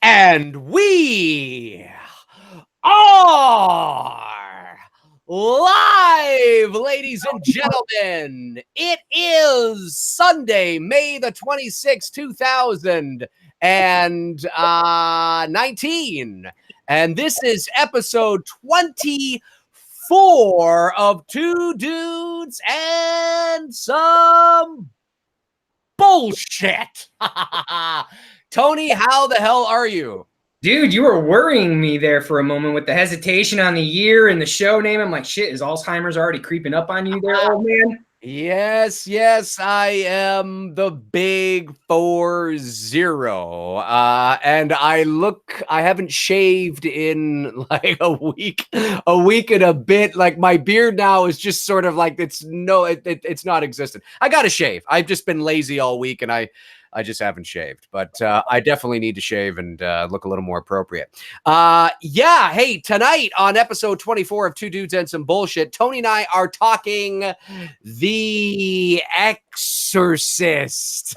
And we are live, ladies and gentlemen. It is Sunday, May the 26th, 2019. And this is episode 24 of Two Dudes and Some Bullshit. Tony, how the hell are you? Dude, you were worrying me there for a moment with the hesitation on the year and the show name. I'm like, shit, is Alzheimer's already creeping up on you there, old man? Yes, I am the big 40. And I haven't shaved in like a week and a bit. Like my beard now is just sort of like, it's not existent. I got to shave. I've just been lazy all week and I just haven't shaved, but I definitely need to shave and look a little more appropriate. Yeah, hey, tonight on episode 24 of Two Dudes and Some Bullshit, Tony and I are talking The Exorcist.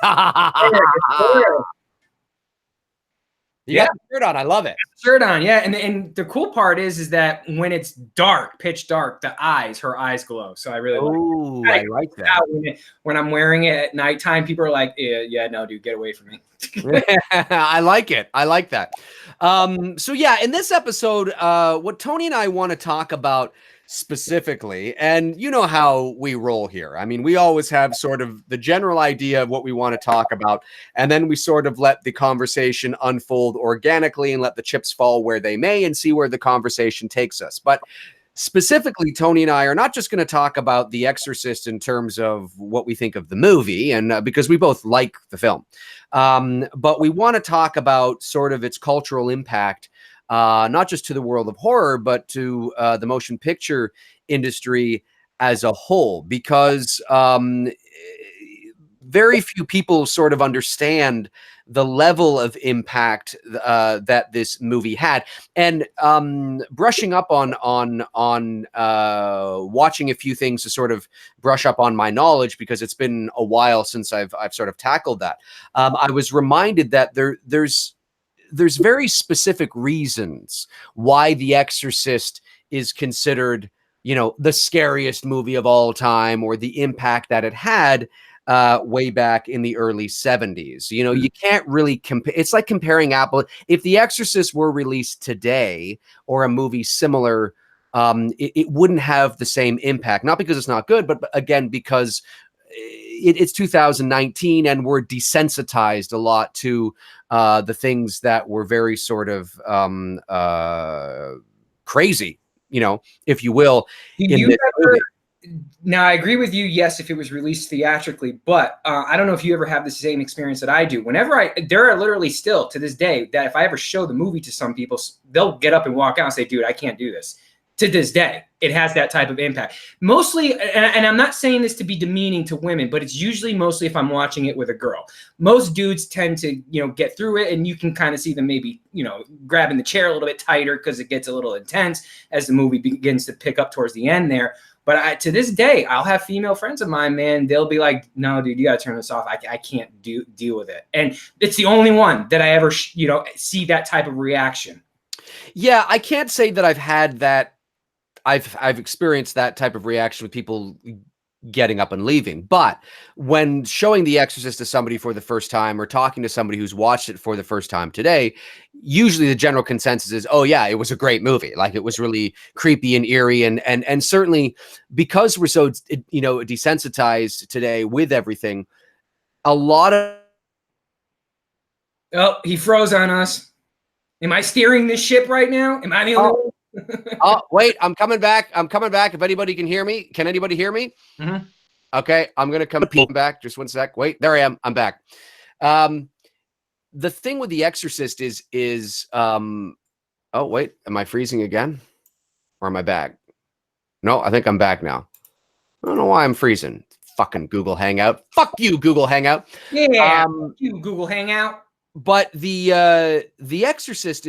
You got the shirt on. I love it. Shirt on, yeah. And the cool part is that when it's dark, pitch dark, her eyes glow. So I really I like that. When I'm wearing it at nighttime, people are like, yeah, no, dude, get away from me. I like it. I like that. So yeah, in this episode, what Tony and I want to talk about specifically, and you know how we roll here. I mean, we always have sort of the general idea of what we want to talk about, and then we sort of let the conversation unfold organically and let the chips fall where they may and see where the conversation takes us. But specifically, Tony and I are not just going to talk about The Exorcist in terms of what we think of the movie, and because we both like the film, but we want to talk about sort of its cultural impact, not just to the world of horror, but to the motion picture industry as a whole, because very few people sort of understand the level of impact that this movie had. And brushing up on watching a few things to sort of brush up on my knowledge, because it's been a while since I've sort of tackled that. I was reminded that there's very specific reasons why The Exorcist is considered, the scariest movie of all time, or the impact that it had way back in the early 70s. You can't really compare. It's like comparing Apple. If The Exorcist were released today, or a movie similar, it wouldn't have the same impact. Not because it's not good, but again, because it's 2019 and we're desensitized a lot to the things that were very sort of crazy, if you will. Now, I agree with you. Yes, if it was released theatrically, but I don't know if you ever have the same experience that I do. There are literally still to this day that if I ever show the movie to some people, they'll get up and walk out and say, dude, I can't do this. To this day, it has that type of impact. Mostly, and I'm not saying this to be demeaning to women, but it's usually mostly if I'm watching it with a girl. Most dudes tend to, get through it, and you can kind of see them maybe, grabbing the chair a little bit tighter because it gets a little intense as the movie begins to pick up towards the end there. But to this day, I'll have female friends of mine, man. They'll be like, no, dude, you got to turn this off. I can't deal with it. And it's the only one that I ever, see that type of reaction. Yeah, I can't say that I've had that. I've experienced that type of reaction with people getting up and leaving. But when showing The Exorcist to somebody for the first time, or talking to somebody who's watched it for the first time today, usually the general consensus is, oh yeah, it was a great movie. Like, it was really creepy and eerie. And certainly because we're so, desensitized today with everything, a lot of... Oh, he froze on us. Am I steering this ship right now? Am I the only one? Oh, wait, I'm coming back. If anybody can hear me. Can anybody hear me? Mm-hmm. Okay, I'm going to come back. Just one sec. Wait, there I am. I'm back. The thing with The Exorcist is oh, wait, am I freezing again? Or am I back? No, I think I'm back now. I don't know why I'm freezing. Fucking Google Hangout. Fuck you, Google Hangout. Yeah, fuck you, Google Hangout. But the Exorcist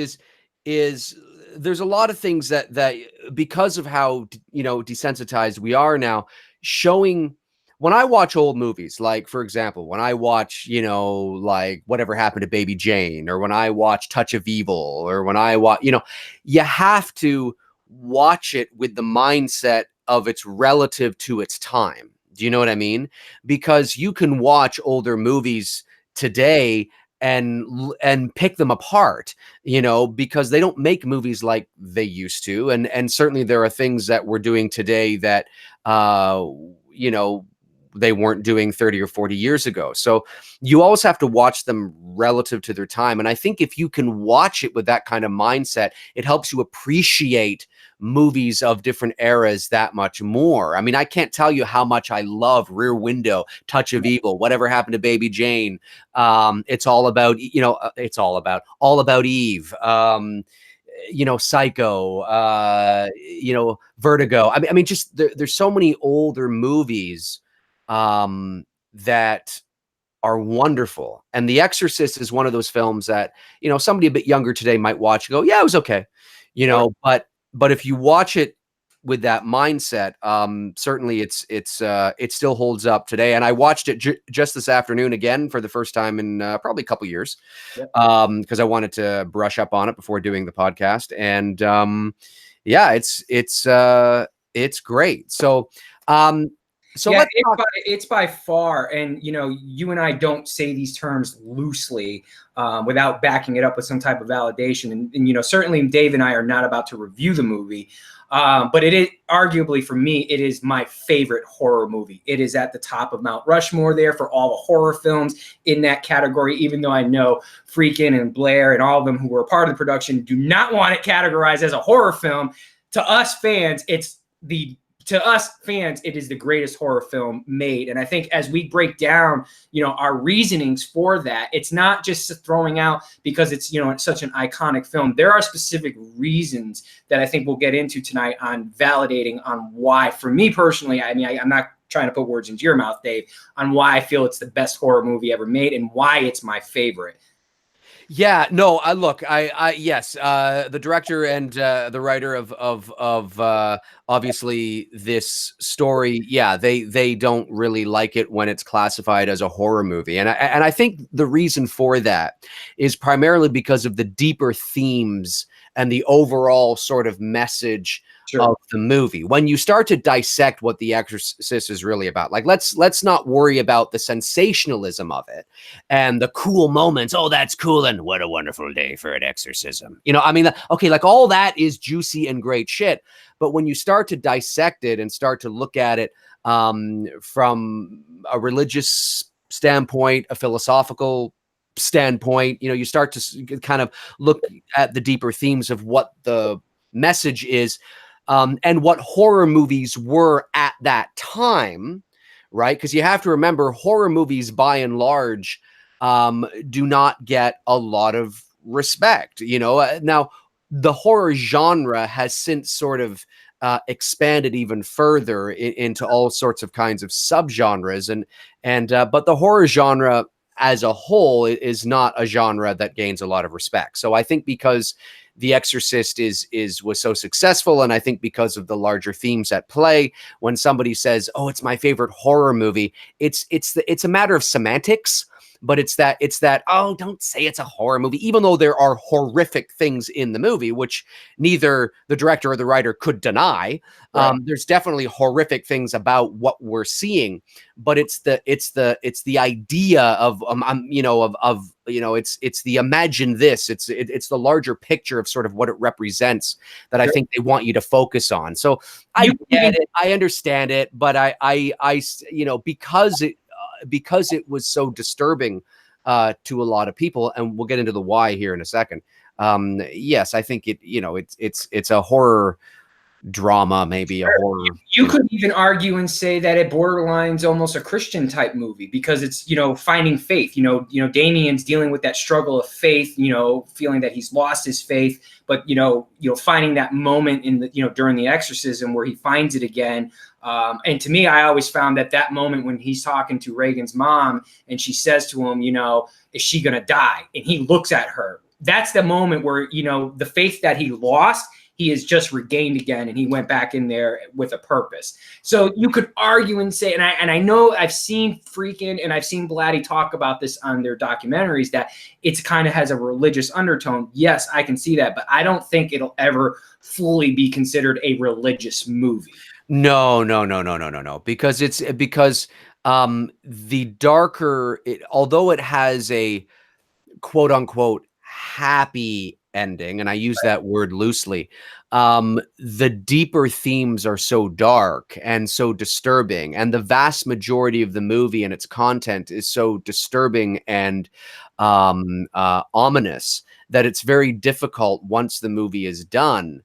is there's a lot of things that because of how desensitized we are now, showing when I watch old movies, like for example, when I watch, you know, like Whatever Happened to Baby Jane, or when I watch Touch of Evil, or when I watch, you know, you have to watch it with the mindset of it's relative to its time. Do you know what I mean? Because you can watch older movies today and pick them apart, you know, because they don't make movies like they used to, and certainly there are things that we're doing today that you know, they weren't doing 30 or 40 years ago. So you always have to watch them relative to their time. And I think if you can watch it with that kind of mindset, it helps you appreciate movies of different eras that much more. I mean, I can't tell you how much I love Rear Window, Touch of Evil, Whatever Happened to Baby Jane. It's all about, you know, it's all about Eve. You know, Psycho, you know, Vertigo. I mean, just there's so many older movies that are wonderful. And The Exorcist is one of those films that, you know, somebody a bit younger today might watch and go, yeah, it was okay. You know, but if you watch it with that mindset, certainly it still holds up today. And I watched it just this afternoon again for the first time in probably a couple years, because I wanted to brush up on it before doing the podcast. And yeah, it's great. So so yeah, it's by far, and you know, you and I don't say these terms loosely without backing it up with some type of validation. And you know, certainly Dave and I are not about to review the movie, but it is arguably, for me, it is my favorite horror movie. It is at the top of Mount Rushmore there for all the horror films in that category, even though I know Freakin' and Blair and all of them who were a part of the production do not want it categorized as a horror film. To us fans, it is the greatest horror film made. And I think as we break down, you know, our reasonings for that, it's not just throwing out because it's, you know, it's such an iconic film. There are specific reasons that I think we'll get into tonight on validating on why, for me personally, I mean, I'm not trying to put words into your mouth, Dave, on why I feel it's the best horror movie ever made and why it's my favorite. Yeah, no, look, yes, the director and the writer of obviously this story, yeah, they don't really like it when it's classified as a horror movie, and I think the reason for that is primarily because of the deeper themes and the overall sort of message of the movie. When you start to dissect what The Exorcist is really about, like let's not worry about the sensationalism of it and the cool moments. Oh, that's cool, and what a wonderful day for an exorcism. You know, I mean, okay, like all that is juicy and great shit. But when you start to dissect it and start to look at it from a religious standpoint, a philosophical standpoint, you know, you start to kind of look at the deeper themes of what the message is. And what horror movies were at that time, right? Because you have to remember, horror movies, by and large, do not get a lot of respect. You know, now the horror genre has since sort of expanded even further into all sorts of kinds of subgenres, but the horror genre as a whole is not a genre that gains a lot of respect. So I think because The Exorcist was so successful, and I think because of the larger themes at play, when somebody says, "Oh, it's my favorite horror movie," it's a matter of semantics, but it's that oh, don't say it's a horror movie, even though there are horrific things in the movie, which neither the director or the writer could deny. Right. There's definitely horrific things about what we're seeing, but it's the idea of you know, it's the imagine this. It's the larger picture of sort of what it represents that I think they want you to focus on. So I get it, I understand it, but I you know, because it was so disturbing to a lot of people, and we'll get into the why here in a second. Yes, I think it's a horror drama, maybe a horror. You could even argue and say that it borderlines almost a Christian type movie because it's, you know, finding faith. You know, Damien's dealing with that struggle of faith. You know, feeling that he's lost his faith, but you know, finding that moment in the, you know, during the exorcism where he finds it again. And to me, I always found that moment when he's talking to Reagan's mom and she says to him, you know, is she gonna die? And he looks at her. That's the moment where, you know, the faith that he lost, he is just regained again, and he went back in there with a purpose. So you could argue and say, and I know I've seen Freakin' and I've seen Blatty talk about this on their documentaries, that it's kind of has a religious undertone. Yes, I can see that, but I don't think it'll ever fully be considered a religious movie. No. Because the darker, although it has a quote unquote happy ending, and I use that word loosely, the deeper themes are so dark and so disturbing, and the vast majority of the movie and its content is so disturbing and ominous that it's very difficult once the movie is done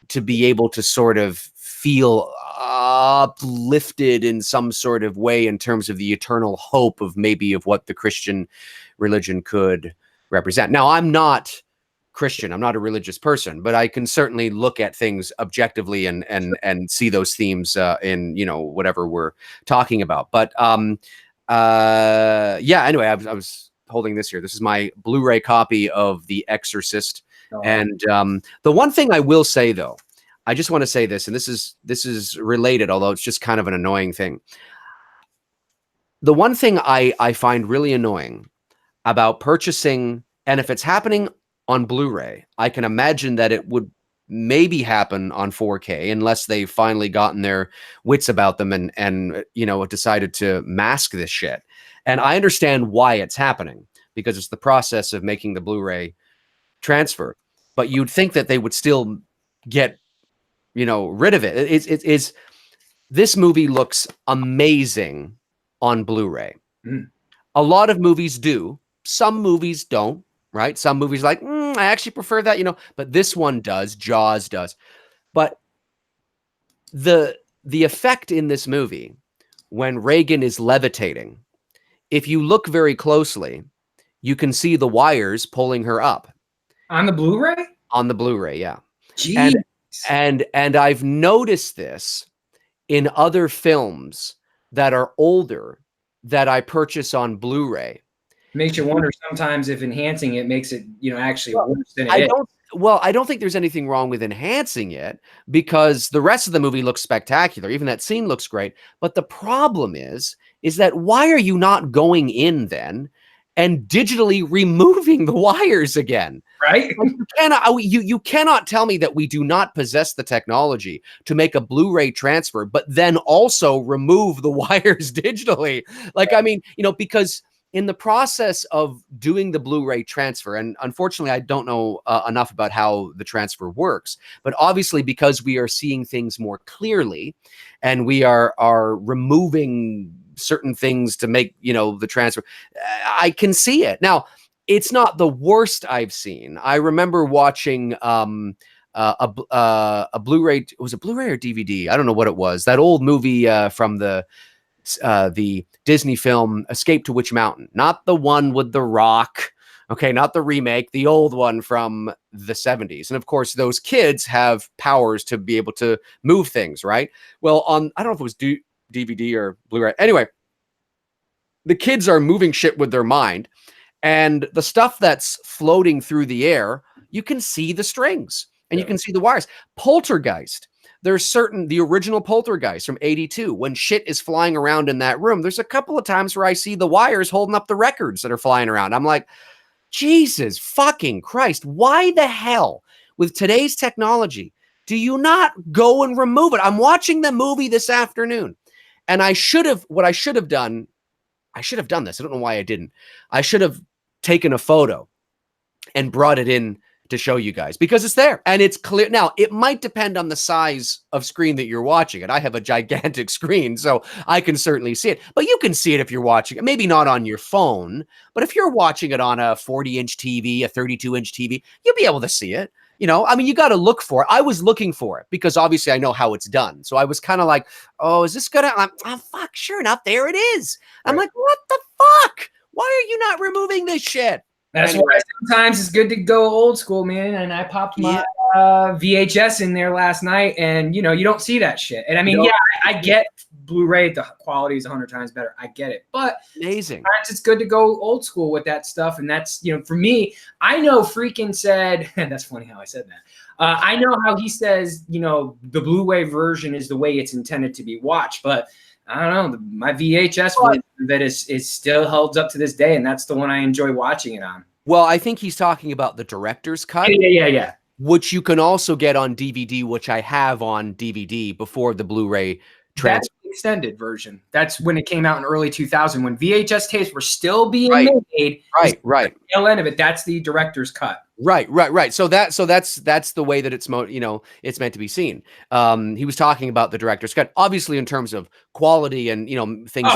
to be able to sort of feel uplifted in some sort of way in terms of the eternal hope of maybe of what the Christian religion could represent. Now, I'm not Christian. I'm not a religious person, but I can certainly look at things objectively and see those themes in, you know, whatever we're talking about. But yeah, anyway, I was holding this here. This is my Blu-ray copy of The Exorcist. Oh. And the one thing I will say, though, I just want to say this, and this is related, although it's just kind of an annoying thing. The one thing I find really annoying about purchasing, and if it's happening on Blu-ray, I can imagine that it would maybe happen on 4K unless they've finally gotten their wits about them and you know, decided to mask this shit. And I understand why it's happening, because it's the process of making the Blu-ray transfer. But you'd think that they would still get, you know, rid of it. It's this movie looks amazing on Blu-ray. A lot of movies do. Some movies don't, right? Some movies like, I actually prefer that, you know, but this one does. Jaws does. But the effect in this movie when Reagan is levitating, if you look very closely, you can see the wires pulling her up. On the Blu-ray? On the Blu-ray, yeah. Jeez. And I've noticed this in other films that are older that I purchase on Blu-ray. Makes you wonder sometimes if enhancing it makes it, you know, actually worse than it is. Well, I don't think there's anything wrong with enhancing it, because the rest of the movie looks spectacular. Even that scene looks great. But the problem is that why are you not going in then and digitally removing the wires again? Right? You cannot tell me that we do not possess the technology to make a Blu-ray transfer, but then also remove the wires digitally. Like, I mean, you know, because in the process of doing the Blu-ray transfer, and unfortunately, I don't know enough about how the transfer works, but obviously because we are seeing things more clearly and we are removing certain things to make, you know, the transfer, I can see it. Now, it's not the worst I've seen. I remember watching a Blu-ray. Was it Blu-ray or DVD? I don't know what it was. That old movie from the Disney film Escape to Witch Mountain, not the one with The Rock. Okay, not the remake, the old one from the 70s. And of course, those kids have powers to be able to move things, right? Well, I don't know if it was DVD or Blu-ray. Anyway, the kids are moving shit with their mind, and the stuff that's floating through the air, you can see the strings and you can see the wires. Poltergeist. There's the original Poltergeist from '82, when shit is flying around in that room, there's a couple of times where I see the wires holding up the records that are flying around. I'm like, Jesus fucking Christ, why the hell, with today's technology, do you not go and remove it? I'm watching the movie this afternoon, and I should have done this. I don't know why I didn't. I should have taken a photo and brought it in to show you guys, because it's there and it's clear. Now, it might depend on the size of screen that you're watching it. I have a gigantic screen, so I can certainly see it, but you can see it if you're watching it, maybe not on your phone, but if you're watching it on a 40-inch TV, a 32-inch TV, you'll be able to see it. You know, I mean, you got to look for it. I was looking for it because obviously I know how it's done. So I was kind of like, oh, is this gonna, oh, fuck, sure enough, there it is. I'm like, what the fuck? Why are you not removing this shit? That's why sometimes it's good to go old school, man. And I popped my VHS in there last night, and you know, you don't see that shit. And I mean, yeah, I get Blu-ray, the quality is 100 times better. I get it, but Amazing. sometimes it's good to go old school with that stuff. And that's, you know, for me, I know Freakin' said, that's funny how I said that. I know how he says, you know, the Blu-ray version is the way it's intended to be watched, but I don't know, my VHS version of it is still holds up to this day, and that's the one I enjoy watching it on. Well, I think he's talking about the director's cut. Yeah. Which you can also get on DVD, which I have on DVD before the Blu-ray transfer. That's the extended version. That's when it came out in early 2000, when VHS tapes were still being made. Right. The tail end of it, that's the director's cut. Right. So that's the way that it's it's meant to be seen. He was talking about the director's cut, obviously in terms of quality and things.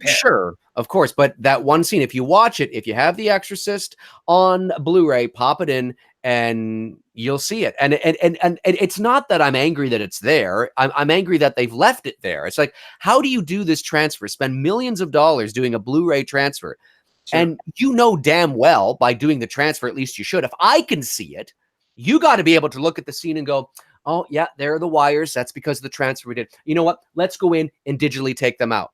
Sure, of course, but that one scene, if you watch it, if you have The Exorcist on Blu-ray, pop it in and you'll see it. And it's not that I'm angry that it's there. I'm angry that they've left it there. It's like, how do you do this transfer? Spend millions of dollars doing a Blu-ray transfer. Sure. And you know damn well by doing the transfer, at least you should. If I can see it, you got to be able to look at the scene and go, oh, yeah, there are the wires. That's because of the transfer we did. You know what? Let's go in and digitally take them out.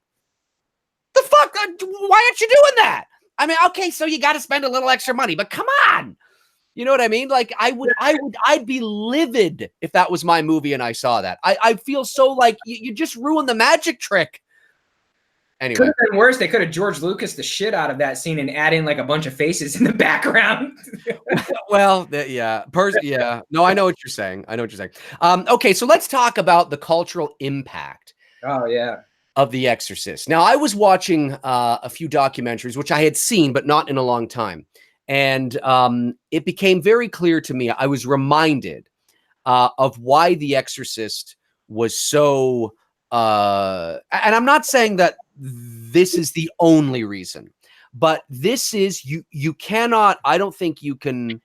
The fuck? Why aren't you doing that? I mean, okay, so you got to spend a little extra money, but come on. You know what I mean? Like I'd be livid if that was my movie and I saw that. I feel so like you just ruined the magic trick. Anyway. Could have been worse. They could have George Lucas the shit out of that scene and add in like a bunch of faces in the background. Well, yeah. No, I know what you're saying. Okay, so let's talk about the cultural impact. Oh, yeah. Of The Exorcist. Now, I was watching a few documentaries, which I had seen, but not in a long time. And it became very clear to me. I was reminded of why The Exorcist was so... and I'm not saying that this is the only reason, but this is... You cannot... I don't think you can...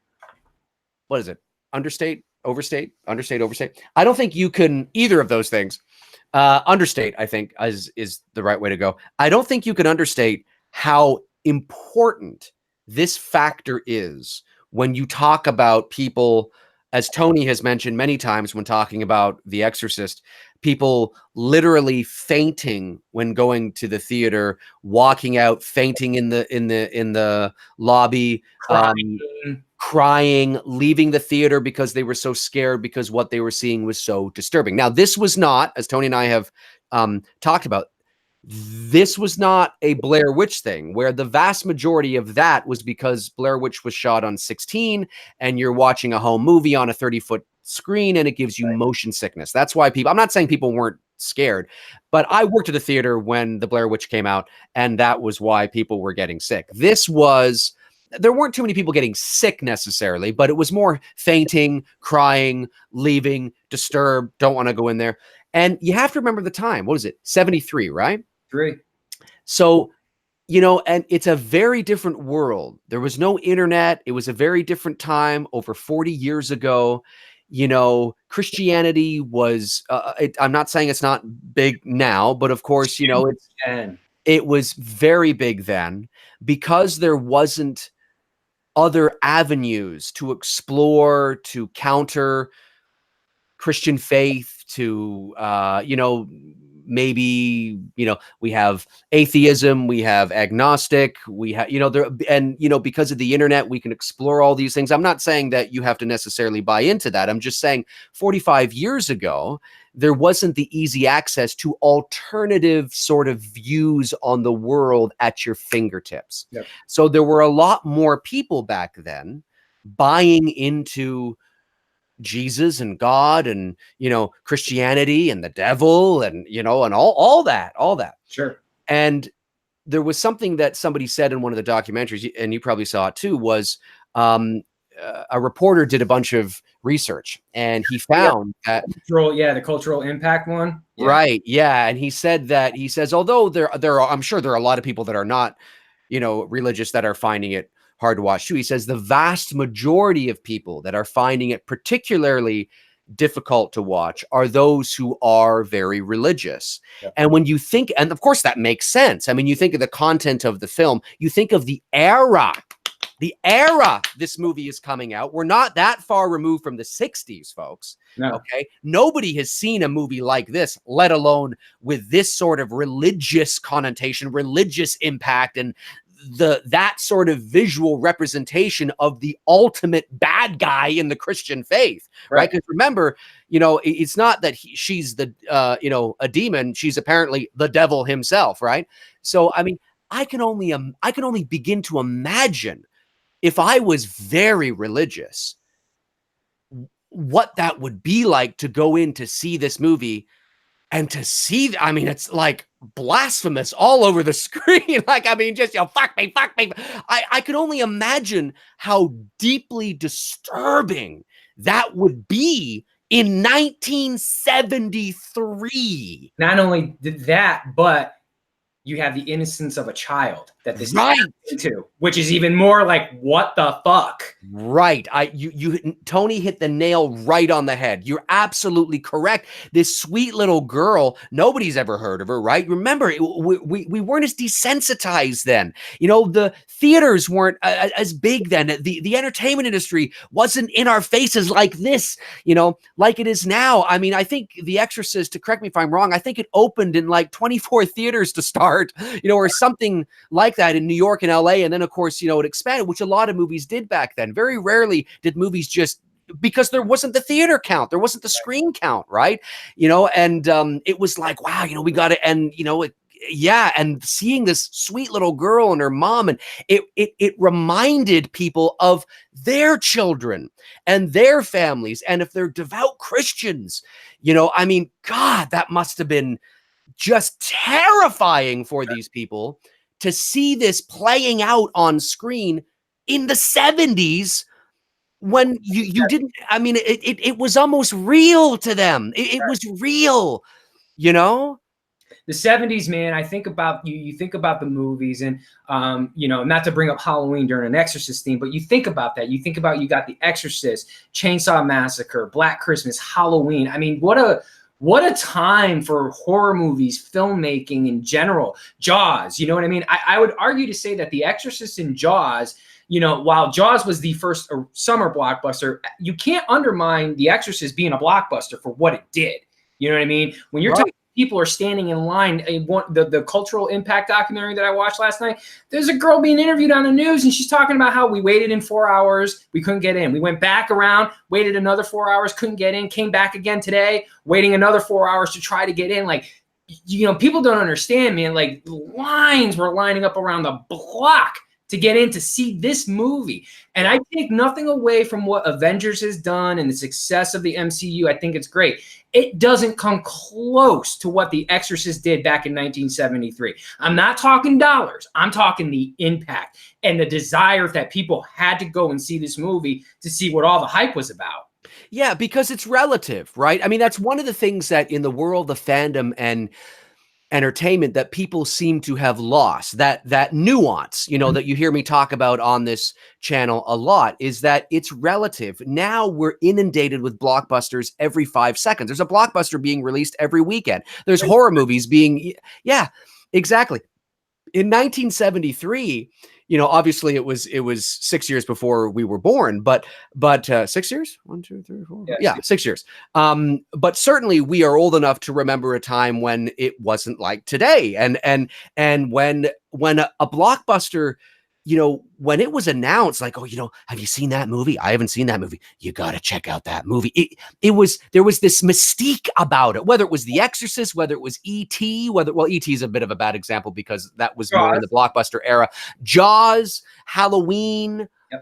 What is it? Understate? Overstate? Understate? Overstate? I don't think you can... Either of those things. Understate, I think, is the right way to go. I don't think you can understate how important this factor is when you talk about people, as Tony has mentioned many times when talking about The Exorcist, people literally fainting when going to the theater, walking out, fainting in the lobby, crying, leaving the theater because they were so scared because what they were seeing was so disturbing. Now, this was not, as Tony and I have talked about, this was not a Blair Witch thing where the vast majority of that was because Blair Witch was shot on 16 and you're watching a home movie on a 30-foot screen and it gives you motion sickness. That's why people, I'm not saying people weren't scared, but I worked at a theater when the Blair Witch came out and that was why people were getting sick. There weren't too many people getting sick necessarily, but it was more fainting, crying, leaving, disturbed, don't want to go in there. And you have to remember the time. What is it? 73, right? 3. So, and it's a very different world. There was no internet. It was a very different time over 40 years ago. Christianity was, I'm not saying it's not big now, but of course, it was very big then because there wasn't other avenues to explore, to counter Christian faith, to, maybe, we have atheism, we have agnostic, we have, because of the internet, we can explore all these things. I'm not saying that you have to necessarily buy into that. I'm just saying 45 years ago, there wasn't the easy access to alternative sort of views on the world at your fingertips. Yep. So there were a lot more people back then buying into Jesus and God and, Christianity and the devil and, and all that. Sure. And there was something that somebody said in one of the documentaries, and you probably saw it too, was a reporter did a bunch of research and he found that the cultural impact one. Yeah. Right. Yeah. And he says, although there are, I'm sure there are a lot of people that are not, religious that are finding it hard to watch too. He says the vast majority of people that are finding it particularly difficult to watch are those who are very religious. Yep. And when you think, and of course that makes sense. I mean, you think of the content of the film, you think of the era the era this movie is coming out, we're not that far removed from the 60s, folks. No. Okay. Nobody has seen a movie like this, let alone with this sort of religious connotation, religious impact, and that sort of visual representation of the ultimate bad guy in the Christian faith, right? Because remember, it's not that she's the a demon. She's apparently the devil himself, right? So I mean, I can only begin to imagine, if I was very religious, what that would be like to go in to see this movie and to see, I mean, it's like blasphemous all over the screen. Like, I mean, just, fuck me. I could only imagine how deeply disturbing that would be in 1973. Not only did that, but you have the innocence of a child that this is into, which is even more like, what the fuck? Right. Tony hit the nail right on the head. You're absolutely correct. This sweet little girl, nobody's ever heard of her, right? Remember, we weren't as desensitized then. The theaters weren't as big then. The entertainment industry wasn't in our faces like this, like it is now. I mean, I think The Exorcist, to correct me if I'm wrong, I think it opened in like 24 theaters to start, or something like that in New York and LA. And then, of course, it expanded, which a lot of movies did back then. Very rarely did movies just, because there wasn't the theater count, there wasn't the screen count, right? And it was like, wow, we got to, and and seeing this sweet little girl and her mom, and it reminded people of their children and their families, and if they're devout Christians, I mean, God, that must have been just terrifying for these people to see this playing out on screen in the 70s, when you didn't, I mean, it was almost real to them. It was real, The 70s, man, I think about you think about the movies, and not to bring up Halloween during an Exorcist theme, but you think about that. You think about, you got The Exorcist, Chainsaw Massacre, Black Christmas, Halloween. I mean, what a time for horror movies, filmmaking in general. Jaws, you know what I mean? I would argue to say that The Exorcist and Jaws, while Jaws was the first summer blockbuster, you can't undermine The Exorcist being a blockbuster for what it did. You know what I mean? When you're talking, people are standing in line. The cultural impact documentary that I watched last night, there's a girl being interviewed on the news, and she's talking about how we waited in 4 hours, we couldn't get in. We went back around, waited another 4 hours, couldn't get in, came back again today, waiting another 4 hours to try to get in. Like, people don't understand, man. Like, lines were lining up around the block to get in to see this movie. And I take nothing away from what Avengers has done and the success of the MCU. I think it's great. It doesn't come close to what The Exorcist did back in 1973. I'm not talking dollars. I'm talking the impact and the desire that people had to go and see this movie to see what all the hype was about. Yeah, because it's relative, right? I mean, that's one of the things that in the world of fandom and entertainment that people seem to have lost, that nuance, that you hear me talk about on this channel a lot, is that it's relative. Now we're inundated with blockbusters every 5 seconds. There's a blockbuster being released every weekend. There's horror movies being, yeah, exactly. In 1973, obviously it was 6 years before we were born, but 6 years, 1, 2, 3, 4, yeah, 6 years. But certainly we are old enough to remember a time when it wasn't like today, and when a blockbuster, when it was announced, like, oh, have you seen that movie? I haven't seen that movie. You got to check out that movie. There was this mystique about it, whether it was The Exorcist, whether it was E.T., E.T. is a bit of a bad example because that was more in the blockbuster era. Jaws, Halloween. Yep.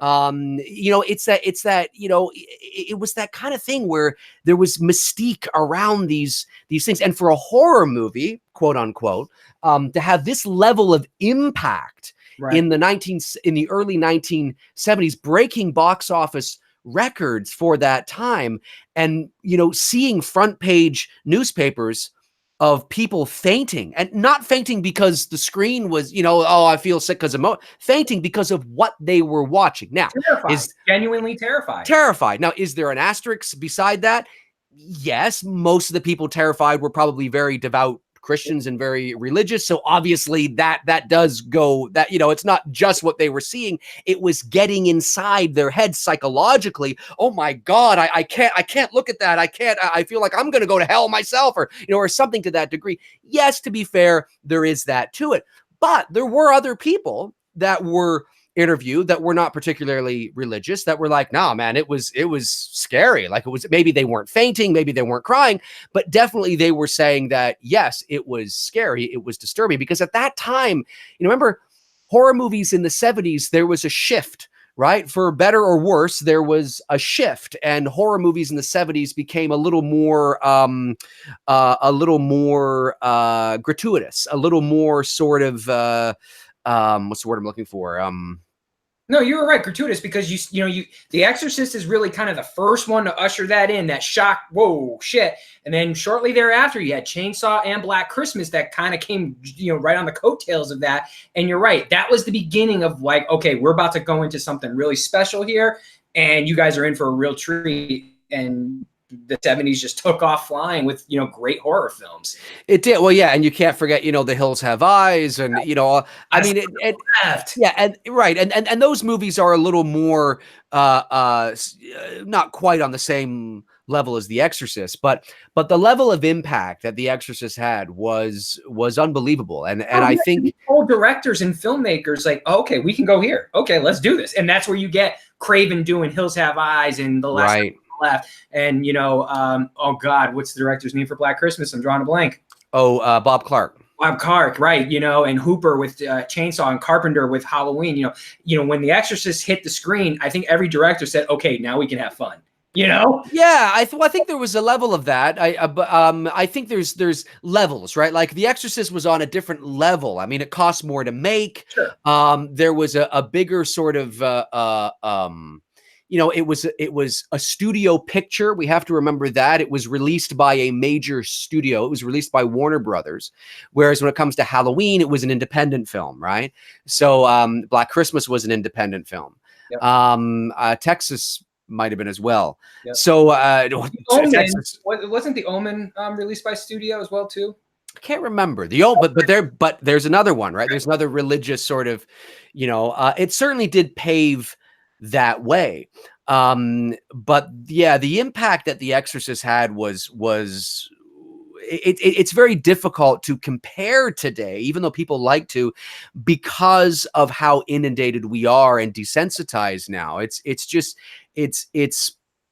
It was that kind of thing where there was mystique around these things. And for a horror movie, quote unquote, to have this level of impact, in the early 1970s, breaking box office records for that time, and seeing front page newspapers of people fainting, and not fainting because the screen was, oh, I feel sick because of fainting because of what they were watching. Now, is genuinely terrified. Now, is there an asterisk beside that? Yes, most of the people terrified were probably very devout Christians and very religious. So obviously that does go, that, you know, it's not just what they were seeing. It was getting inside their head psychologically. Oh my God, I can't look at that. I feel like I'm going to go to hell myself, or, you know, or something to that degree. Yes, to be fair, there is that to it. But there were other people that were interviewed that were not particularly religious that were like, nah, man, it was scary. Like, it was, maybe they weren't fainting, maybe they weren't crying, but definitely they were saying that, yes, it was scary. It was disturbing, because at that time, you know, remember horror movies in the 70s, there was a shift, right? For better or worse, there was a shift, and horror movies in the 70s became a little more gratuitous, a little more sort of, what's the word I'm looking for? No, you were right, gratuitous, because you know, The Exorcist is really kind of the first one to usher that in, that shock, whoa, shit. And then shortly thereafter, you had Chainsaw and Black Christmas that kind of came, you know, right on the coattails of that. And you're right, that was the beginning of like, okay, we're about to go into something really special here, and you guys are in for a real treat. And the 70s just took off flying with, you know, great horror films. It did. Well, yeah. And you can't forget, you know, The Hills Have Eyes, and, you know, I mean, yeah. And right. And those movies are a little more, not quite on the same level as The Exorcist, but the level of impact that The Exorcist had was unbelievable. And I think all directors and filmmakers like, oh, okay, we can go here. Okay, let's do this. And that's where you get Craven doing Hills Have Eyes and The Last Left, and, you know, oh God, what's the director's name for Black Christmas? I'm drawing a blank. Oh, Bob Clark. Bob Clark, right? You know, and Hooper with Chainsaw, and Carpenter with Halloween. You know, when The Exorcist hit the screen, I think every director said, "Okay, now we can have fun." You know? Yeah, I think there was a level of that. I think there's levels, right? Like The Exorcist was on a different level. I mean, it cost more to make. Sure. There was a bigger sort of you know, it was a studio picture. We have to remember that it was released by a major studio. It was released by Warner Brothers. Whereas when it comes to Halloween, it was an independent film, right? So Black Christmas was an independent film. Yep. Texas might have been as well. Yep. So Texas, wasn't The Omen released by studio as well too? I can't remember but there's another one, right? There's another religious sort of, you know, it certainly did pave that way. But yeah, the impact that The Exorcist had was it's very difficult to compare today, even though people like to, because of how inundated we are and desensitized now. It's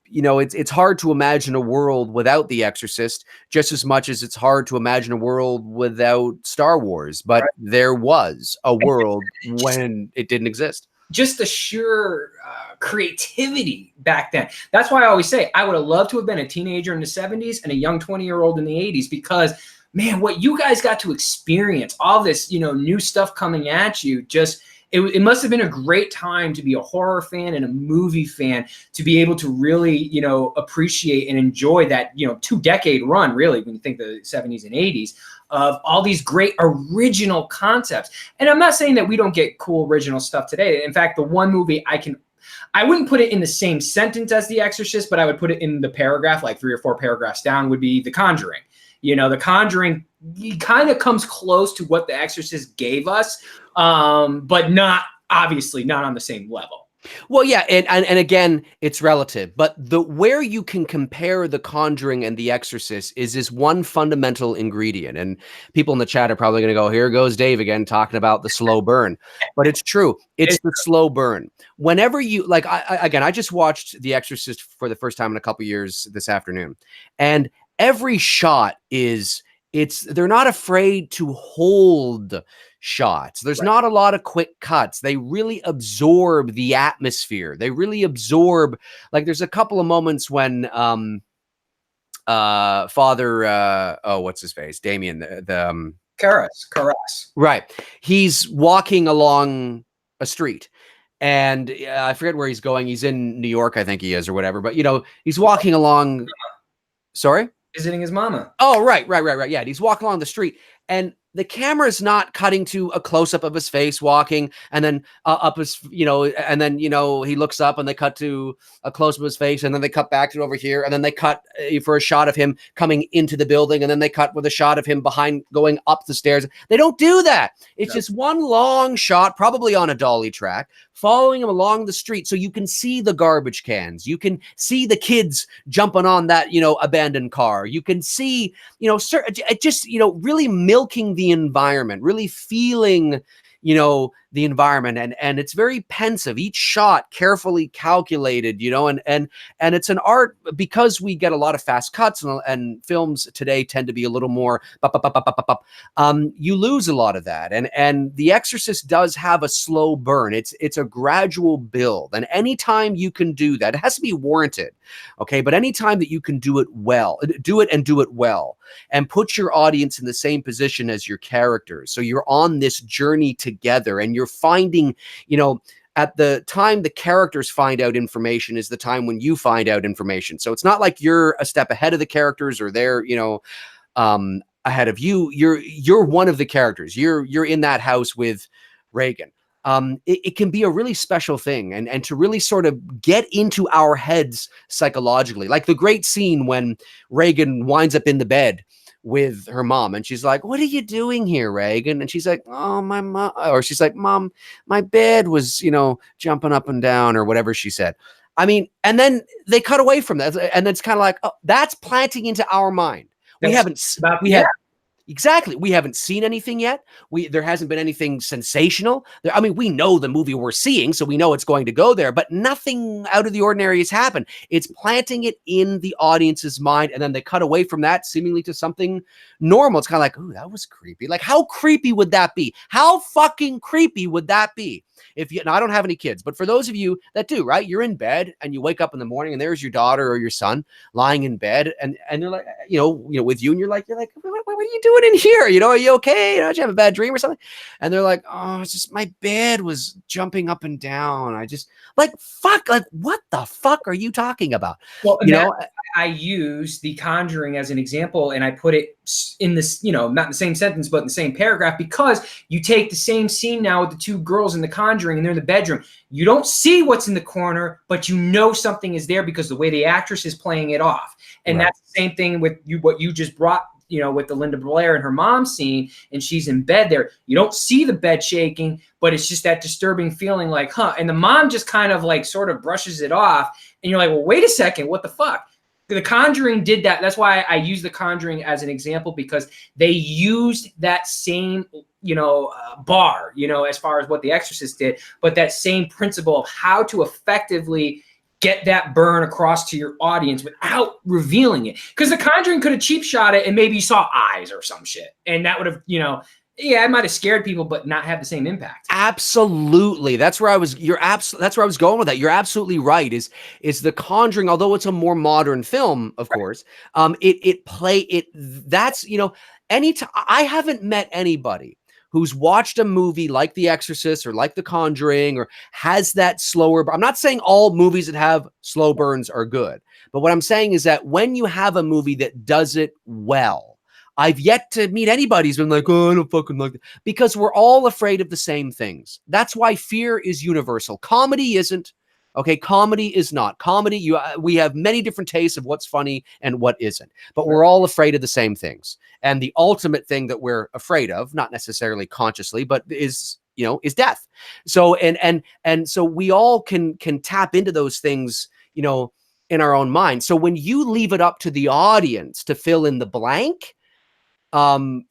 you know, it's hard to imagine a world without The Exorcist, just as much as it's hard to imagine a world without Star Wars. But there was a world when it didn't exist. Just the sheer creativity back then. That's why I always say I would have loved to have been a teenager in the 70s and a young 20-year-old in the 80s, because, man, what you guys got to experience, all this, you know, new stuff coming at you, just it must have been a great time to be a horror fan and a movie fan, to be able to really, you know, appreciate and enjoy that, you know, 2-decade run, really, when you think the 70s and 80s, of all these great original concepts. And I'm not saying that we don't get cool original stuff today. In fact, the one movie I wouldn't put it in the same sentence as The Exorcist, but I would put it in the paragraph, like 3 or 4 paragraphs down, would be The Conjuring. You know, The Conjuring kind of comes close to what The Exorcist gave us, but obviously not on the same level. Well, yeah, and again, it's relative, but where you can compare The Conjuring and The Exorcist is this one fundamental ingredient. And people in the chat are probably going to go, here goes Dave again talking about the slow burn. But it's true. It's the slow burn. Whenever you, like, I just watched The Exorcist for the first time in a couple years this afternoon, and every shot they're not afraid to hold shots. There's not a lot of quick cuts. They really absorb the atmosphere. They really absorb, like, there's a couple of moments when Father what's his face? Damien, the Karras. Right. He's walking along a street, and I forget where he's going. He's in New York, I think he is, or whatever. But, you know, he's walking along. Sorry? Visiting his mama. Oh, right. Yeah, he's walking along the street, and the camera is not cutting to a close-up of his face walking, and then up his, and then, he looks up and they cut to a close-up of his face, and then they cut back to over here, and then they cut for a shot of him coming into the building, and then they cut with a shot of him behind going up the stairs. They don't do that. It's just one long shot, probably on a dolly track, following him along the street, so you can see the garbage cans, you can see the kids jumping on that abandoned car, you can see just really milking the environment, really feeling the environment, and it's very pensive, each shot carefully calculated, and it's an art, because we get a lot of fast cuts, and films today tend to be a little more you lose a lot of that, and The Exorcist does have a slow burn. It's a gradual build, and anytime you can do that, it has to be warranted, okay, but anytime that you can do it well, do it well, and put your audience in the same position as your characters, so you're on this journey together, and you're finding, at the time the characters find out information is the time when you find out information. So it's not like you're a step ahead of the characters, or they're, ahead of you. You're one of the characters. You're in that house with Regan. It can be a really special thing, and to really sort of get into our heads psychologically, like the great scene when Regan winds up in the bed with her mom, and she's like, "What are you doing here, Regan?" And she's like, "Oh, my mom," or she's like, "Mom, my bed was, jumping up and down," or whatever she said. I mean, and then they cut away from that, and it's kind of like, oh, that's planting into our mind. We haven't seen anything yet. There hasn't been anything sensational. I mean, we know the movie we're seeing, so we know it's going to go there, but nothing out of the ordinary has happened. It's planting it in the audience's mind, and then they cut away from that seemingly to something normal. It's kind of like, ooh, that was creepy. Like, how creepy would that be? How fucking creepy would that be? Now, I don't have any kids, but for those of you that do, right? You're in bed and you wake up in the morning and there's your daughter or your son lying in bed, and they're like, with you, and you're like, what are you doing in here? Are you okay? Did you have a bad dream or something? And they're like, oh, it's just my bed was jumping up and down. I just fuck, what the fuck are you talking about? Well, I use The Conjuring as an example, and I put it in this, not in the same sentence, but in the same paragraph, because you take the same scene now with the two girls in The Conjuring, and they're in the bedroom. You don't see what's in the corner, but something is there because the way the actress is playing it off. And That's the same thing with what you just brought, with the Linda Blair and her mom scene, and she's in bed there. You don't see the bed shaking, but it's just that disturbing feeling like, and the mom just kind of sort of brushes it off, and you're like, well, wait a second, what the fuck? The Conjuring did that. That's why I use The Conjuring as an example, because they used that same, bar, as far as what The Exorcist did, but that same principle of how to effectively get that burn across to your audience without revealing it. Because The Conjuring could have cheap shot it and maybe you saw eyes or some shit, and that would have, it might have scared people, but not have the same impact. Absolutely. That's where I was. That's where I was going with that. You're absolutely right. Is The Conjuring, although it's a more modern film, of course, that's, anytime I haven't met anybody who's watched a movie like The Exorcist or like The Conjuring or has that slower. I'm not saying all movies that have slow burns are good, but what I'm saying is that when you have a movie that does it well, I've yet to meet anybody who's been like, oh, I don't fucking like that. Because we're all afraid of the same things. That's why fear is universal. Comedy isn't. Okay, comedy is not. Comedy, we have many different tastes of what's funny and what isn't. But we're all afraid of the same things. And the ultimate thing that we're afraid of, not necessarily consciously, but is death. So and so we all can tap into those things, in our own mind. So when you leave it up to the audience to fill in the blank, and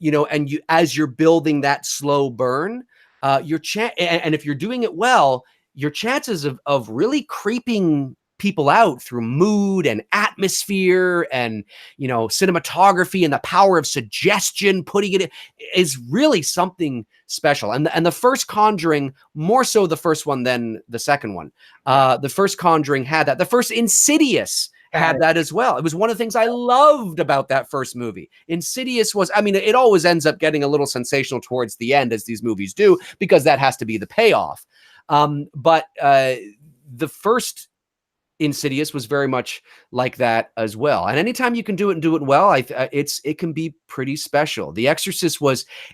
as you're building that slow burn, and if you're doing it well, your chances of really creeping people out through mood and atmosphere and, cinematography and the power of suggestion, putting it in, is really something special. And the first Conjuring, more so the first one than the second one. The first Conjuring had that. The first Insidious had that as well. It was one of the things I loved about that first movie. Insidious was, it always ends up getting a little sensational towards the end, as these movies do, because that has to be the payoff. But the first Insidious was very much like that as well. And anytime you can do it and do it well, it can be pretty special. The Exorcist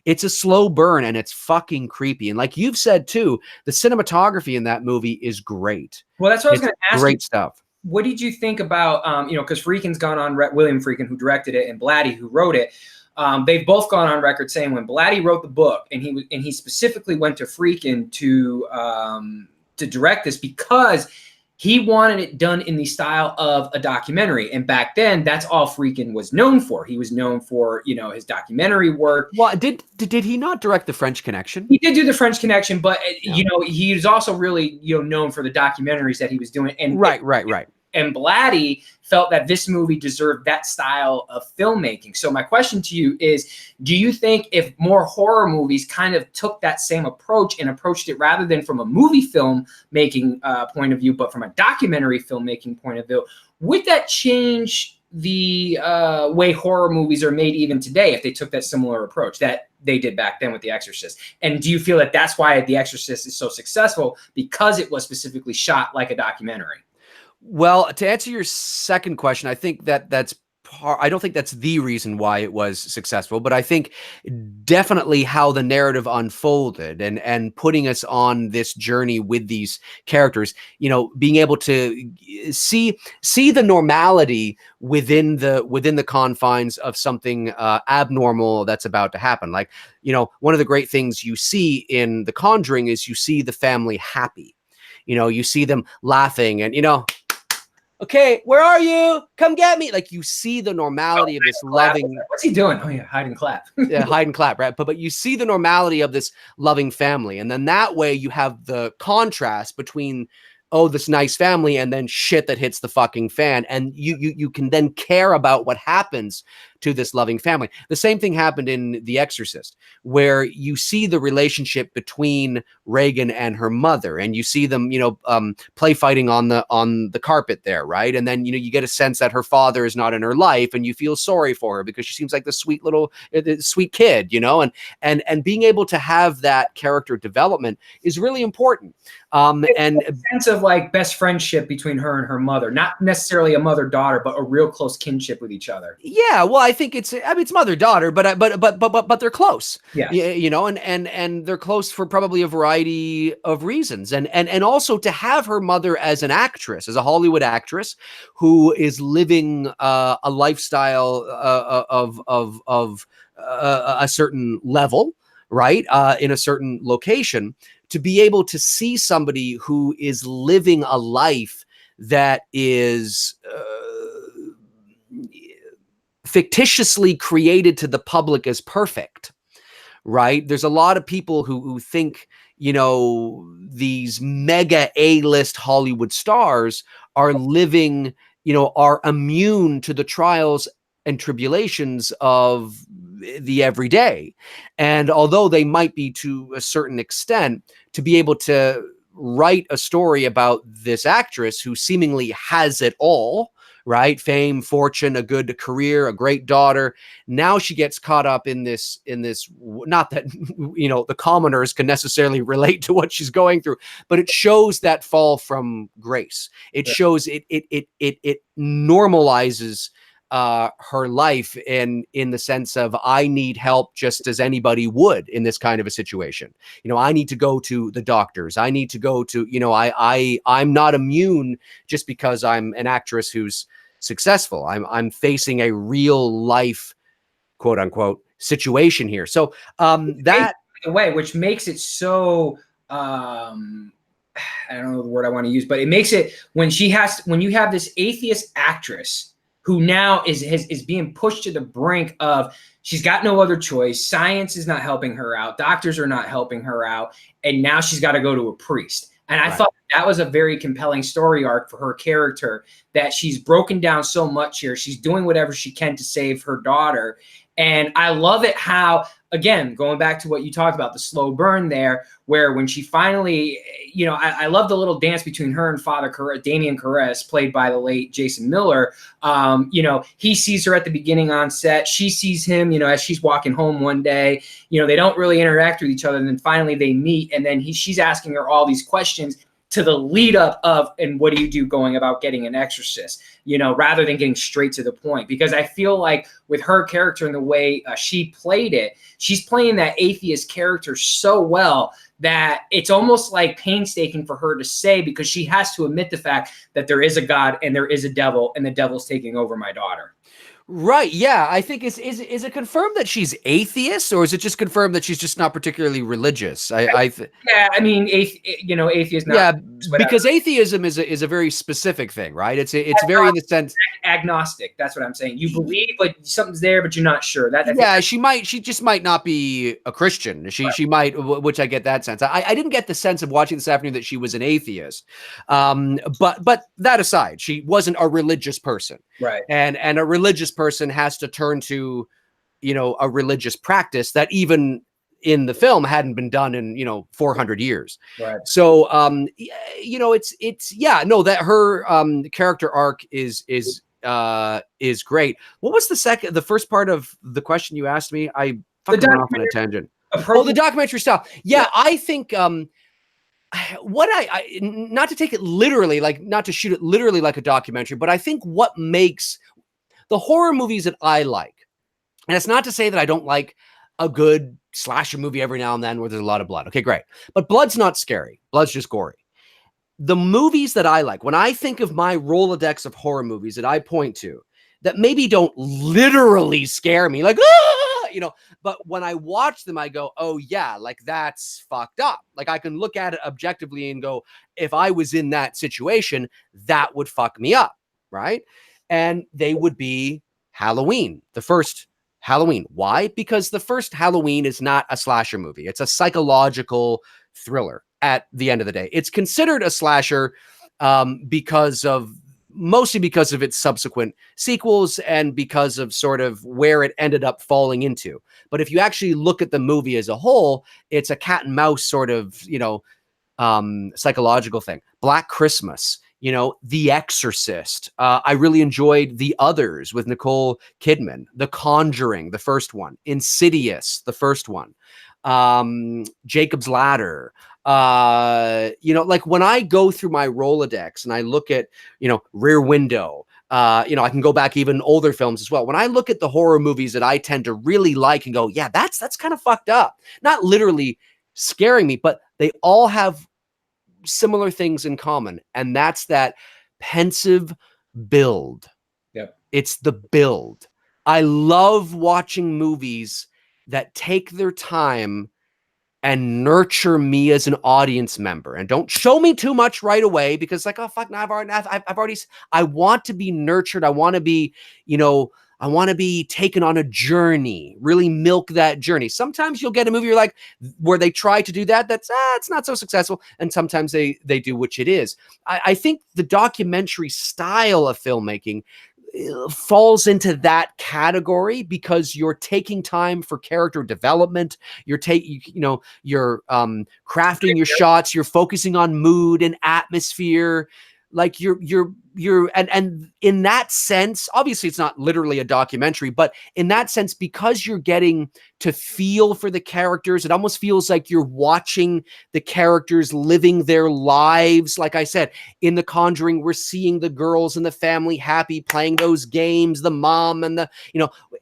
it's a slow burn and it's fucking creepy. And like you've said too, the cinematography in that movie is great. Well, that's what I was going to ask you. Great stuff. What did you think about, because Friedkin's gone on, William Friedkin, who directed it, and Blatty, who wrote it, they've both gone on record saying when Blatty wrote the book, and he specifically went to Friedkin to direct this because he wanted it done in the style of a documentary. And back then, that's all Friedkin was known for. He was known for, his documentary work. Well, did he not direct The French Connection? He did do The French Connection, but, he was also really, known for the documentaries that he was doing. And Right. And Blatty felt that this movie deserved that style of filmmaking. So my question to you is, do you think if more horror movies kind of took that same approach and approached it rather than from a movie film making point of view, but from a documentary filmmaking point of view, would that change the way horror movies are made even today if they took that similar approach that they did back then with The Exorcist? And do you feel that that's why The Exorcist is so successful, because it was specifically shot like a documentary? Well, to answer your second question, I think I don't think that's the reason why it was successful, but I think definitely how the narrative unfolded and putting us on this journey with these characters, being able to see the normality within the confines of something abnormal that's about to happen. Like, one of the great things you see in The Conjuring is you see the family happy. You see them laughing and, okay, where are you? Come get me. Like, you see the normality of this loving. What's he doing? Oh yeah, hide and clap. Yeah, hide and clap, right? But you see the normality of this loving family, and then that way you have the contrast between, oh, this nice family, and then shit that hits the fucking fan, and you can then care about what happens to this loving family. The same thing happened in The Exorcist, where you see the relationship between Regan and her mother, and you see them, play fighting on the carpet there, right? And then you get a sense that her father is not in her life, and you feel sorry for her because she seems like the sweet little sweet kid, and being able to have that character development is really important. And a sense of like best friendship between her and her mother, not necessarily a mother-daughter, but a real close kinship with each other. Yeah, well, I think it's mother-daughter, but they're close. Yeah, and they're close for probably a variety of reasons, and also to have her mother as an actress, as a Hollywood actress who is living a lifestyle of a certain level, right, in a certain location, to be able to see somebody who is living a life that is fictitiously created to the public as perfect, right? There's a lot of people who think, these mega A-list Hollywood stars are living, are immune to the trials and tribulations of the everyday. And although they might be to a certain extent, to be able to write a story about this actress who seemingly has it all, right? Fame, fortune, a good career, a great daughter. Now she gets caught up in this, not that, the commoners can necessarily relate to what she's going through, but it shows that fall from grace. It shows it normalizes her life in the sense of, I need help just as anybody would in this kind of a situation. I need to go to the doctors. I need to go to, I'm not immune just because I'm an actress who's successful. I'm facing a real life, quote unquote, situation here. So that way, which makes it so I don't know the word I want to use, but it makes it when you have this atheist actress who now is being pushed to the brink of, she's got no other choice. Science is not helping her out. Doctors are not helping her out. And now she's got to go to a priest. And I thought that was a very compelling story arc for her character, that she's broken down so much here. She's doing whatever she can to save her daughter. And I love it how, again, going back to what you talked about, the slow burn there, where when she finally, I love the little dance between her and Father Damien Caress, played by the late Jason Miller. He sees her at the beginning on set. She sees him, as she's walking home one day. They don't really interact with each other. And then finally they meet. And then she's asking her all these questions. to the lead up of, and what do you do going about getting an exorcist, you know, rather than getting straight to the point. Because I feel like with her character and the way she played it, she's playing that atheist character so well that it's almost like painstaking for her to say, because she has to admit the fact that there is a God and there is a devil, and the devil's taking over my daughter. Right. Yeah. I think is it confirmed that she's atheist, or is it just confirmed that she's just not particularly religious? Yeah, I mean, atheist. Yeah, not because atheism is a very specific thing, right? It's very in the sense agnostic. That's what I'm saying. You believe, but something's there, but you're not sure. She just might not be a Christian. She might, which I get that sense. I didn't get the sense of watching this afternoon that she was an atheist. But that aside, she wasn't a religious person, right? And a religious person has to turn to, you know, a religious practice that even in the film hadn't been done in, you know, 400 years. Right. So, you know, that her character arc is great. What was the first part of the question you asked me? I fucking went off on a tangent. Oh, the documentary style. Yeah, I think what I not to take it literally, like not to shoot it literally like a documentary, but I think what makes the horror movies that I like, and it's not to say that I don't like a good slasher movie every now and then where there's a lot of blood. Okay, great. But blood's not scary. Blood's just gory. The movies that I like, when I think of my Rolodex of horror movies that I point to, that maybe don't literally scare me, like, you know, but when I watch them, I go, oh yeah, like that's fucked up. Like I can look at it objectively and go, if I was in that situation, that would fuck me up, right? And they would be Halloween, the first Halloween. Why? Because the first Halloween is not a slasher movie. It's a psychological thriller at the end of the day. It's considered a slasher mostly because of its subsequent sequels and because of sort of where it ended up falling into. But if you actually look at the movie as a whole, it's a cat and mouse sort of, you know, psychological thing. Black Christmas, you know, The Exorcist. I really enjoyed The Others with Nicole Kidman. The Conjuring, the first one. Insidious, the first one. Jacob's Ladder. You know, like when I go through my Rolodex and I look at, you know, Rear Window, you know, I can go back even older films as well. When I look at the horror movies that I tend to really like and go, yeah, that's kind of fucked up. Not literally scaring me, but they all have similar things in common, and that's that pensive build. Yep. It's the build. I love watching movies that take their time and nurture me as an audience member, and don't show me too much right away, because like, oh fuck, now I want to be nurtured. I want to be, you know, I want to be taken on a journey, really milk that journey. Sometimes you'll get a movie you're like, where they try to do that, that's it's not so successful. And sometimes they do, which it is. I think the documentary style of filmmaking falls into that category because you're taking time for character development. You're crafting your shots. You're focusing on mood and atmosphere. Like and in that sense, obviously it's not literally a documentary, but in that sense, because you're getting to feel for the characters, it almost feels like you're watching the characters living their lives. Like I said, in The Conjuring, we're seeing the girls and the family happy playing those games, the mom and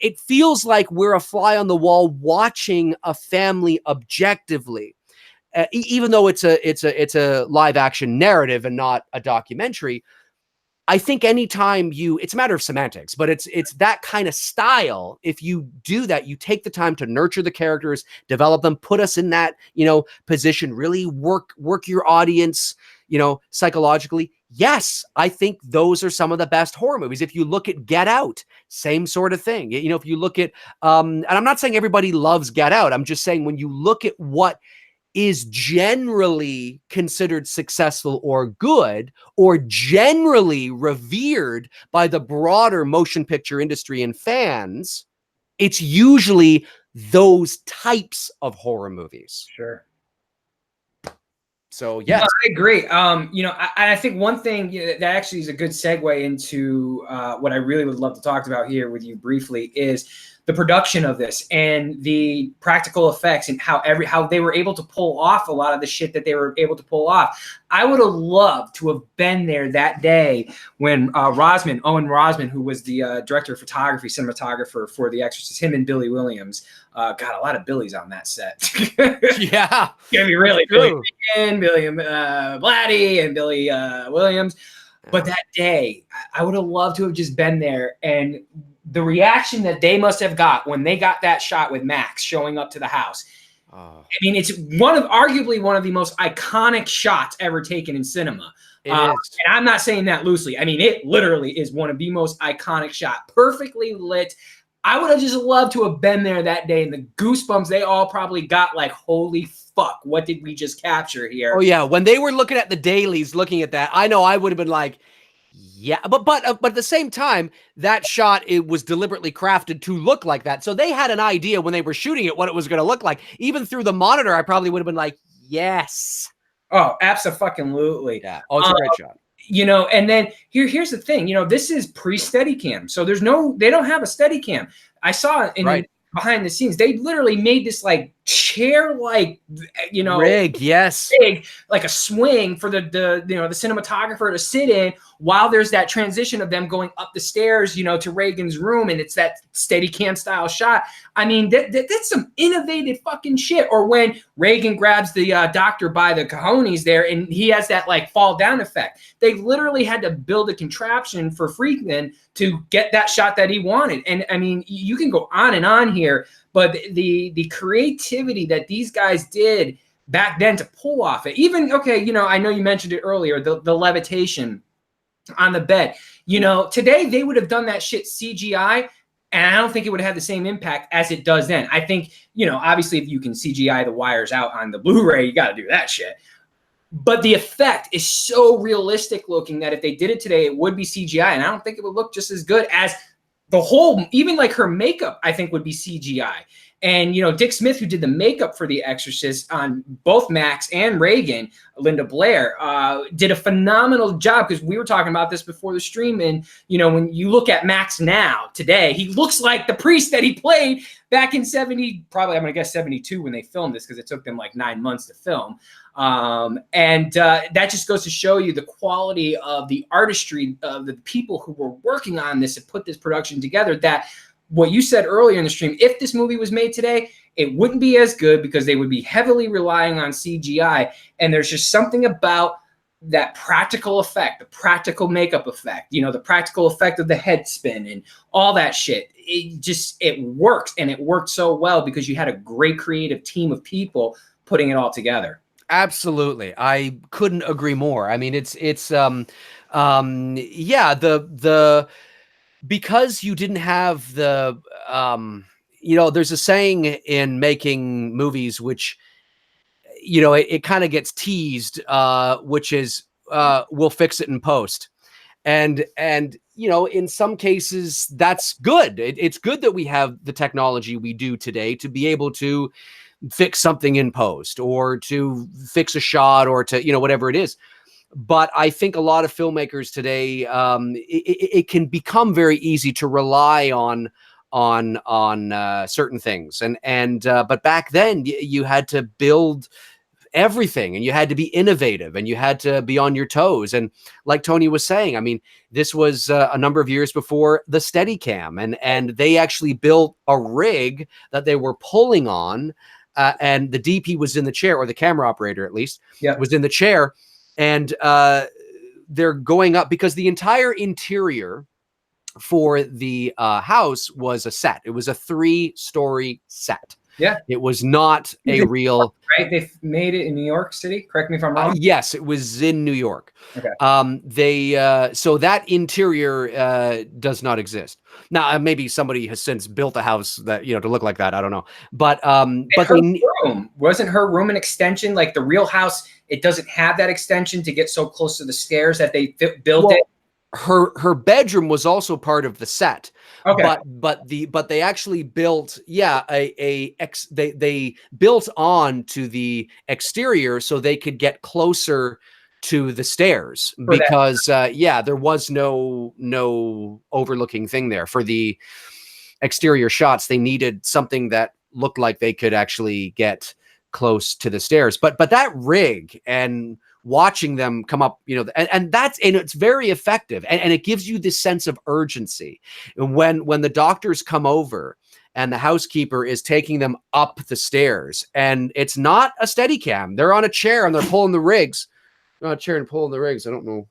it feels like we're a fly on the wall watching a family objectively. Even though it's a live action narrative and not a documentary, I think anytime it's a matter of semantics, but it's that kind of style. If you do that, you take the time to nurture the characters, develop them, put us in that, position, really work your audience, psychologically. Yes, I think those are some of the best horror movies. If you look at Get Out, same sort of thing. If you look at, and I'm not saying everybody loves Get Out. I'm just saying when you look at what is generally considered successful or good, or generally revered by the broader motion picture industry and fans, it's usually those types of horror movies. Sure. So yes, I agree. I think one thing that actually is a good segue into what I really would love to talk about here with you briefly is the production of this and the practical effects and how they were able to pull off a lot of the shit that they were able to pull off. I would have loved to have been there that day when Owen Rosman, who was the director of photography, cinematographer for The Exorcist, him and Billy Williams, got a lot of Billies on that set. Yeah. Gonna be really Billy Blatty and Billy Williams. But that day, I would have loved to have just been there, and the reaction that they must have got when they got that shot with Max showing up to the house. I mean, it's arguably one of the most iconic shots ever taken in cinema. And I'm not saying that loosely. I mean, it literally is one of the most iconic shots. Perfectly lit. I would have just loved to have been there that day, and the goosebumps they all probably got, like, holy fuck, what did we just capture here? Oh yeah, when they were looking at the dailies, looking at that, I know I would have been like, yeah, but at the same time, that shot, it was deliberately crafted to look like that. So they had an idea when they were shooting it what it was going to look like. Even through the monitor, I probably would have been like, yes. Oh, absolutely. Yeah. Oh, it's a great shot. You know, and then here's the thing, you know, this is pre-Steadicam. So they don't have a Steadicam. I saw in behind the scenes, they literally made this like chair, like, you know, rig, yes, big, like a swing for the cinematographer to sit in while there's that transition of them going up the stairs, you know, to Reagan's room, and it's that Steadicam style shot. I mean, that's some innovative fucking shit. Or when Reagan grabs the doctor by the cojones there, and he has that like fall down effect. They literally had to build a contraption for Freakman to get that shot that he wanted. And I mean, you can go on and on here, but the creativity that these guys did back then to pull off it, even, okay, you know, I know you mentioned it earlier, the levitation on the bed, you know, today they would have done that shit CGI, and I don't think it would have had the same impact as it does then. I think, you know, obviously if you can CGI the wires out on the Blu-ray, you got to do that shit. But the effect is so realistic looking that if they did it today, it would be CGI, and I don't think it would look just as good as the whole, even like her makeup, I think would be CGI. And, you know, Dick Smith, who did the makeup for The Exorcist on both Max and Reagan, Linda Blair, did a phenomenal job, because we were talking about this before the stream. And, you know, when you look at Max now, today, he looks like the priest that he played back in 70, probably, I'm going to guess 72 when they filmed this, because it took them like 9 months to film. That just goes to show you the quality of the artistry of the people who were working on this and put this production together. That what you said earlier in the stream, if this movie was made today, it wouldn't be as good, because they would be heavily relying on CGI. And there's just something about that practical effect, the practical makeup effect, you know, the practical effect of the head spin and all that shit. It works, and it worked so well because you had a great creative team of people putting it all together. Absolutely. I couldn't agree more. I mean, because you didn't have the, you know, there's a saying in making movies, which, you know, it kind of gets teased, which is, we'll fix it in post. And, you know, in some cases that's good. It's good that we have the technology we do today to be able to fix something in post, or to fix a shot, or to, you know, whatever it is. But I think a lot of filmmakers today, it can become very easy to rely on certain things. But back then you had to build everything, and you had to be innovative, and you had to be on your toes. And like Tony was saying, I mean, this was a number of years before the Steadicam, and they actually built a rig that they were pulling on, and the DP was in the chair, or the camera operator at least, was in the chair. And they're going up, because the entire interior for the house was a set. It was a 3-story set. Yeah. It was not a real... Right? They made it in New York City? Correct me if I'm wrong. Yes, it was in New York. Okay. So that interior does not exist. Now, maybe somebody has since built a house that, you know, to look like that. I don't know. But her room, wasn't her room an extension? Like the real house, it doesn't have that extension to get so close to the stairs that they built it. Her bedroom was also part of the set. Okay. But they actually built, they built on to the exterior so they could get closer to the stairs, because there was no overlooking thing there for the exterior shots, they needed something that looked like they could actually get close to the stairs. But that rig and watching them come up, and it's very effective, and it gives you this sense of urgency. And when the doctors come over and the housekeeper is taking them up the stairs, and it's not a steady cam, they're on a chair and they're pulling the rigs. They're on a chair and pulling the rigs. I don't know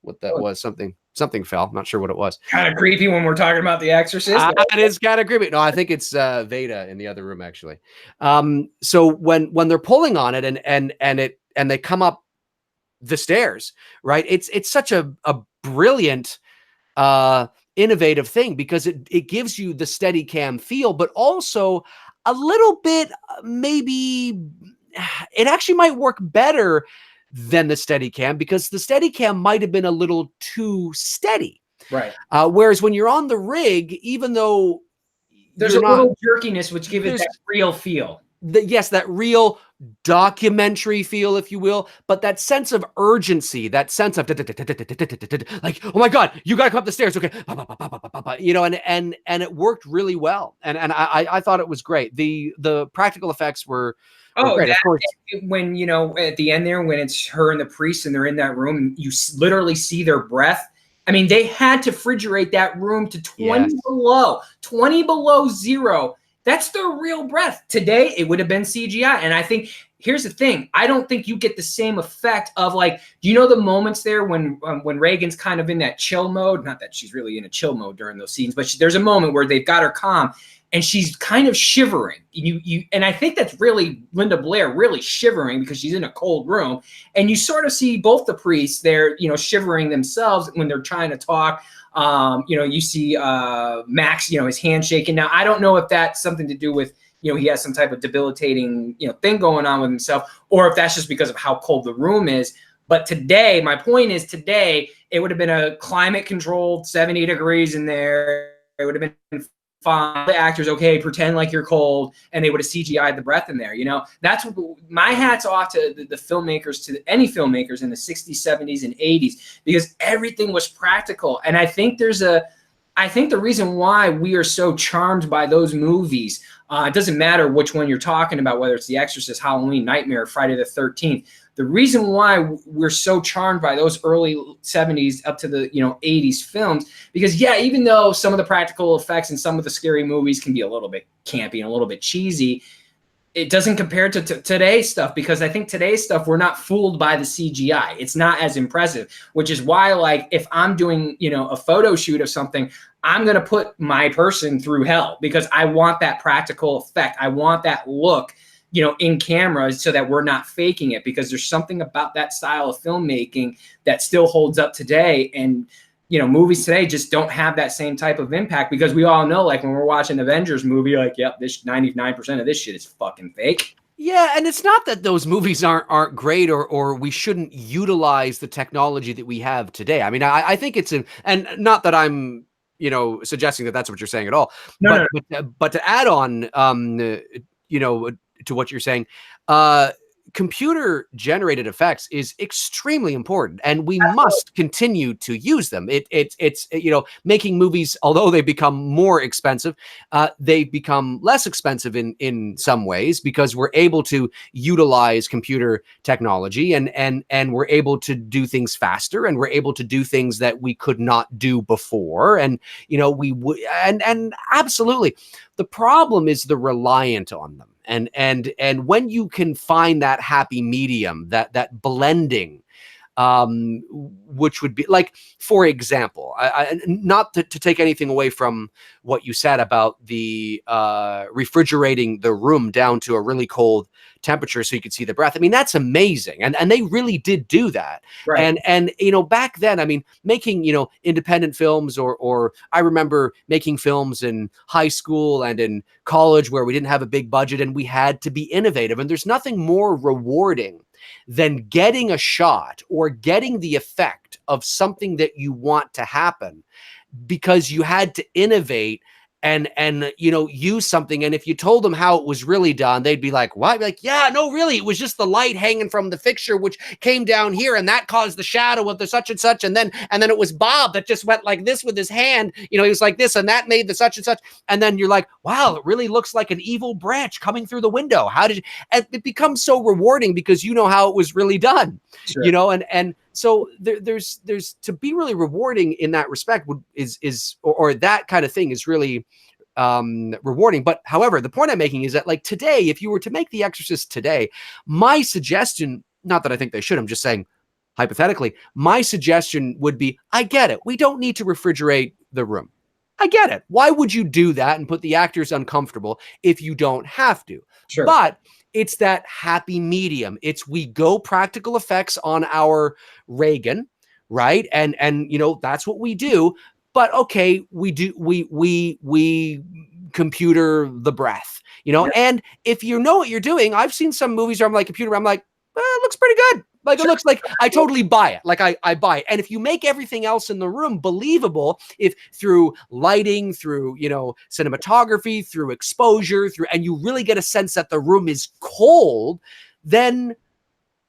what that was. Something fell. I'm not sure what it was. Kind of creepy when we're talking about The Exorcist. It is kind of creepy. No, I think it's Veda in the other room, actually. So when they're pulling on it and they come up the stairs, right? It's such a brilliant, innovative thing, because it gives you the steady cam feel, but also a little bit, maybe it actually might work better than the Steadicam, because the Steadicam might have been a little too steady. Right. Whereas when you're on the rig, even though there's a little jerkiness, which gives it that real feel. Yes, that real documentary feel, if you will, but that sense of urgency, that sense of like, oh my God, you gotta come up the stairs, okay, and it worked really well, and I thought it was great. The practical effects were great, of course. When at the end there, when it's her and the priest and they're in that room, you literally see their breath. I mean, they had to refrigerate that room to 20 below zero. That's their real breath. Today, it would have been CGI. And I think, here's the thing. I don't think you get the same effect of, like, do you know the moments there when Reagan's kind of in that chill mode? Not that she's really in a chill mode during those scenes, but there's a moment where they've got her calm and she's kind of shivering. And I think that's really Linda Blair really shivering because she's in a cold room. And you sort of see both the priests there, shivering themselves when they're trying to talk. You see Max, his hand shaking. Now, I don't know if that's something to do with, he has some type of debilitating, thing going on with himself, or if that's just because of how cold the room is. But today, my point is today, it would have been a climate controlled 70 degrees in there. It would have been fine. The actors, okay, pretend like you're cold, and they would have CGI'd the breath in there. That's my hat's off to the filmmakers, to any filmmakers in the 60s, 70s, and 80s, because everything was practical. And I think the reason why we are so charmed by those movies, it doesn't matter which one you're talking about, whether it's The Exorcist, Halloween, Nightmare, Friday the 13th. The reason why we're so charmed by those early 70s up to the 80s films, because even though some of the practical effects and some of the scary movies can be a little bit campy and a little bit cheesy, it doesn't compare to today's stuff, because I think today's stuff, we're not fooled by the CGI. It's not as impressive, which is why, like, if I'm doing a photo shoot of something, I'm going to put my person through hell, because I want that practical effect. I want that look in camera, so that we're not faking it, because there's something about that style of filmmaking that still holds up today. And, movies today just don't have that same type of impact, because we all know, like, when we're watching an Avengers movie, like, yep, this 99% of this shit is fucking fake. Yeah, and it's not that those movies aren't great, or we shouldn't utilize the technology that we have today. I mean, I think it's and not that I'm, suggesting that that's what you're saying at all. No. But to add on, to what you're saying, computer generated effects is extremely important, and we must continue to use them. It's making movies, although they become more expensive, they become less expensive in some ways, because we're able to utilize computer technology, and we're able to do things faster, and we're able to do things that we could not do before. And and absolutely, the problem is the reliant on them. And when you can find that happy medium, that blending, which would be, like, for example, I not to take anything away from what you said about the refrigerating the room down to a really cold temperature so you could see the breath. I mean, that's amazing. And they really did do that. Right. And back then, I mean, making, independent films, or I remember making films in high school and in college where we didn't have a big budget and we had to be innovative. And there's nothing more rewarding than getting a shot or getting the effect of something that you want to happen, because you had to innovate and you know, use something, and if you told them how it was really done, they'd be like, what? Like, yeah, no, really, it was just the light hanging from the fixture which came down here, and that caused the shadow of the such and such, and then it was Bob that just went like this with his hand, you know, he was like this, and that made the such and such, and then you're like, wow, it really looks like an evil branch coming through the window. How did you? And it becomes so rewarding because you know how it was really done. Sure. You know, and so there's to be really rewarding in that respect or that kind of thing is really rewarding. But however, the point I'm making is that, like, today, if you were to make The Exorcist today, my suggestion, not that I think they should, I'm just saying hypothetically, my suggestion would be, I get it. We don't need to refrigerate the room. I get it. Why would you do that and put the actors uncomfortable if you don't have to? Sure. But it's that happy medium. It's we go practical effects on our Reagan, right? And you know, that's what we do. But okay, we computer the breath, you know. Yeah. And if you know what you're doing, I've seen some movies where I'm like, computer, I'm like, it looks pretty good. Like, sure. It looks like I totally buy it. Like I buy it. And if you make everything else in the room believable, if through lighting, through, you know, cinematography, through exposure, and you really get a sense that the room is cold, then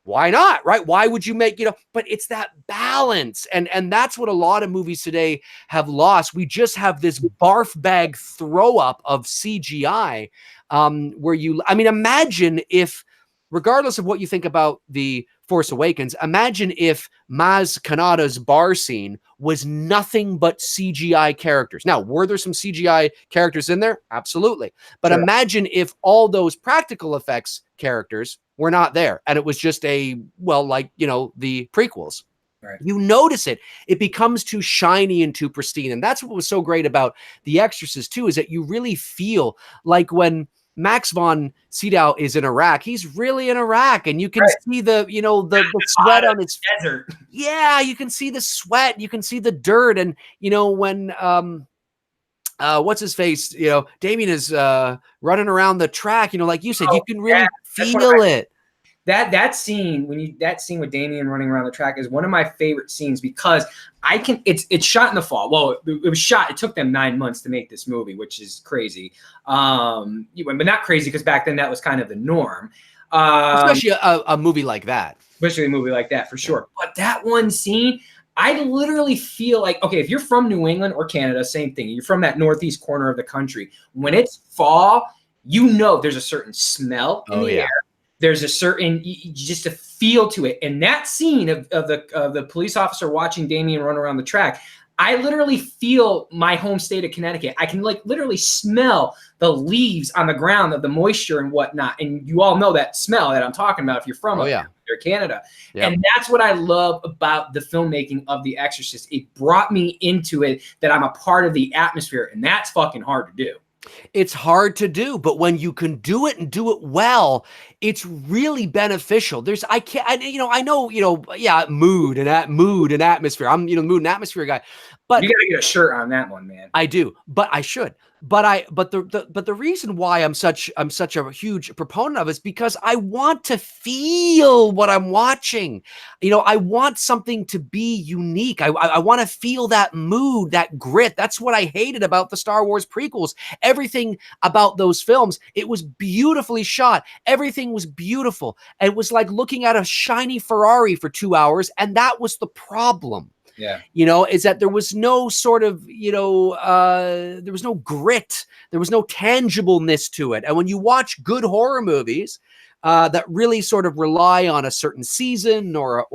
why not, right? Why would you make, you know, but it's that balance. And that's what a lot of movies today have lost. We just have this barf bag throw up of CGI I mean, imagine if, regardless of what you think about The Force Awakens, imagine if Maz Kanata's bar scene was nothing but CGI characters. Now, were there some CGI characters in there? Absolutely. But sure. Imagine if all those practical effects characters were not there, and it was just like, you know, the prequels. Right. You notice it. It becomes too shiny and too pristine. And that's what was so great about The Exorcist too, is that you really feel like when Max von Sydow is in Iraq, he's really in Iraq, and you can right. see the, you know, the sweat on his desert. Yeah, you can see the sweat, you can see the dirt, and you know when what's his face, you know, Damien is running around the track, you know, like you said, you can really feel it. That scene with Damien running around the track is one of my favorite scenes because it's shot in the fall. Well, it was shot. It took them 9 months to make this movie, which is crazy. But not crazy because back then that was kind of the norm. Especially a movie like that. Especially a movie like that, for sure. But that one scene, I literally feel like, okay, if you're from New England or Canada, same thing. You're from that northeast corner of the country. When it's fall, you know there's a certain smell in the air. There's a certain, just a feel to it. And that scene of the police officer watching Damien run around the track, I literally feel my home state of Connecticut. I can like literally smell the leaves on the ground of the moisture and whatnot. And you all know that smell that I'm talking about if you're from Canada. Yep. And that's what I love about the filmmaking of The Exorcist. It brought me into it, that I'm a part of the atmosphere, and that's fucking hard to do. It's hard to do, but when you can do it and do it well, it's really beneficial. Mood and atmosphere. I'm, the mood and atmosphere guy, but you gotta get a shirt on that one, man. I do, but I should. But the reason why I'm such a huge proponent of it is because I want to feel what I'm watching. You know, I want something to be unique. I want to feel that mood, that grit. That's what I hated about the Star Wars prequels. Everything about those films, it was beautifully shot. Everything was beautiful. And it was like looking at a shiny Ferrari for 2 hours, and that was the problem. Yeah. You know, is that there was no sort of, there was no grit. There was no tangibleness to it. And when you watch good horror movies that really sort of rely on a certain season or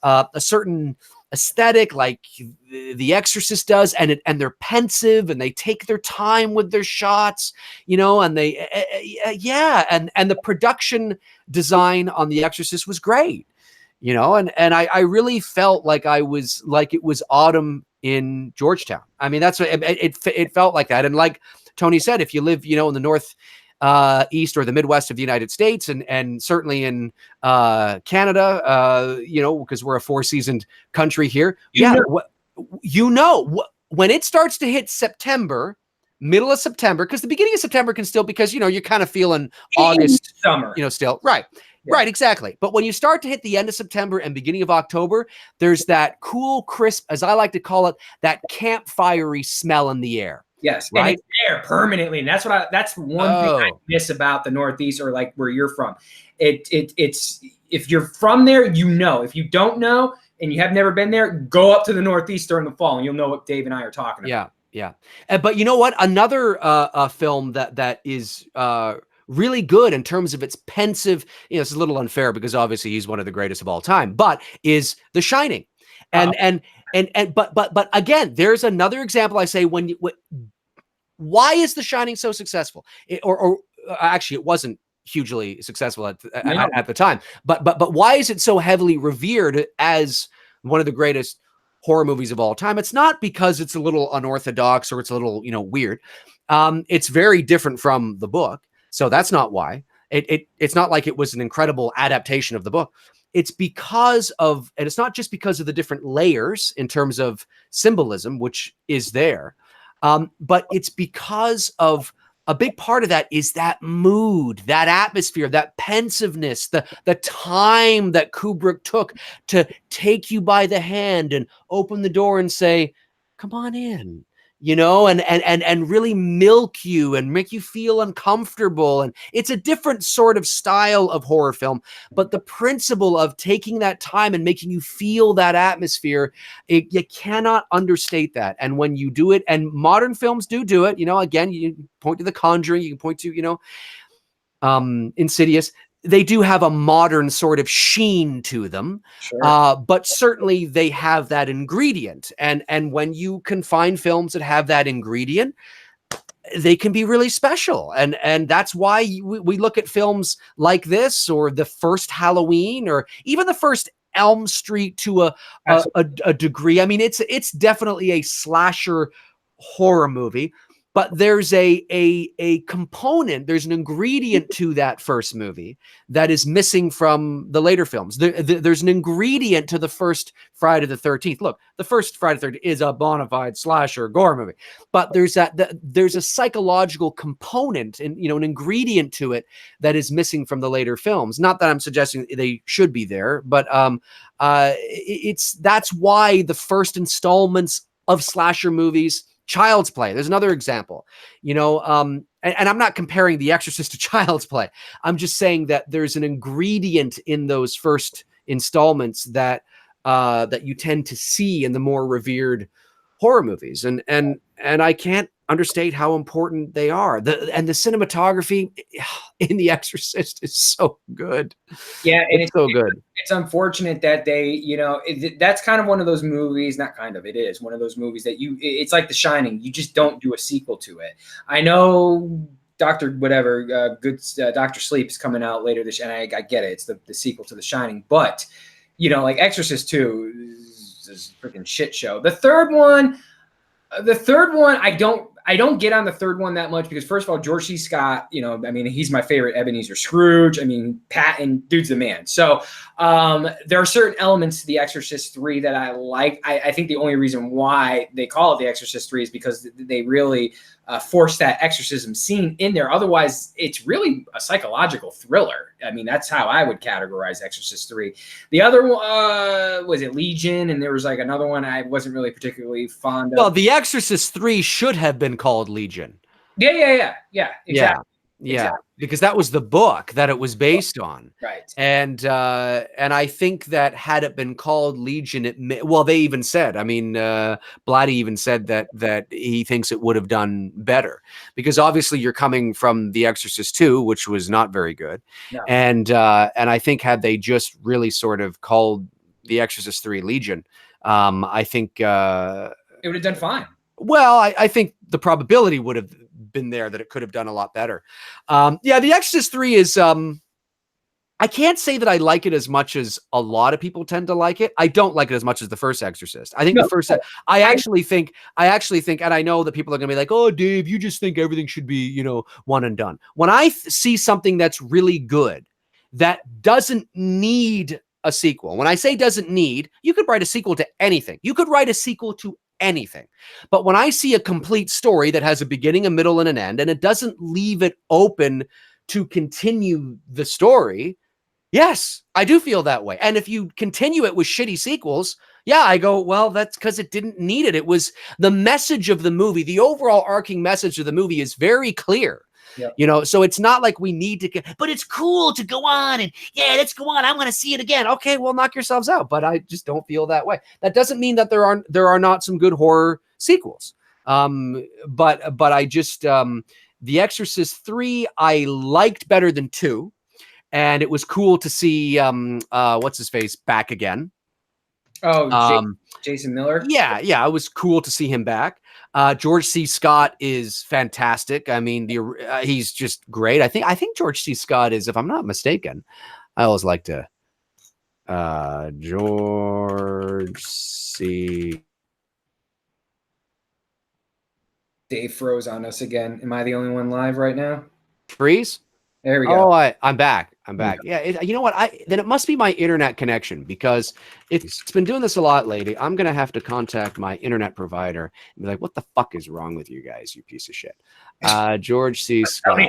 a certain aesthetic, like The Exorcist does, and they're pensive and they take their time with their shots, and they, and the production design on The Exorcist was great. And I really felt like it was autumn in Georgetown. I mean, that's what it felt like that. And like Tony said, if you live, in the north east or the Midwest of the United States, and certainly in Canada, because we're a 4-seasoned country here. When it starts to hit September, middle of September, because the beginning of September can still, because, you're kind of feeling August, summer, still. Right. Yeah. Right, exactly. But when you start to hit the end of September and beginning of October, there's that cool, crisp, as I like to call it, that campfirey smell in the air. Yes, and right? it's there permanently, and that's one thing I miss about the Northeast, or like where you're from. It's if you're from there, you know. If you don't know and you have never been there, go up to the Northeast during the fall, and you'll know what Dave and I are talking about. Yeah. But you know what? Another film that is really good in terms of its pensive, it's a little unfair because obviously he's one of the greatest of all time, but is The Shining. But again, there's another example. I say why is The Shining so successful? Or actually, it wasn't hugely successful at the time. But why is it so heavily revered as one of the greatest horror movies of all time? It's not because it's a little unorthodox or it's a little weird. It's very different from the book, so that's not why. It's not like it was an incredible adaptation of the book. It's because of, and it's not just because of the different layers in terms of symbolism, which is there. But it's because of a big part of that is that mood, that atmosphere, that pensiveness, the time that Kubrick took to take you by the hand and open the door and say, come on in, and really milk you and make you feel uncomfortable. And it's a different sort of style of horror film, but the principle of taking that time and making you feel that atmosphere, you cannot understate that. And when you do it, and modern films do it, again, you point to The Conjuring, you can point to, Insidious. They do have a modern sort of sheen to them, Sure. But certainly they have that ingredient. And when you can find films that have that ingredient, they can be really special. And that's why we look at films like this, or the first Halloween, or even the first Elm Street to a degree. I mean, it's definitely a slasher horror movie. But there's a component, there's an ingredient to that first movie that is missing from the later films. There's an ingredient to the first Friday the 13th. Look, the first Friday the 13th is a bona fide slasher gore movie, but there's a psychological component and an ingredient to it that is missing from the later films. Not that I'm suggesting they should be there, but that's why the first installments of slasher movies. Child's Play. There's another example, and I'm not comparing The Exorcist to Child's Play. I'm just saying that there's an ingredient in those first installments that you tend to see in the more revered horror movies, and I can't understate how important they are. The cinematography in The Exorcist is so good. Yeah, and it's so good. It's unfortunate that they, that's kind of one of those movies. Not kind of, it is one of those movies that it's like The Shining. You just don't do a sequel to it. I know Dr. Sleep is coming out later this year, and I get it. It's the sequel to The Shining, but like Exorcist 2 is a freaking shit show. The third one, I don't get on the third one that much because, first of all, George C. Scott, he's my favorite Ebenezer Scrooge. Patton, dude's the man. So there are certain elements to The Exorcist 3 that I like. I think the only reason why they call it The Exorcist 3 is because they really force that exorcism scene in there. Otherwise, it's really a psychological thriller. That's how I would categorize Exorcist 3. The other one, was it Legion? And there was like another one I wasn't really particularly fond of. Well, The Exorcist 3 should have been called Legion. Yeah, exactly. Yeah, because that was the book that it was based on. Right. And I think that had it been called Legion, they even said, Blatty even said that he thinks it would have done better, because obviously you're coming from The Exorcist 2, which was not very good. No. And I think had they just really sort of called The Exorcist 3 Legion, I think it would have done fine. Well, I think the probability would have been there that it could have done a lot better. The Exorcist 3 is, I can't say that I like it as much as a lot of people tend to like it. I don't like it as much as the first Exorcist. I think I actually think, and I know that people are going to be like, oh, Dave, you just think everything should be, one and done. When I see something that's really good, that doesn't need a sequel. When I say doesn't need, you could write a sequel to anything. You could write a sequel to anything. But when I see a complete story that has a beginning, a middle, and an end, and it doesn't leave it open to continue the story, yes, I do feel that way. And if you continue it with shitty sequels, Yeah, I go, well, that's because it didn't need it. It was the message of the movie. The overall arcing message of the movie is very clear. Yep. You know, so it's not like we need to get, but it's cool to go on and yeah, let's go on. I want to see it again. Okay, well, knock yourselves out. But I just don't feel that way. That doesn't mean that there are not some good horror sequels. But I just The Exorcist 3 I liked better than 2, and it was cool to see what's his face back again. Oh, Jason Miller. Yeah, it was cool to see him back. George C. Scott is fantastic. I mean, he's just great. I think George C. Scott is, if I'm not mistaken, I always like to George C. Dave froze on us again. Am I the only one live right now? Freeze. There we go. Oh, I'm back. Yeah, you know what? Then it must be my internet connection, because it's been doing this a lot lately. I'm gonna have to contact my internet provider and be like, "What the fuck is wrong with you guys, you piece of shit?" George C. Scott.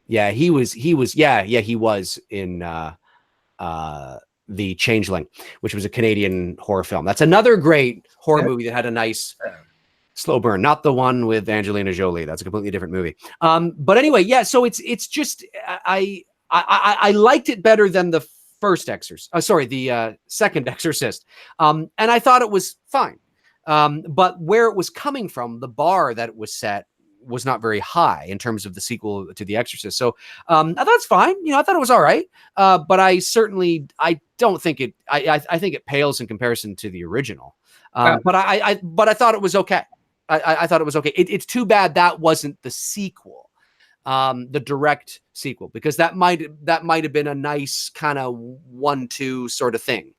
Yeah, he was. Yeah, he was in The Changeling, which was a Canadian horror film. That's another great horror movie that had a nice slow burn, not the one with Angelina Jolie. That's a completely different movie. But anyway, yeah. So it's just I liked it better than the first Exorcist. The second Exorcist. And I thought it was fine. But where it was coming from, the bar that it was set was not very high in terms of the sequel to The Exorcist. So I thought it's fine. You know, I thought it was all right. But I don't think it. I think it pales in comparison to the original. But I thought it was okay. I thought it was okay. It's too bad that wasn't the sequel, the direct sequel, because that might have been a nice kind of 1-2 sort of thing.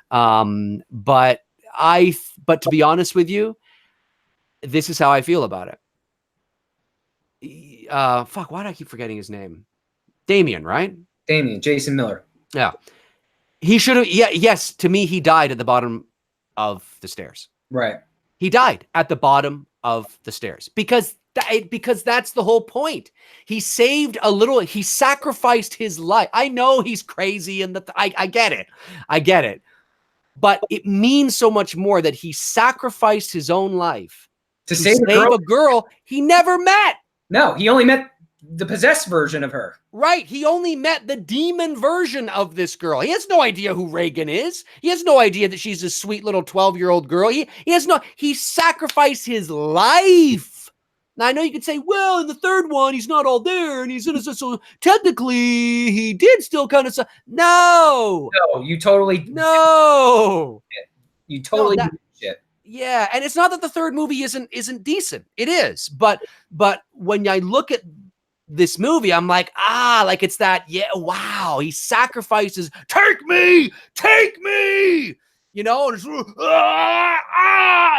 But to be honest with you, this is how I feel about it. Fuck, why do I keep forgetting his name? Damien, right? Damien, Jason Miller. Yeah. He should have. Yeah. Yes. To me, he died at the bottom of the stairs. Right. He died at the bottom of the stairs because that's the whole point. He saved a little. He sacrificed his life. I know he's crazy, and I get it. I get it. But it means so much more that he sacrificed his own life to save a girl he never met. No, he only met the possessed version of her. Right. He only met the demon version of this girl. He has no idea who Reagan is. He has no idea that she's a sweet little 12-year-old girl. He sacrificed his life. Now, I know you could say, well, in the third one, he's not all there and he's innocent. So technically, he did still kind of. No, you totally. No, you totally. Shit. Yeah. And it's not that the third movie isn't decent. It is. But when I look at this movie, I'm like, it's that, yeah, wow, he sacrifices, take me, you know, and,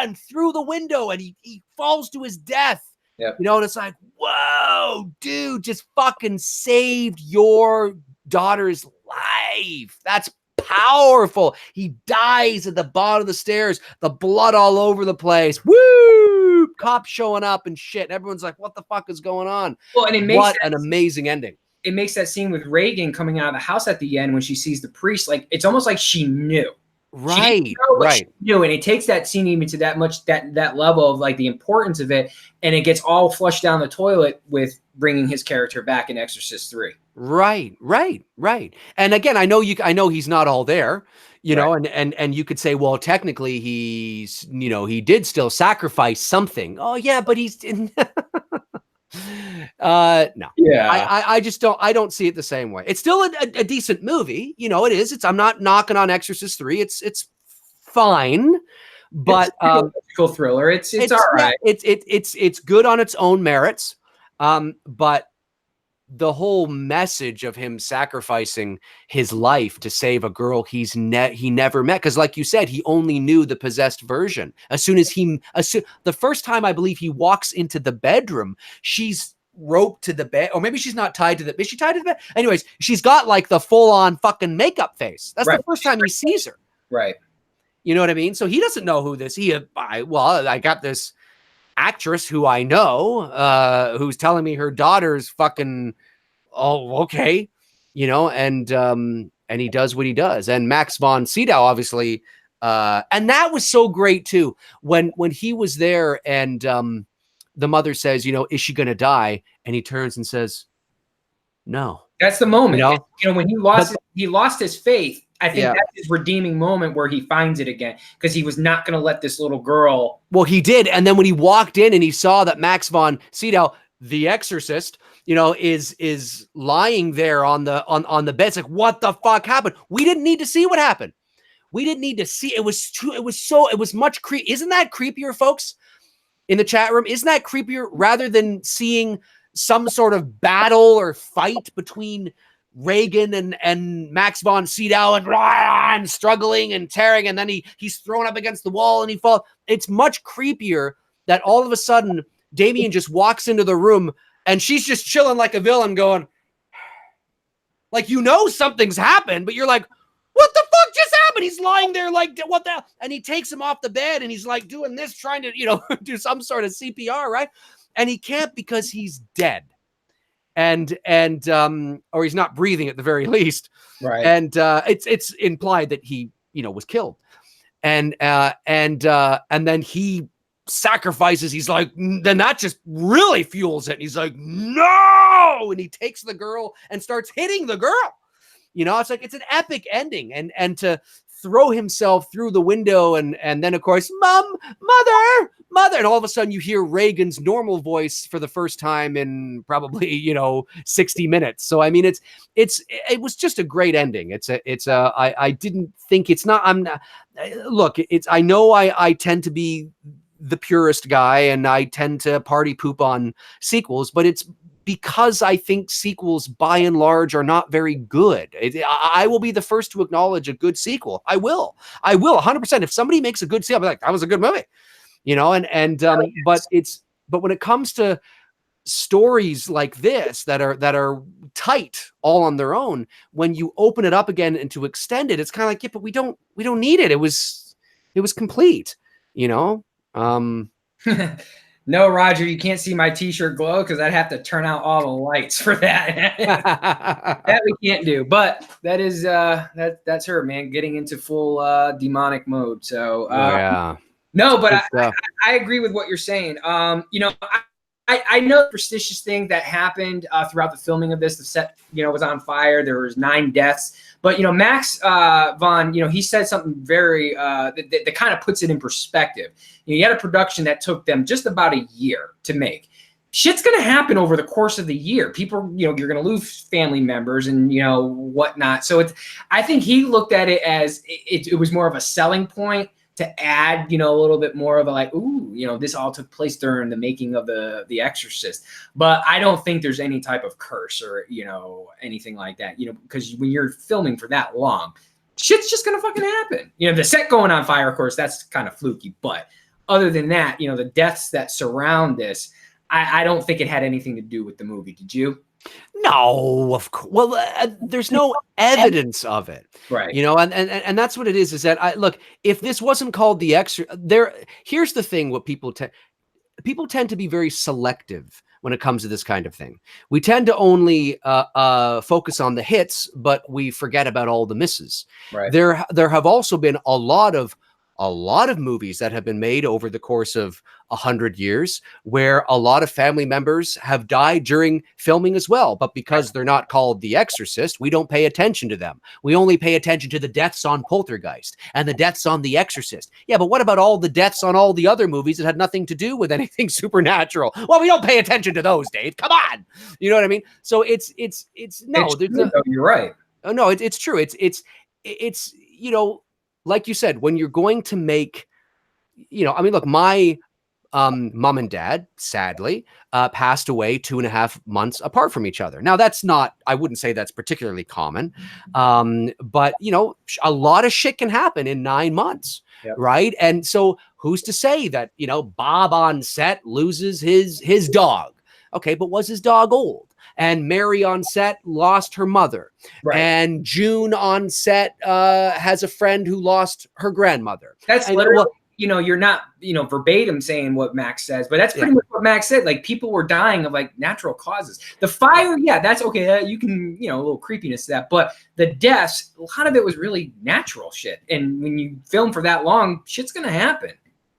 and through the window, and he falls to his death. Yep. You know, and it's like, whoa, dude, just fucking saved your daughter's life. That's powerful. He dies at the bottom of the stairs, the blood all over the place. Woo! Cops showing up and shit. Everyone's like, what the fuck is going on? Well, and it makes an amazing ending. It makes that scene with Reagan coming out of the house at the end when she sees the priest, like it's almost like she knew. Right. She knew, and it takes that scene even to that level of like the importance of it, and it gets all flushed down the toilet with bringing his character back in Exorcist 3. Right. And again, I know he's not all there, you know, and you could say, well, technically he's, you know, he did still sacrifice something. Oh yeah, but he's no. Yeah. I don't see it the same way. It's still a decent movie, you know. It is. I'm not knocking on Exorcist 3. It's fine, but it's a thriller. It's all right. It's good on its own merits. But the whole message of him sacrificing his life to save a girl he never met, because like you said, he only knew the possessed version. The first time I believe he walks into the bedroom, she's roped to the bed, or maybe she's not tied to the. Is she tied to the bed? Anyways, she's got like the full-on fucking makeup face. That's the first time he sees her. Right. You know what I mean? So he doesn't know who this. I got this actress who I know, who's telling me her daughter's fucking, oh, okay, you know, and he does what he does. And Max von Sydow obviously And that was so great too. When he was there and the mother says, you know, is she going to die? And he turns and says, no. That's the moment. You know, when he lost his faith. I think that's his redeeming moment where he finds it again, because he was not going to let this little girl. Well, he did. And then when he walked in and he saw that Max von Sydow, the Exorcist, you know, is lying there on the bed. It's like, what the fuck happened? We didn't need to see what happened. We didn't need to see. It was much creepy. Isn't that creepier, folks, in the chat room? Isn't that creepier rather than seeing some sort of battle or fight between Reagan and Max von Sydow and struggling and tearing, and then he's thrown up against the wall and he falls. It's much creepier that all of a sudden Damien just walks into the room and she's just chilling like a villain going, like, you know, something's happened, but you're like, what the fuck just happened? He's lying there like, what the hell? And he takes him off the bed and he's like doing this, trying to, you know, do some sort of CPR, right? And he can't because he's dead. And or he's not breathing at the very least. Right. And it's implied that he, you know, was killed. And then he sacrifices. He's like, then that just really fuels it. And he's like, no. And he takes the girl and starts hitting the girl. You know, it's like, it's an epic ending. And to throw himself through the window and then of course, mother, and all of a sudden you hear Reagan's normal voice for the first time in probably, you know, 60 minutes. So I mean, it was just a great ending. I didn't think I know I tend to be the purist guy and I tend to party poop on sequels, but it's because I think sequels by and large are not very good. I will be the first to acknowledge a good sequel. I will 100%. If somebody makes a good sequel, I'll be like, that was a good movie, you know, but when it comes to stories like this that are tight all on their own, when you open it up again and to extend it, it's kind of like, yeah, but we don't need it. It was complete, you know? No, Roger, you can't see my t-shirt glow because I'd have to turn out all the lights for that. That we can't do. But that is that's her, man, getting into full demonic mode. So yeah. No, but I agree with what you're saying. You know, I know the superstitious thing that happened throughout the filming of this. The set, you know, was on fire. There was 9 deaths. But, you know, Max von, you know, he said something very that kind of puts it in perspective. You know, you had a production that took them just about a year to make. Shit's going to happen over the course of the year. People, you know, you're going to lose family members and, you know, whatnot. So I think he looked at it as it was more of a selling point to add, you know, a little bit more of a like, ooh, you know, this all took place during the making of the Exorcist. But I don't think there's any type of curse or, you know, anything like that, you know, because when you're filming for that long, shit's just going to fucking happen. You know, the set going on fire, of course, that's kind of fluky. But other than that, you know, the deaths that surround this, I don't think it had anything to do with the movie. Did you? No, of course. Well, there's no evidence of it, right? You know, and that's what it is. Is that look, if this wasn't called the here's the thing: what people tend to be very selective when it comes to this kind of thing. We tend to only focus on the hits, but we forget about all the misses. Right. There have also been a lot of movies that have been made over the course of 100 years where a lot of family members have died during filming as well. But because they're not called The Exorcist, we don't pay attention to them. We only pay attention to the deaths on Poltergeist and the deaths on The Exorcist. Yeah, but what about all the deaths on all the other movies that had nothing to do with anything supernatural? Well, we don't pay attention to those, Dave. Come on. You know what I mean? So it's no, you're right. Oh, no, it's true. It's, you know, like you said, when you're going to make, you know, I mean, look, my mom and dad, sadly, passed away 2.5 months apart from each other. Now, that's not, I wouldn't say that's particularly common, but, you know, a lot of shit can happen in 9 months, yep. Right? And so who's to say that, you know, Bob on set loses his dog? Okay, but was his dog old? And Mary on set lost her mother. Right. And June on set has a friend who lost her grandmother. That's literally, you know, you're not, you know, verbatim saying what Max says, but that's pretty much what Max said. Like, people were dying of like natural causes. The fire, yeah, that's okay. You can, you know, a little creepiness to that, but the deaths, a lot of it was really natural shit. And when you film for that long, shit's gonna happen.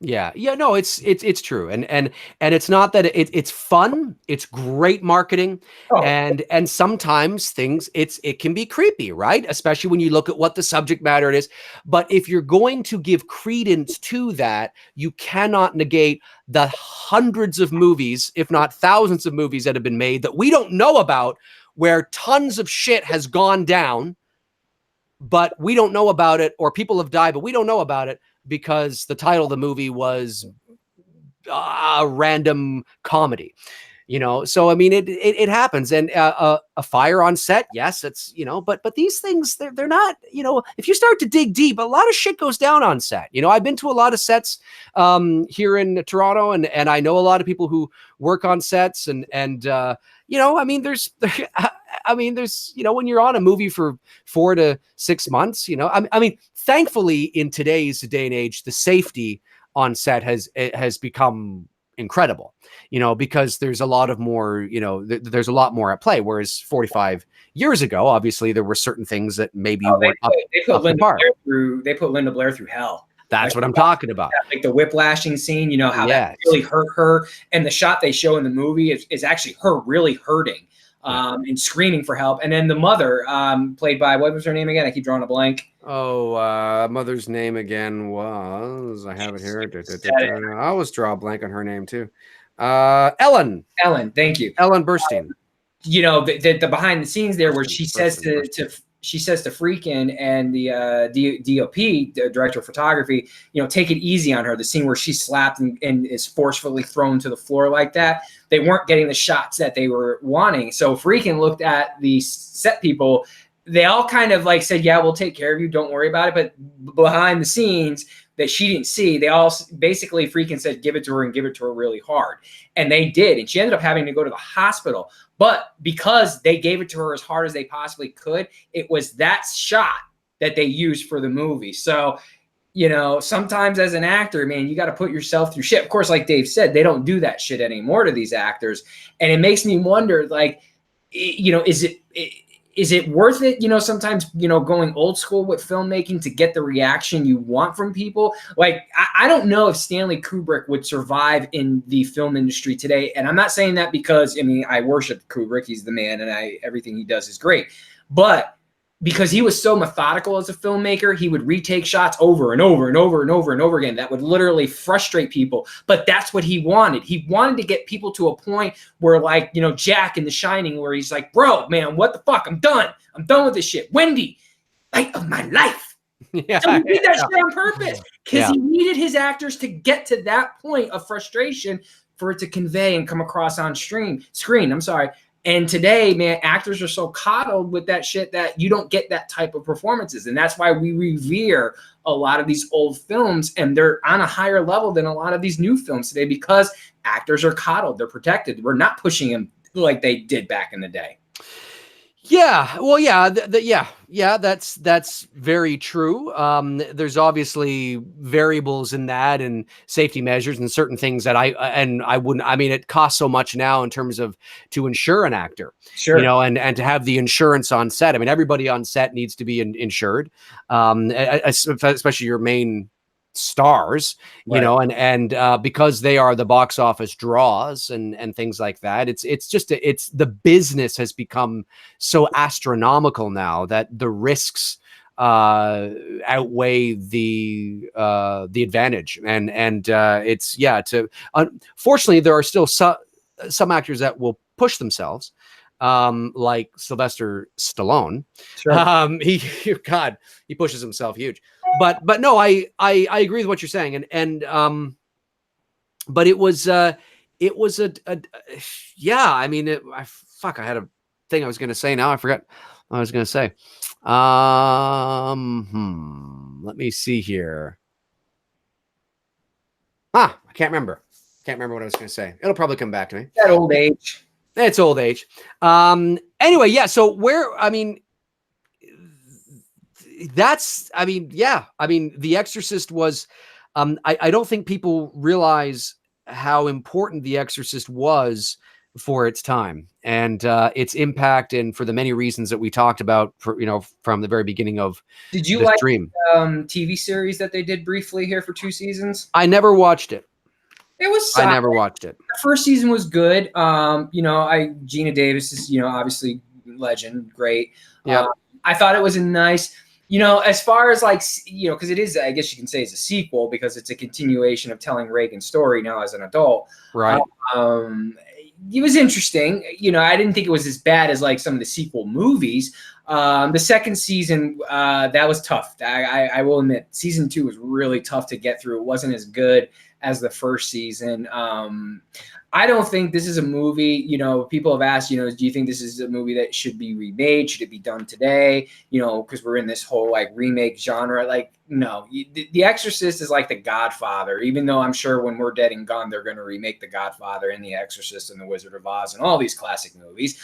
Yeah, no, it's true, and it's not that it's fun. It's great marketing, and sometimes things it can be creepy, right? Especially when you look at what the subject matter it is. But if you're going to give credence to that, you cannot negate the hundreds of movies, if not thousands of movies, that have been made that we don't know about, where tons of shit has gone down, but we don't know about it, or people have died, but we don't know about it, because the title of the movie was a random comedy, you know? So, I mean, it happens. And a fire on set, yes, it's, you know, but these things, they're not, you know, if you start to dig deep, a lot of shit goes down on set. You know, I've been to a lot of sets here in Toronto, and I know a lot of people who work on sets, and you know, I mean, there's, you know, when you're on a movie for 4 to 6 months, you know, I mean, thankfully in today's day and age, the safety on set has become incredible, you know, because there's a lot of more, you know, there's a lot more at play. Whereas 45 years ago, obviously there were certain things that maybe weren't they put Linda Blair through hell. That's what I'm talking about. Like the whiplashing scene, you know, how that really hurt her. And the shot they show in the movie is actually her really hurting and screaming for help. And then the mother, played by, what was her name again? I keep drawing a blank. Mother's name again was, I have it here. I always draw a blank on her name too. Ellen. Thank you. Ellen Burstyn. You know, the behind the scenes there, where she says to Freakin' and the DOP, the director of photography, you know, take it easy on her. The scene where she's slapped and is forcefully thrown to the floor like that. They weren't getting the shots that they were wanting. So Freakin' looked at the set people. They all kind of like said, yeah, we'll take care of you. Don't worry about it. But behind the scenes that she didn't see, they all basically Freakin' said, give it to her, and give it to her really hard. And they did. And she ended up having to go to the hospital. But because they gave it to her as hard as they possibly could, it was that shot that they used for the movie. So, you know, sometimes as an actor, man, you got to put yourself through shit. Of course, like Dave said, they don't do that shit anymore to these actors. And it makes me wonder, like, you know, is it worth it? You know, sometimes, you know, going old school with filmmaking to get the reaction you want from people. Like, I don't know if Stanley Kubrick would survive in the film industry today. And I'm not saying that because, I mean, I worship Kubrick. He's the man, and everything he does is great. But because he was so methodical as a filmmaker, he would retake shots over and over and over and over and over again. That would literally frustrate people. But that's what he wanted. He wanted to get people to a point where, like, you know, Jack in The Shining, where he's like, bro, man, what the fuck? I'm done. I'm done with this shit. Wendy, light of my life. Yeah, so he did that shit on purpose because he needed his actors to get to that point of frustration for it to convey and come across on screen. I'm sorry. And today, man, actors are so coddled with that shit that you don't get that type of performances. And that's why we revere a lot of these old films, and they're on a higher level than a lot of these new films today because actors are coddled. They're protected. We're not pushing them like they did back in the day. Yeah, well, yeah, that's very true. There's obviously variables in that, and safety measures, and certain things that I wouldn't. I mean, it costs so much now in terms of to insure an actor, you know, and to have the insurance on set. I mean, everybody on set needs to be insured, especially your main stars, you know, and because they are the box office draws and things like that, it's the business has become so astronomical now that the risks outweigh the advantage, and it's unfortunately there are still some actors that will push themselves, like Sylvester Stallone. He pushes himself huge. But no, I agree with what you're saying, and but it was I mean, I had a thing I was gonna say. Now I forgot what I was gonna say. Let me see here. I can't remember what I was gonna say. It'll probably come back to me. That old age. It's old age. Anyway, yeah. So The Exorcist was, I don't think people realize how important The Exorcist was for its time and its impact, and for the many reasons that we talked about, for, from the very beginning of Did you the like stream. TV series that they did briefly here for 2 seasons? I never watched it. It was I never watched it. The first season was good. Gina Davis is, obviously legend, great. Yeah. I thought it was a nice, as far as like, because it is, I guess you can say it's a sequel because it's a continuation of telling Reagan's story now as an adult. Right. It was interesting. I didn't think it was as bad as like some of the sequel movies. The second season, that was tough. I will admit, season 2 was really tough to get through. It wasn't as good as the first season. I don't think this is a movie, people have asked, do you think this is a movie that should be remade? Should it be done today? Because we're in this whole like remake genre. Like, no, The Exorcist is like The Godfather, even though I'm sure when we're dead and gone, they're going to remake The Godfather and The Exorcist and The Wizard of Oz and all these classic movies.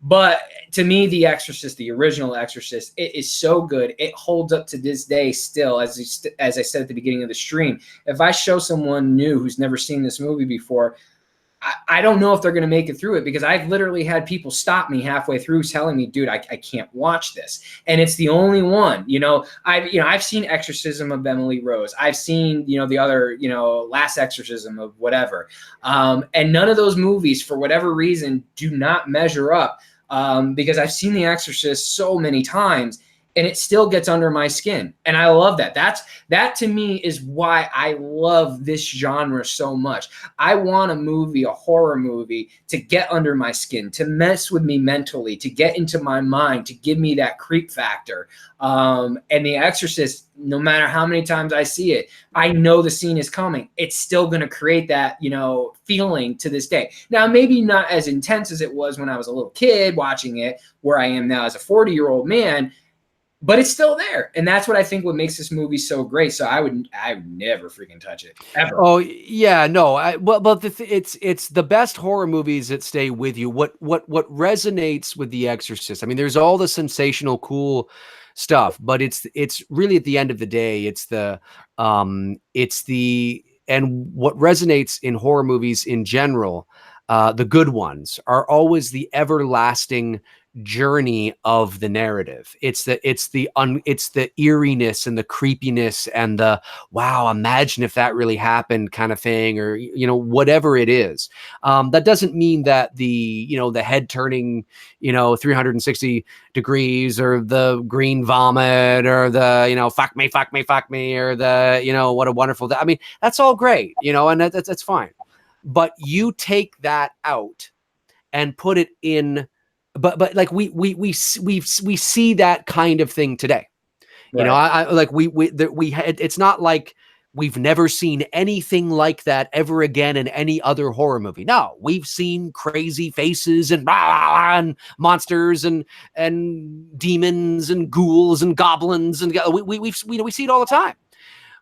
But to me, The Exorcist, the original Exorcist, it is so good. It holds up to this day still, as I said at the beginning of the stream. If I show someone new who's never seen this movie before, I don't know if they're going to make it through it, because I've literally had people stop me halfway through telling me, dude, I can't watch this. And it's the only one. I've seen Exorcism of Emily Rose. I've seen, the other, Last Exorcism of whatever. And none of those movies, for whatever reason, do not measure up. Because I've seen The Exorcist so many times, and it still gets under my skin. And I love that. That to me is why I love this genre so much. I want a horror movie, to get under my skin, to mess with me mentally, to get into my mind, to give me that creep factor. And The Exorcist, no matter how many times I see it, I know the scene is coming. It's still going to create that, feeling to this day. Now, maybe not as intense as it was when I was a little kid watching it, where I am now as a 40-year-old man, but it's still there. And that's what I think what makes this movie so great. So I would never freaking touch it, ever. Oh yeah, no. It's the best horror movies that stay with you. What resonates with The Exorcist? I mean, there's all the sensational, cool stuff, but it's really, at the end of the day, and what resonates in horror movies in general, the good ones, are always the everlasting journey of the narrative. It's the eeriness and the creepiness and the wow, imagine if that really happened kind of thing, or whatever it is. That doesn't mean that the head turning 360 degrees, or the green vomit, or the fuck me, or the what a wonderful I mean, that's all great, and that's fine. But you take that out and put it in. But like we see that kind of thing today. Right. It's not like we've never seen anything like that ever again in any other horror movie. No, we've seen crazy faces and monsters and demons and ghouls and goblins, and we see it all the time.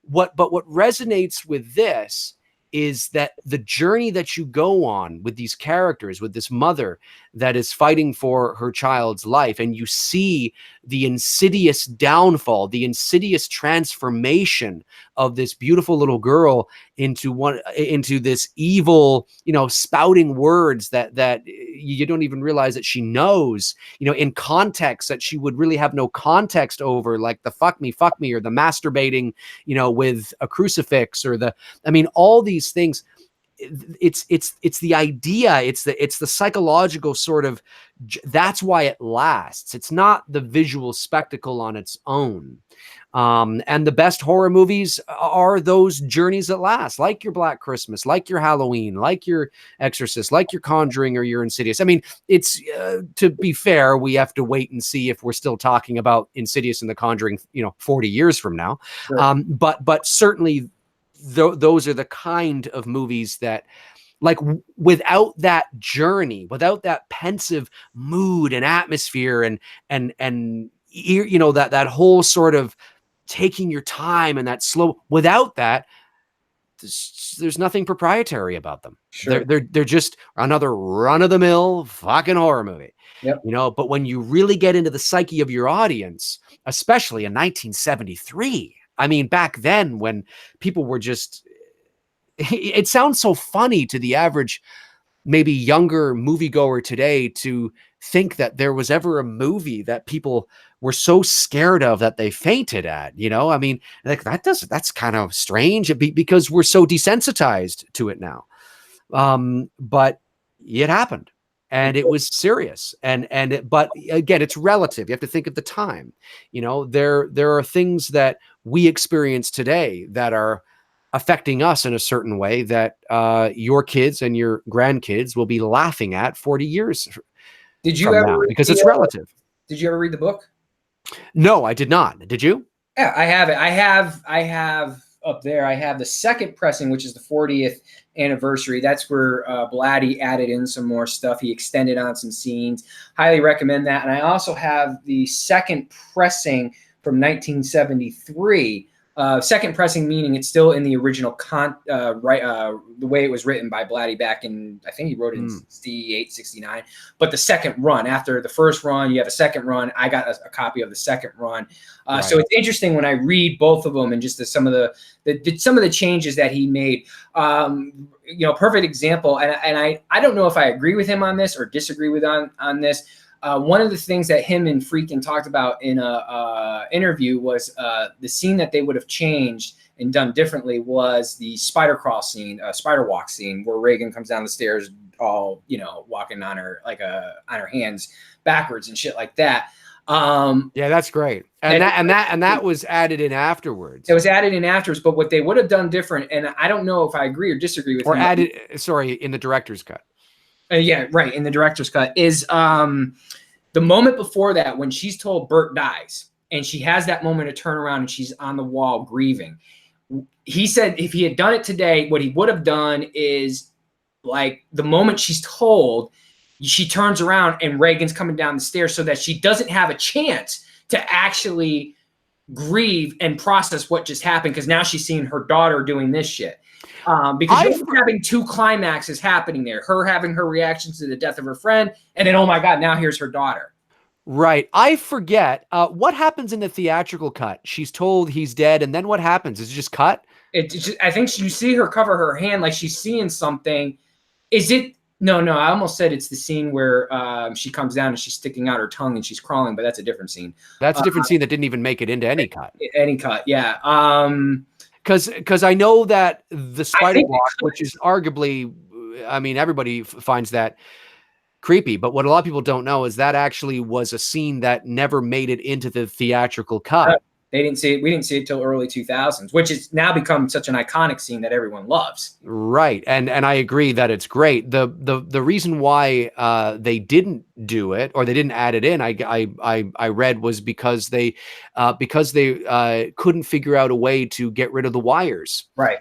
What resonates with this is that the journey that you go on with these characters, with this mother that is fighting for her child's life, and you see the insidious downfall, the insidious transformation of this beautiful little girl into this evil, spouting words that you don't even realize that she knows, in context that she would really have no context over, like the fuck me, or the masturbating, with a crucifix, or all these things. It's the idea, it's the psychological sort of, that's why it lasts. It's not the visual spectacle on its own. And the best horror movies are those journeys that last, like your Black Christmas, like your Halloween, like your Exorcist, like your Conjuring, or your Insidious. I mean, it's to be fair, we have to wait and see if we're still talking about Insidious and the Conjuring, 40 years from now. Sure. But certainly those are the kind of movies that, like, without that journey, without that pensive mood and atmosphere and that whole sort of taking your time and that slow, without that, there's nothing proprietary about them. Sure. They're just another run-of-the-mill fucking horror movie. Yep. But when you really get into the psyche of your audience, especially in 1973, I mean, back then when people were just, it sounds so funny to the average, maybe younger moviegoer today to think that there was ever a movie that people were so scared of that they fainted at, you know? I mean, like that's kind of strange because we're so desensitized to it now. But it happened and it was serious. But again, it's relative. You have to think of the time, you know, there are things that we experience today that are affecting us in a certain way that your kids and your grandkids will be laughing at 40 years Did you from ever now, read because it's relative. Did you ever read the book? No, I did not. Did you? Yeah, I have it. I have up there. I have the second pressing, which is the 40th anniversary. That's where Blatty added in some more stuff. He extended on some scenes. Highly recommend that. And I also have the second pressing from 1973. Second pressing meaning it's still in the original the way it was written by Blatty back in, I think he wrote it in 68, 69. But the second run, after the first run, you have a second run. I got a copy of the second run. Right. So it's interesting when I read both of them and just some of the changes that he made. You know, perfect example. And I don't know if I agree with him on this or disagree with on this. One of the things that him and Friedkin talked about in a interview was the scene that they would have changed and done differently was the spider crawl scene, spider walk scene, where Reagan comes down the stairs all, you know, walking on her on her hands backwards and shit like that. Yeah, that's great. And that was added in afterwards. It was added in afterwards, but what they would have done different, and I don't know if I agree or disagree with him. Added, sorry, in the director's cut. Yeah, right. In the director's cut is the moment before that when she's told Bert dies and she has that moment to turn around and she's on the wall grieving. He said if he had done it today, what he would have done is like the moment she's told, she turns around and Reagan's coming down the stairs so that she doesn't have a chance to actually grieve and process what just happened because now she's seeing her daughter doing this shit. Because you're having two climaxes happening there. Her having her reactions to the death of her friend, and then, oh my God, now here's her daughter. Right. I forget. What happens in the theatrical cut? She's told he's dead, and then what happens? Is it just cut? I think you see her cover her hand like she's seeing something. Is it? No, I almost said it's the scene where she comes down and she's sticking out her tongue and she's crawling, but that's a different scene. That's a different scene that didn't even make it into any cut. Any cut, yeah. Because I know that the spider walk, which is arguably, I mean, everybody finds that creepy, but what a lot of people don't know is that actually was a scene that never made it into the theatrical cut. They didn't see it. We didn't see it till early 2000s, which has now become such an iconic scene that everyone loves. Right, and I agree that it's great. The reason why they didn't do it or they didn't add it in, I read was because they couldn't figure out a way to get rid of the wires. Right.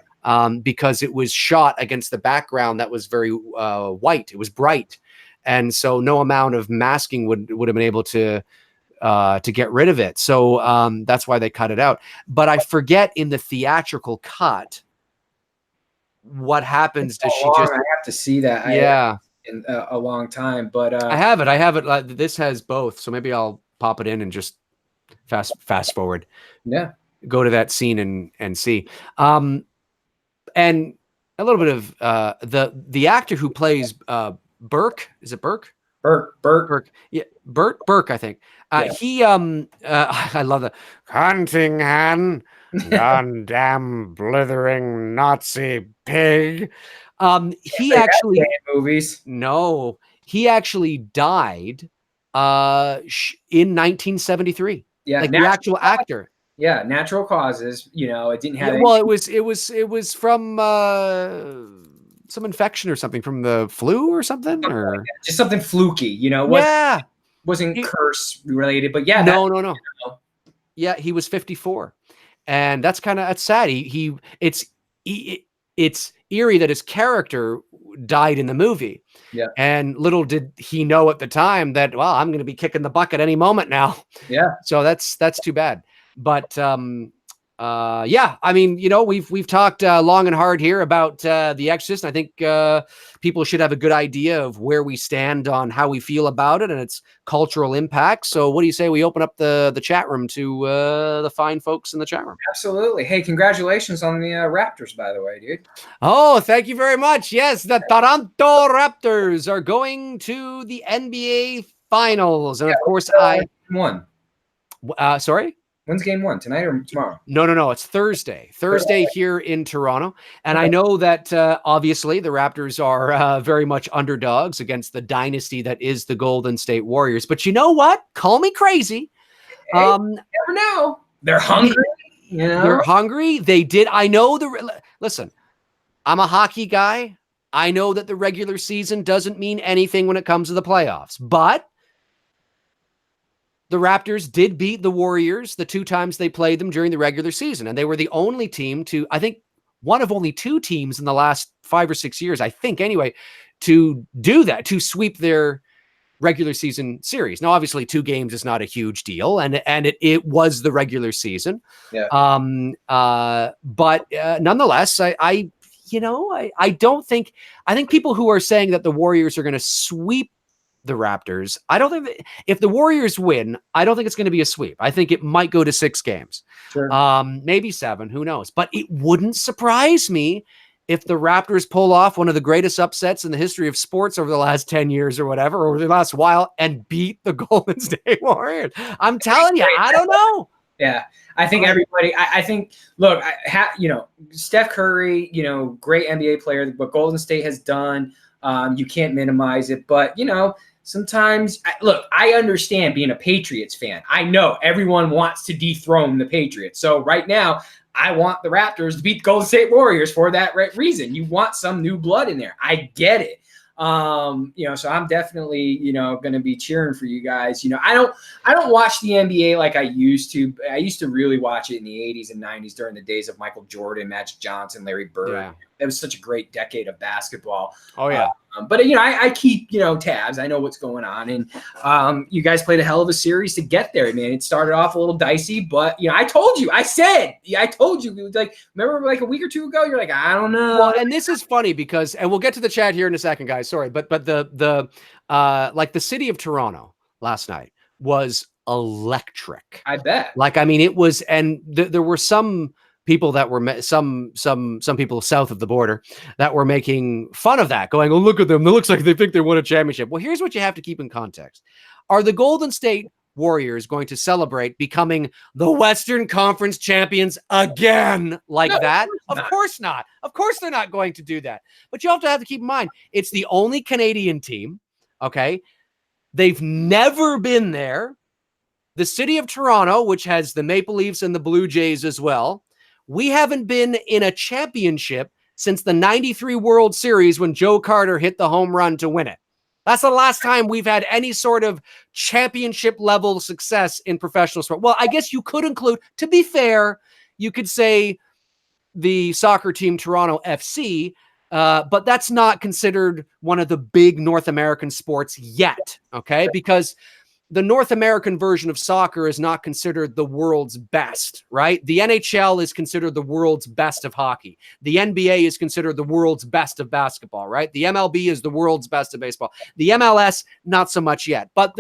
Because it was shot against the background that was very white. It was bright, and so no amount of masking would have been able to get rid of it. So that's why they cut it out. But I forget in the theatrical cut what happens. Does she just? I have to see that. Yeah, in a long time. But I have it. This has both, so maybe I'll pop it in and just fast forward. Yeah, go to that scene and see. And a little bit of the actor who plays Burke. Is it Burke? Burke. Yeah, Burke, I think. Yeah. He I love the hunting hand, goddamn blithering Nazi pig. He actually movies. No, he actually died in 1973. Yeah, like the actual actor. Yeah, natural causes. You know, it didn't have. Yeah, well, it was from some infection or something from the flu or something, or like just something fluky. You know, wasn't curse related, but yeah. No. You know. Yeah, he was 54, and that's sad. It's eerie that his character died in the movie. Yeah. And little did he know at the time that, well, I'm going to be kicking the bucket any moment now. Yeah. So that's too bad. But yeah, I mean, we've talked long and hard here about The Exorcist. I think people should have a good idea of where we stand on how we feel about it and its cultural impact. So what do you say we open up the chat room to the fine folks in the chat room? Absolutely. Hey, congratulations on the Raptors, by the way, dude. Oh, thank you very much. Yes, the Toronto Raptors are going to the NBA Finals. And of course, won. Sorry? When's game one? Tonight or tomorrow? No. It's Thursday. Thursday here in Toronto. And I know that obviously the Raptors are very much underdogs against the dynasty that is the Golden State Warriors. But you know what? Call me crazy. Hey, never know. They're hungry. They're hungry. They did. I know listen, I'm a hockey guy. I know that the regular season doesn't mean anything when it comes to the playoffs. But the Raptors did beat the Warriors the 2 times they played them during the regular season. And they were the only team to, I think, one of only 2 teams in the last 5 or 6 years, I think anyway, to do that, to sweep their regular season series. Now, obviously 2 games is not a huge deal. And it was the regular season. Yeah. But nonetheless, I don't think, I think people who are saying that the Warriors are going to sweep the Raptors, I don't think if the Warriors win, I don't think it's going to be a sweep. I think it might go to 6 games, maybe 7, who knows? But it wouldn't surprise me if the Raptors pull off one of the greatest upsets in the history of sports over the last 10 years or whatever, over the last while, and beat the Golden State Warriors. I'm telling you, I don't know. Yeah, I think everybody. I think. Look, Steph Curry. Great NBA player. What Golden State has done, you can't minimize it. But sometimes, I understand being a Patriots fan. I know everyone wants to dethrone the Patriots. So right now, I want the Raptors to beat the Golden State Warriors for that reason. You want some new blood in there. I get it. So I'm definitely, going to be cheering for you guys. I don't watch the NBA like I used to. I used to really watch it in the 80s and 90s during the days of Michael Jordan, Magic Johnson, Larry Bird. Yeah. It was such a great decade of basketball. Oh yeah. But I keep, tabs. I know what's going on. And you guys played a hell of a series to get there, man. It started off a little dicey, but I told you, I told you, remember like a week or 2 ago, you're like, I don't know. Well, and this is funny because, and we'll get to the chat here in a second, guys. Sorry. But the city of Toronto last night was electric. I bet. It was, and there were some people that were some people south of the border that were making fun of that, going, "Oh, look at them. It looks like they think they won a championship." Well, here's what you have to keep in context. Are the Golden State Warriors going to celebrate becoming the Western Conference champions again like that? Of course not. Of course they're not going to do that. But you also have to keep in mind, it's the only Canadian team, okay? They've never been there. The city of Toronto, which has the Maple Leafs and the Blue Jays as well, we haven't been in a championship since the 93 World Series when Joe Carter hit the home run to win it. That's the last time we've had any sort of championship level success in professional sport. Well, I guess you could include, to be fair, you could say the soccer team Toronto FC, but that's not considered one of the big North American sports yet, okay? Because the North American version of soccer is not considered the world's best, right? The NHL is considered the world's best of hockey. The NBA is considered the world's best of basketball, right? The MLB is the world's best of baseball. The MLS, not so much yet. But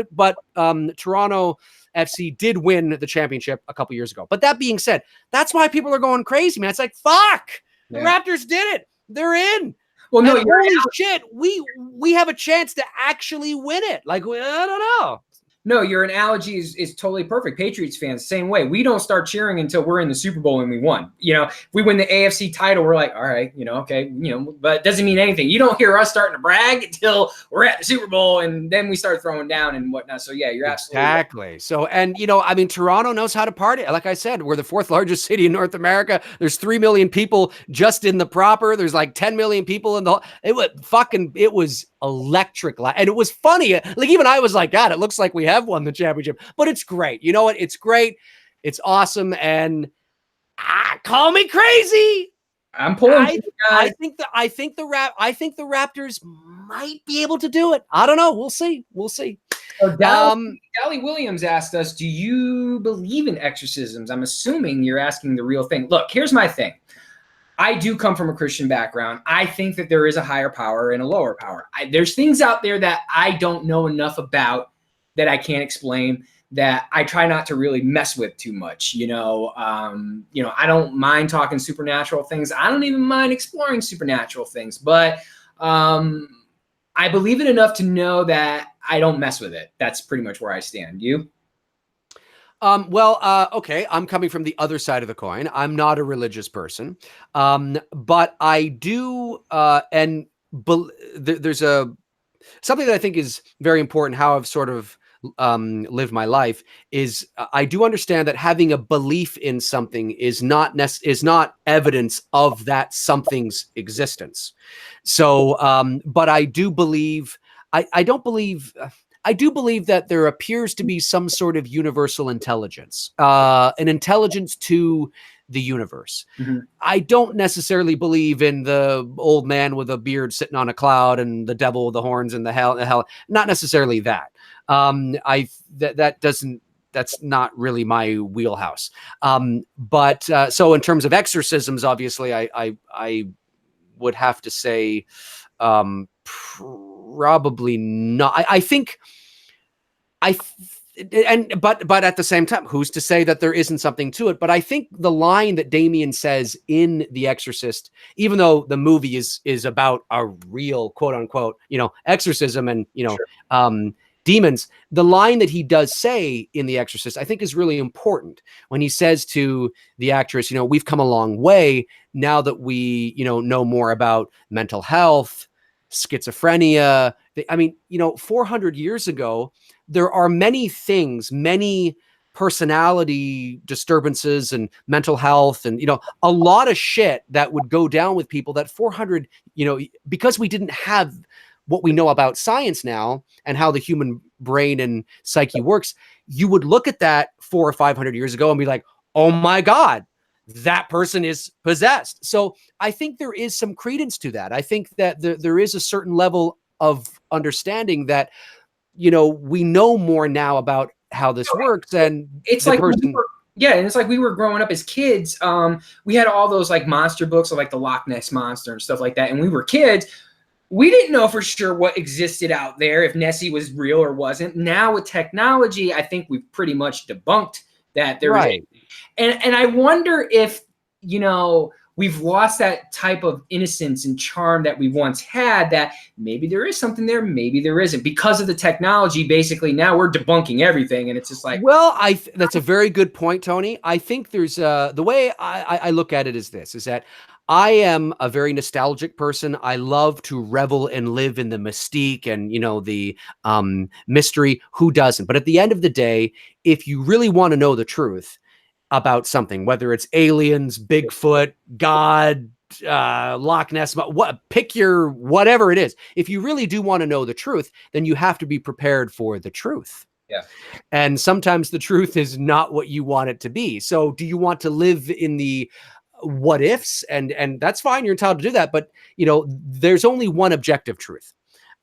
Toronto FC did win the championship a couple years ago. But that being said, that's why people are going crazy, man. It's like, fuck, the Raptors did it. They're in. Well, no, holy shit, we have a chance to actually win it. Like, I don't know. No, your analogy is totally perfect. Patriots fans, same way. We don't start cheering until we're in the Super Bowl and we won. If we win the AFC title, we're like, all right, okay, but it doesn't mean anything. You don't hear us starting to brag until we're at the Super Bowl and then we start throwing down and whatnot. So yeah, you're absolutely exactly right. So, and Toronto knows how to party. Like I said, we're the 4th largest city in North America. There's 3 million people just in the proper. There's like 10 million people in the. It was electric, and it was funny. Like even I was like, God, it looks like we have won the championship, but it's great. You know what? It's great. It's awesome. And call me crazy. I'm pulling. I think the Raptors might be able to do it. I don't know. We'll see. So Dally Williams asked us, do you believe in exorcisms? I'm assuming you're asking the real thing. Look, here's my thing. I do come from a Christian background. I think that there is a higher power and a lower power. There's things out there that I don't know enough about, that I can't explain, that I try not to really mess with too much. I don't mind talking supernatural things. I don't even mind exploring supernatural things, but I believe it enough to know that I don't mess with it. That's pretty much where I stand. You? Okay. I'm coming from the other side of the coin. I'm not a religious person. But I do, there's something that I think is very important, how I've sort of lived my life, is I do understand that having a belief in something is not evidence of that something's existence. So, but I do believe, I do believe that there appears to be some sort of universal intelligence, an intelligence to the universe. Mm-hmm. I don't necessarily believe in the old man with a beard sitting on a cloud and the devil with the horns and the hell. Not necessarily that. That's not really my wheelhouse. But so in terms of exorcisms, obviously, I would have to say probably not. I think. But at the same time, who's to say that there isn't something to it? But I think the line that Damien says in The Exorcist, even though the movie is about a real quote unquote, exorcism and, Sure. Demons, the line that he does say in The Exorcist, I think is really important when he says to the actress, we've come a long way now that we, know more about mental health, schizophrenia. 400 years ago, there are many things, many personality disturbances and mental health and, a lot of shit that would go down with people that 400, because we didn't have what we know about science now and how the human brain and psyche works, you would look at that 400 or 500 years ago and be like, oh my God, that person is possessed. So I think there is some credence to that. I think that there is a certain level of understanding that, we know more now about how this works, and it's like and it's like we were growing up as kids. We had all those like monster books of like the Loch Ness monster and stuff like that, and we were kids. We didn't know for sure what existed out there, if Nessie was real or wasn't. Now with technology, I think we've pretty much debunked that there is. And I wonder if, we've lost that type of innocence and charm that we once had, that maybe there is something there, maybe there isn't. Because of the technology, basically now we're debunking everything, and it's just like... Well, that's a very good point, Tony. I think there's the way I look at it is this, is that I am a very nostalgic person. I love to revel and live in the mystique and, the mystery. Who doesn't? But at the end of the day, if you really want to know the truth about something, whether it's aliens, Bigfoot, God, Loch Ness, pick your whatever it is. If you really do want to know the truth, then you have to be prepared for the truth. Yeah. And sometimes the truth is not what you want it to be. So do you want to live in the what ifs? And that's fine. You're entitled to do that. But, there's only one objective truth.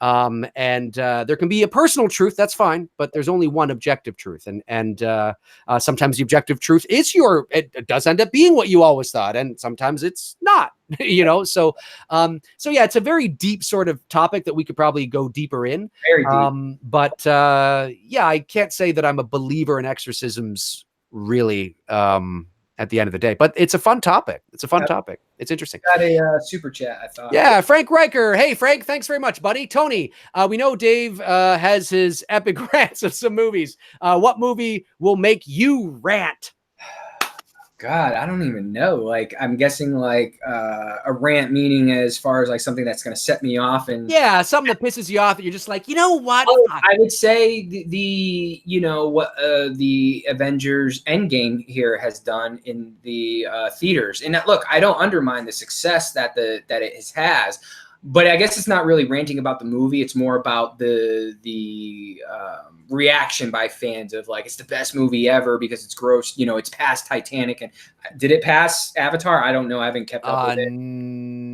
There can be a personal truth, that's fine, but there's only one objective truth. And sometimes the objective truth is it does end up being what you always thought. And sometimes it's not, so yeah, it's a very deep sort of topic that we could probably go deeper in. Very deep. Yeah, I can't say that I'm a believer in exorcisms really, at the end of the day, but it's a fun topic. It's interesting. Got a super chat, I thought. Yeah, Frank Riker. Hey, Frank, thanks very much, buddy. Tony, we know Dave has his epic rants of some movies. What movie will make you rant? God, I don't even know. Like, I'm guessing like a rant, meaning as far as like something that's going to set me off, and something that pisses you off that you're just like, you know what? I would say what the Avengers Endgame here has done in the theaters. And that, look, I don't undermine the success that it has. But I guess it's not really ranting about the movie. It's more about the reaction by fans of like, it's the best movie ever because it's gross. It's past Titanic. And did it pass Avatar? I don't know. I haven't kept up with it. I don't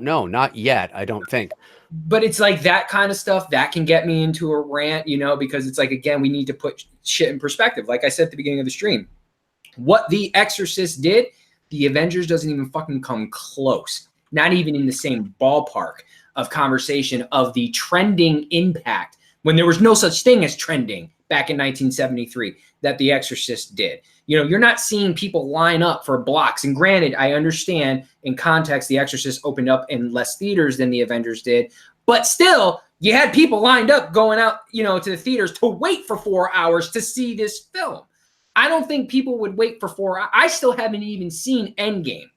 know. Not yet. I don't think. But it's like that kind of stuff that can get me into a rant, you know, because it's like, again, we need to put shit in perspective. Like I said at the beginning of the stream, what the Exorcist did, the Avengers doesn't even fucking come close. Not even in the same ballpark of conversation of the trending impact when there was no such thing as trending back in 1973 that The Exorcist did. You know, you're not seeing people line up for blocks. And granted, I understand in context, The Exorcist opened up in less theaters than the Avengers did, but still, you had people lined up going out, you know, to the theaters to wait for 4 hours to see this film. I don't think people would wait for 4 hours. I still haven't even seen Endgame.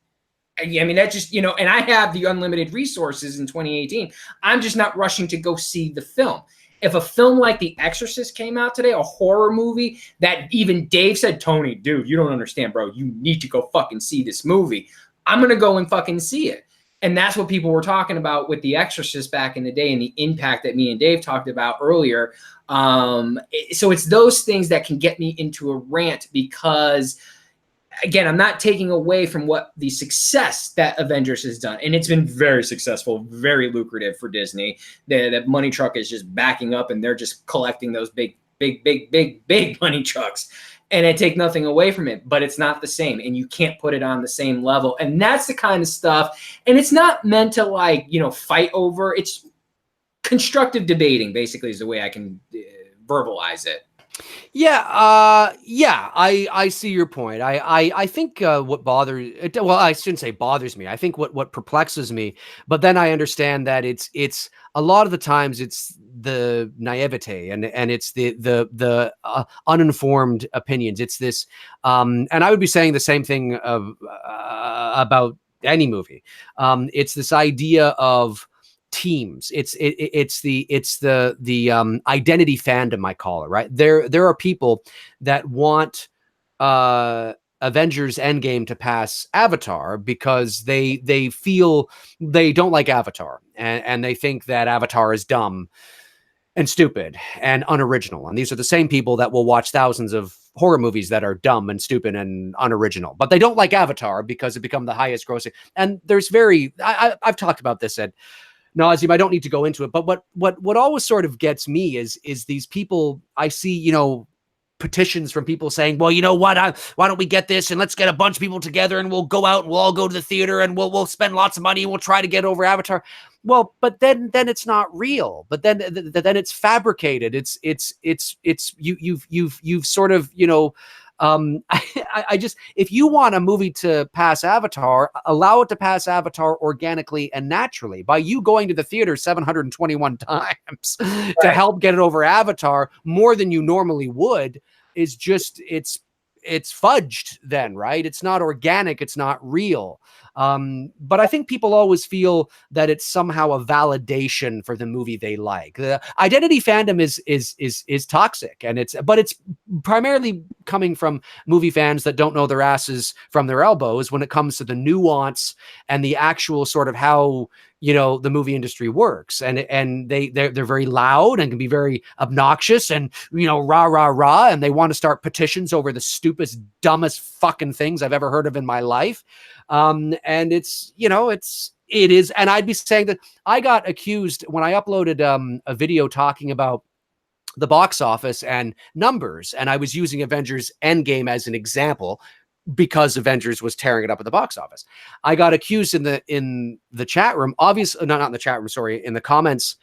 I mean, that just, you know, and I have the unlimited resources in 2018. I'm just not rushing to go see the film. If a film like The Exorcist came out today, a horror movie that even Dave said, Tony, dude, you don't understand, bro. You need to go fucking see this movie. I'm going to go and fucking see it. And that's what people were talking about with The Exorcist back in the day and the impact that me and Dave talked about earlier. So it's those things that can get me into a rant because, again, I'm not taking away from what the success that Avengers has done. And it's been very successful, very lucrative for Disney. The money truck is just backing up and they're just collecting those big money trucks. And I take nothing away from it, but it's not the same. And you can't put it on the same level. And that's the kind of stuff. And it's not meant to, like, you know, fight over. It's constructive debating, basically, is the way I can verbalize it. Yeah, I see your point. I think what bothers, well, I shouldn't say bothers me. I think what perplexes me, but then I understand that it's a lot of the times it's the naivete and it's the uninformed opinions. It's this, and I would be saying the same thing about any movie. It's this idea of teams. It's the identity fandom, I call it, right? There are people that want Avengers Endgame to pass Avatar because they feel they don't like Avatar and they think that Avatar is dumb and stupid and unoriginal. And these are the same people that will watch thousands of horror movies that are dumb and stupid and unoriginal, but they don't like Avatar because it become the highest grossing. And there's I've talked about this at nauseum. I don't need to go into it, but what always sort of gets me is these people I see, you know, petitions from people saying, well, you know what, why don't we get this and let's get a bunch of people together and we'll go out and we'll all go to the theater and we'll spend lots of money and we'll try to get over Avatar. Well, but then it's not real. But then it's fabricated. You've sort of, you know, I just, if you want a movie to pass Avatar, allow it to pass Avatar organically and naturally by you going to the theater 721 times to help get it over Avatar more than you normally would is just, it's fudged then, right? It's not organic. It's not real. But I think people always feel that it's somehow a validation for the movie they like. The identity fandom is toxic, and it's primarily coming from movie fans that don't know their asses from their elbows when it comes to the nuance and the actual sort of how, you know, the movie industry works. And they're very loud and can be very obnoxious and, you know, rah, rah, rah. And they want to start petitions over the stupidest, dumbest fucking things I've ever heard of in my life. And it's, you know, it is. And I'd be saying that I got accused when I uploaded a video talking about the box office and numbers. And I was using Avengers Endgame as an example because Avengers was tearing it up at the box office. I got accused in the chat room, obviously, not in the chat room, sorry, in the comments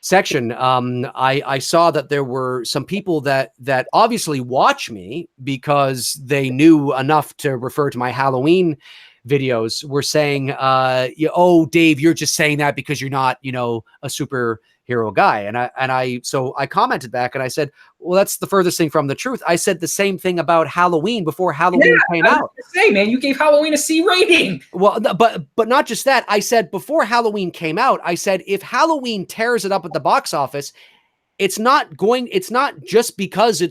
section. I saw that there were some people that obviously watch me because they knew enough to refer to my Halloween videos, were saying, oh, Dave, you're just saying that because you're not, you know, a superhero guy. And so I commented back and I said, well, that's the furthest thing from the truth. I said the same thing about Halloween before Halloween came out. Say, man, you gave Halloween a C rating. Well, but not just that. I said before Halloween came out, I said, if Halloween tears it up at the box office, it's not just because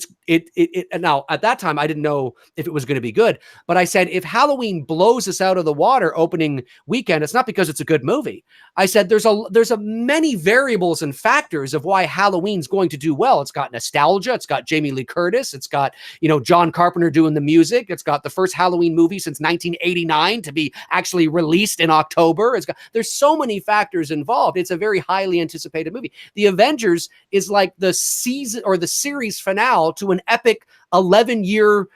now at that time I didn't know if it was going to be good, but I said, if Halloween blows us out of the water opening weekend, it's not because it's a good movie. I said, there's a many variables and factors of why Halloween's going to do well. It's got nostalgia. It's got Jamie Lee Curtis. It's got, John Carpenter doing the music. It's got the first Halloween movie since 1989 to be actually released in October. There's so many factors involved. It's a very highly anticipated movie. The Avengers is like the season or the series finale to an epic 11-year.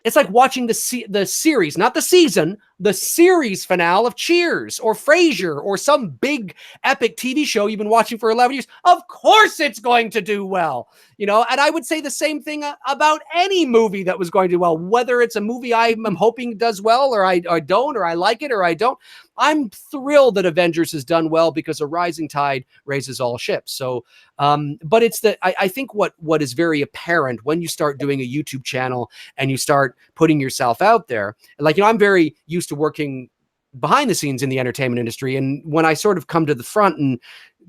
It's like watching the series, not the season, the series finale of Cheers or Frasier or some big epic TV show you've been watching for 11 years. Of course it's going to do well, and I would say the same thing about any movie that was going to do well, whether it's a movie I'm hoping does well or I don't, or I like it or I don't. I'm thrilled that Avengers has done well because a rising tide raises all ships. So, but it's I think what is very apparent when you start doing a YouTube channel and you start putting yourself out there, like, I'm very used to working behind the scenes in the entertainment industry. And when I sort of come to the front and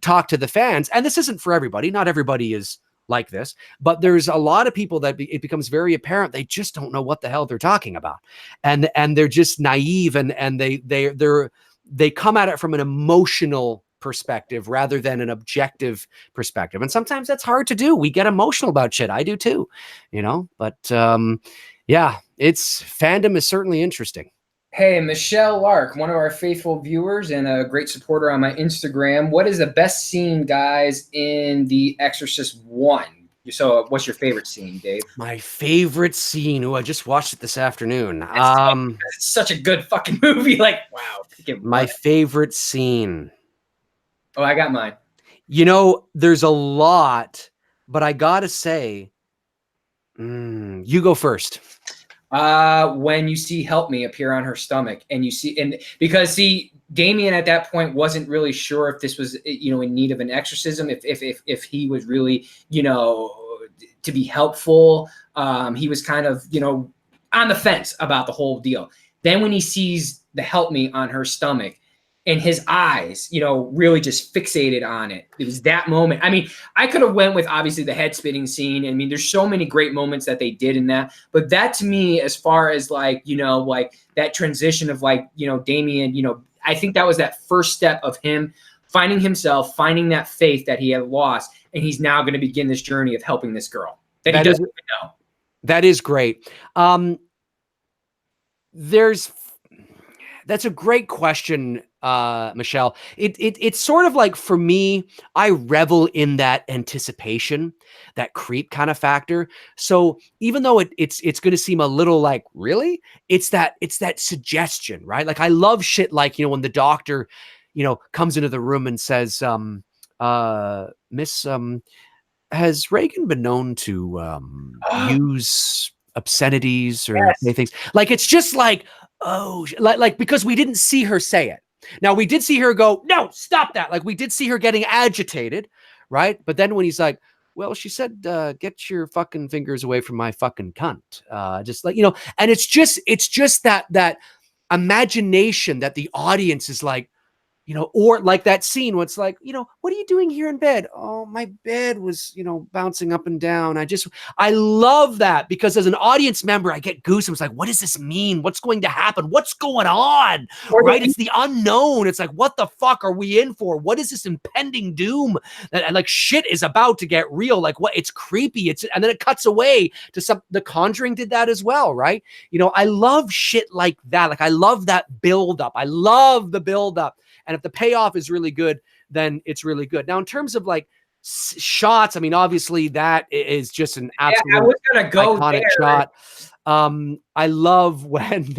talk to the fans, and this isn't for everybody, not everybody is like this, but there's a lot of people that it becomes very apparent they just don't know what the hell they're talking about, and they're just naive, and they come at it from an emotional perspective rather than an objective perspective, and sometimes that's hard to do. We get emotional about shit. I do too, but yeah, it's fandom is certainly interesting. Hey, Michelle Lark, one of our faithful viewers and a great supporter on my Instagram. What is the best scene, guys, in The Exorcist 1? So what's your favorite scene, Dave? My favorite scene. Oh, I just watched it this afternoon. It's such a good fucking movie. Like, wow. My favorite scene. Oh, I got mine. There's a lot, but I gotta say, you go first. When you see "Help Me" appear on her stomach, and because Damien at that point wasn't really sure if this was, in need of an exorcism, if he was really, to be helpful. He was kind of, on the fence about the whole deal. Then when he sees the "Help Me" on her stomach, and his eyes, really just fixated on it. It was that moment. I mean, I could have went with obviously the head spitting scene. I mean, there's so many great moments that they did in that. But that to me, as far as like that transition of Damien, I think that was that first step of him finding himself, finding that faith that he had lost. And he's now going to begin this journey of helping this girl that he doesn't even know. That is great. That's a great question, Michelle. It's sort of like, for me, I revel in that anticipation, that creep kind of factor. So even though it's going to seem a little like, really, it's that suggestion, right? Like, I love shit like, when the doctor, comes into the room and says, Miss, has Reagan been known to use obscenities or say things? Like, it's just like, oh, like because we didn't see her say it. Now, we did see her go, no, stop that. Like, we did see her getting agitated, right? But then when he's like, well, she said, get your fucking fingers away from my fucking cunt. Just like, and it's just that imagination that the audience is like, or like that scene where it's like, what are you doing here in bed? Oh, my bed was, bouncing up and down. I love that, because as an audience member, I get goosebumps. Like, what does this mean? What's going to happen? What's going on? Right? It's the unknown. It's like, what the fuck are we in for? What is this impending doom that like shit is about to get real? Like, what? It's creepy. And then it cuts away to The Conjuring did that as well, right? I love shit like that. Like, I love that build up. I love the build up. And if the payoff is really good, then it's really good. Now, in terms of like shots, I mean, obviously that is just an absolute I was gonna go iconic there. shot. I love when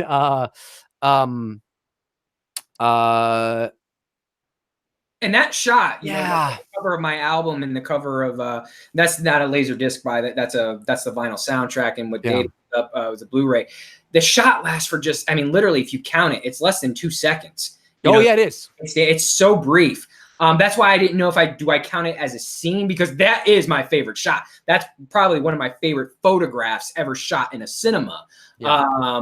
and that shot, yeah, the cover of my album and the cover of that's not a laser disc by that's the vinyl soundtrack, and what Dave put up was a Blu-ray. The shot lasts for just, I mean, literally, if you count it, it's less than 2 seconds. Yeah, it is. It's so brief. That's why I didn't know if I count it as a scene, because that is my favorite shot. That's probably one of my favorite photographs ever shot in a cinema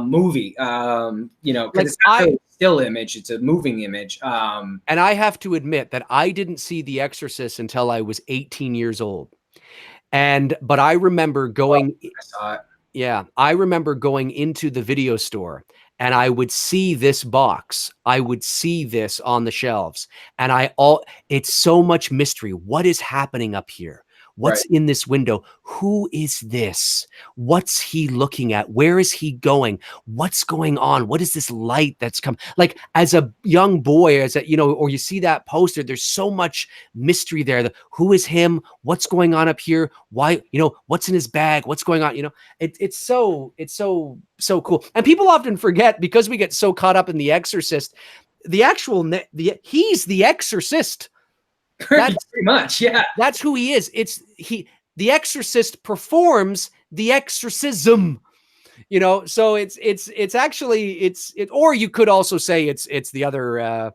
movie. Because it's not really a still image; it's a moving image. And I have to admit that I didn't see The Exorcist until I was 18 years old. But I remember going, I saw it. yeah, I remember going into the video store and I would see this box. I would see this on the shelves and it's so much mystery. What is happening up here? What's in this window? Who is this? What's he looking at? Where is he going? What's going on? What is this light that's come? Like as a young boy, or you see that poster, there's so much mystery there. Who is him? What's going on up here? Why, what's in his bag? What's going on? It's so cool. And people often forget because we get so caught up in The Exorcist, he's the exorcist. Pretty much, yeah. That's who he is. The exorcist performs the exorcism, so it's actually, or you could also say it's the other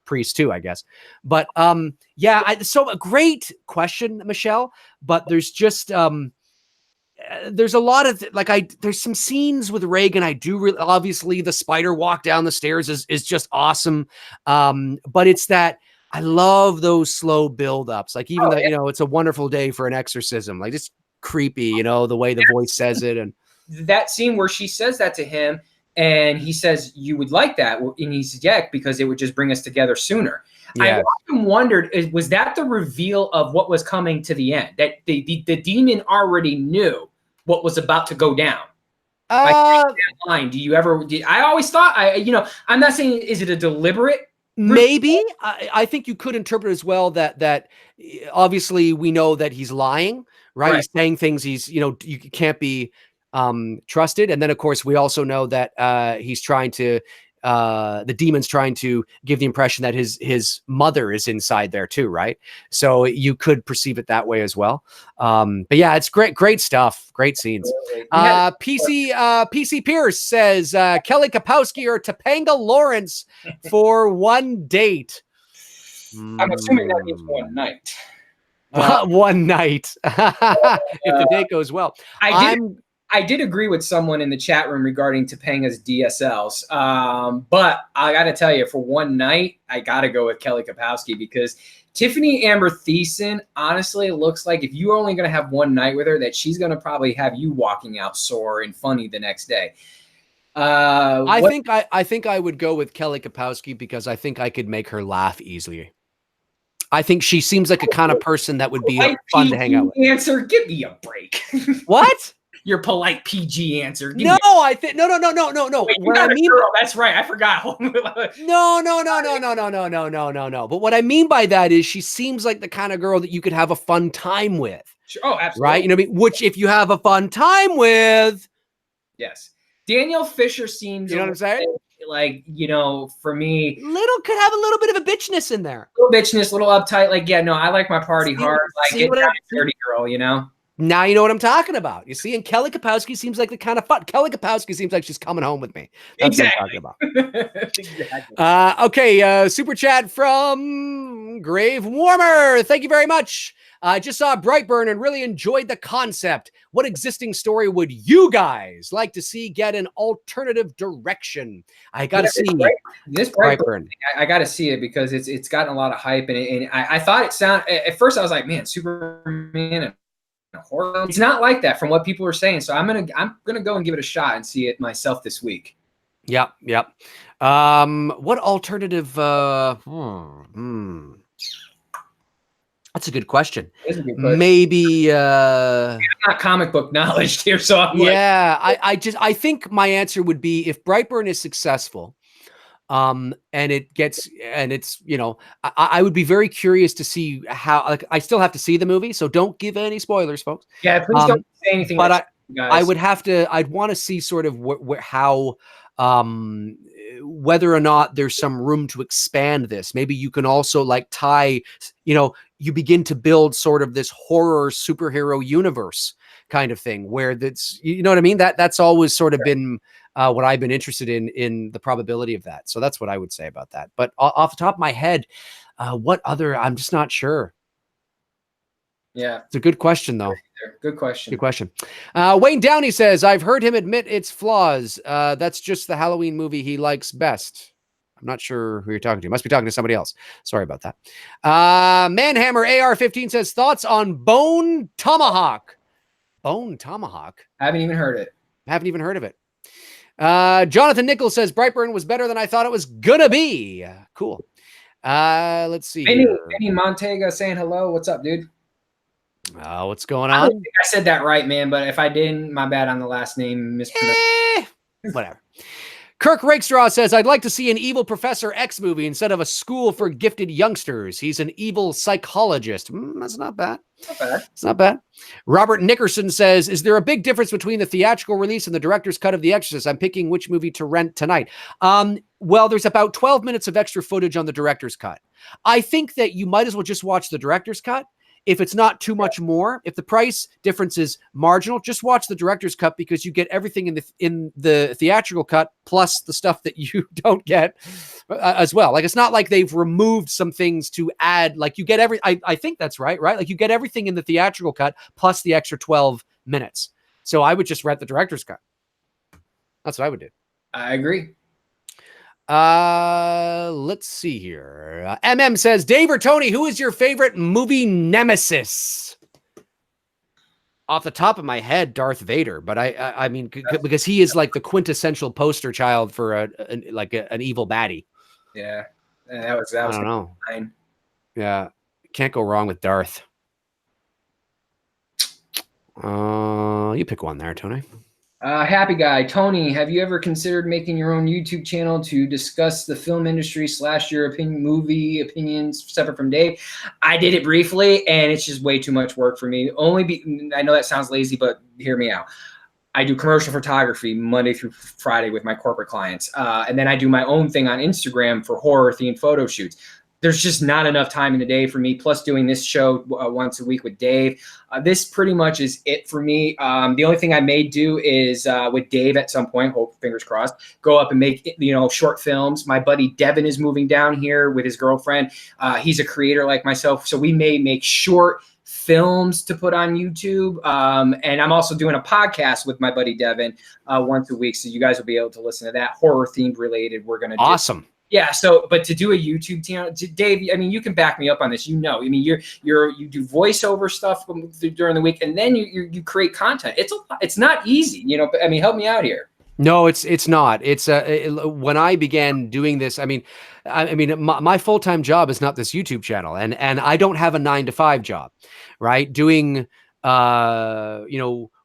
priest too, I guess. But so a great question, Michelle, but there's just there's a lot of there's some scenes with Reagan. I do obviously the spider walk down the stairs is just awesome. But it's that I love those slow buildups. Like even it's a wonderful day for an exorcism. Like it's creepy, the way the voice says it. And that scene where she says that to him and he says, "You would like that?" And he says, "Yeah, because it would just bring us together sooner." Yeah. I often wondered, was that the reveal of what was coming to the end? That the demon already knew what was about to go down? That line, I always thought, I'm not saying, is it a deliberate? Maybe. I think you could interpret as well that obviously we know that he's lying, right? He's saying things you can't be trusted. And then of course we also know that he's trying to the demon's trying to give the impression that his mother is inside there too, right? So you could perceive it that way as well. But yeah, it's great stuff, great scenes. PC Pierce says Kelly Kapowski or Topanga Lawrence for one date. I'm assuming that means one night. One night, if the date goes well. I did agree with someone in the chat room regarding Topanga's DSLs. But I got to tell you, for one night, I got to go with Kelly Kapowski because Tiffany Amber Thiessen, honestly, it looks like if you're only going to have one night with her, that she's going to probably have you walking out sore and funny the next day. I think I would go with Kelly Kapowski because I think I could make her laugh easily. I think she seems like a kind of person that would be fun to hang out with. Answer, give me a break. What? Your polite PG answer. No. Wait, what I mean, girl, that's right. I forgot. No. But what I mean by that is she seems like the kind of girl that you could have a fun time with. Sure. Oh, absolutely. Right? I mean, which if you have a fun time with. Yes. Daniel Fisher seems. You know what I'm saying? Like, for me. Could have a little bit of a bitchness in there. A little bitchness, a little uptight. Like, yeah, no, I like my party hard. Like, get down dirty girl, Now you know what I'm talking about. You see, and Kelly Kapowski seems like the kind of fun. Kelly Kapowski seems like she's coming home with me. That's exactly what I'm talking about. Exactly. Okay, super chat from Grave Warmer. Thank you very much. I just saw Brightburn and really enjoyed the concept. What existing story would you guys like to see get an alternative direction? I got to see this Brightburn. I got to see it because it's gotten a lot of hype, and I thought it sounded at first. I was like, man, Superman and horror. It's not like that from what people are saying. So I'm gonna go and give it a shot and see it myself this week. Yep. What alternative? That's a good question. Maybe I'm not comic book knowledge here, so I'm I think my answer would be if Brightburn is successful, and it's I would be very curious to see how. Like, I still have to see the movie, so don't give any spoilers, folks. Yeah, please don't say anything. But I'd want to see sort of how. Whether or not there's some room to expand this. Maybe you can also tie, you begin to build sort of this horror superhero universe kind of thing where that's, you know what I mean? That's always sort of been what I've been interested in the probability of that. So that's what I would say about that. But off the top of my head, I'm just not sure. Yeah. It's a good question though. Good question. Good question. Wayne Downey says, I've heard him admit its flaws. That's just the Halloween movie he likes best. I'm not sure who you're talking to. Must be talking to somebody else. Sorry about that. Manhammer AR-15 says, thoughts on Bone Tomahawk. Bone Tomahawk? I haven't even heard it. Haven't even heard of it. Jonathan Nichols says, Brightburn was better than I thought it was gonna be. Cool. Let's see. Benny Montega saying hello. What's up, dude? What's going I on? don't think I said that right, man, but if I didn't, my bad on the last name. Whatever. Kirk Rakestraw says, I'd like to see an evil Professor X movie instead of a school for gifted youngsters. He's an evil psychologist. That's not bad. Not bad. It's not bad. Robert Nickerson says, is there a big difference between the theatrical release and the director's cut of The Exorcist? I'm picking which movie to rent tonight. Well, there's about 12 minutes of extra footage on the director's cut. I think that you might as well just watch the director's cut. If it's not too much more, if the price difference is marginal, just watch the director's cut because you get everything in the theatrical cut plus the stuff that you don't get as well. Like, it's not like they've removed some things to add. Like, you get I think that's right? Like, you get everything in the theatrical cut plus the extra 12 minutes. So I would just rent the director's cut. That's what I would do. I agree. Let's see here. MM says, Dave or Tony, who is your favorite movie nemesis? Off the top of my head, Darth Vader, but I mean, because he is like the quintessential poster child for an evil baddie. Yeah, that was I don't know. Fine. Yeah, can't go wrong with Darth. You pick one there, Tony. Happy guy, Tony, have you ever considered making your own YouTube channel to discuss the film industry / your movie opinions separate from Dave? I did it briefly, and it's just way too much work for me. I know that sounds lazy, but hear me out. I do commercial photography Monday through Friday with my corporate clients. And then I do my own thing on Instagram for horror-themed photo shoots. There's just not enough time in the day for me, plus doing this show once a week with Dave. This pretty much is it for me. The only thing I may do is with Dave at some point, hope fingers crossed, go up and make short films. My buddy Devin is moving down here with his girlfriend. He's a creator like myself, so we may make short films to put on YouTube. And I'm also doing a podcast with my buddy Devin once a week, so you guys will be able to listen to that, horror-themed related. We're going to awesome. Yeah. So, but to do a YouTube channel, Dave, I mean, you can back me up on this. I mean, you do voiceover stuff during the week, and then you create content. It's not easy, But I mean, help me out here. No, it's not. It's when I began doing this, I mean, my full-time job is not this YouTube channel, and I don't have a 9-to-5 job, right? Doing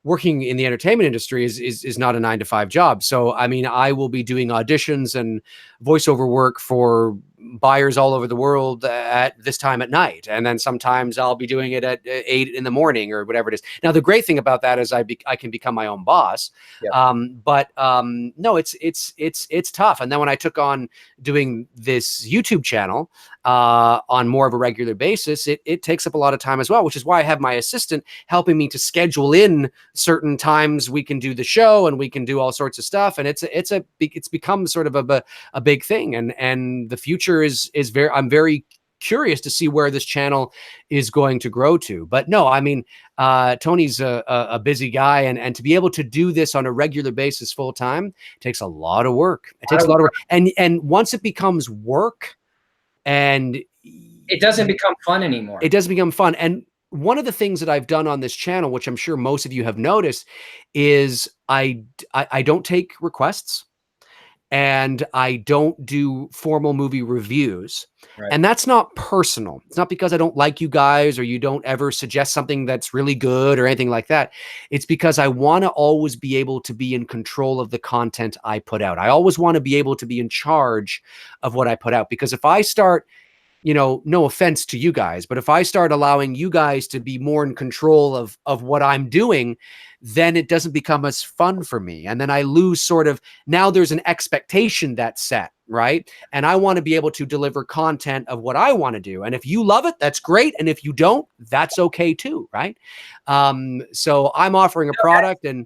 working in the entertainment industry is not a 9-to-5 job. So, I mean, I will be doing auditions and voiceover work for buyers all over the world at this time at night. And then sometimes I'll be doing it at 8 in the morning or whatever it is. Now, the great thing about that is I can become my own boss. Yeah. No, it's tough. And then when I took on doing this YouTube channel on more of a regular basis, it takes up a lot of time as well, which is why I have my assistant helping me to schedule in certain times we can do the show and we can do all sorts of stuff. And it's become sort of a big thing. And the future is I'm very curious to see where this channel is going to grow to. But no, I mean, Tony's a busy guy, and to be able to do this on a regular basis full time takes a lot of work. It takes a lot of work. And once it becomes work, and it doesn't become fun anymore. It doesn't become fun. And one of the things that I've done on this channel, which I'm sure most of you have noticed, is I don't take requests. And I don't do formal movie reviews. Right. And that's not personal. It's not because I don't like you guys or you don't ever suggest something that's really good or anything like that. It's because I want to always be able to be in control of the content I put out. I always want to be able to be in charge of what I put out. Because if I start, no offense to you guys, but if I start allowing you guys to be more in control of what I'm doing, then it doesn't become as fun for me. And then I lose sort of, now there's an expectation that's set, right? And I want to be able to deliver content of what I want to do. And if you love it, that's great. And if you don't, that's okay too, right? So I'm offering a product, and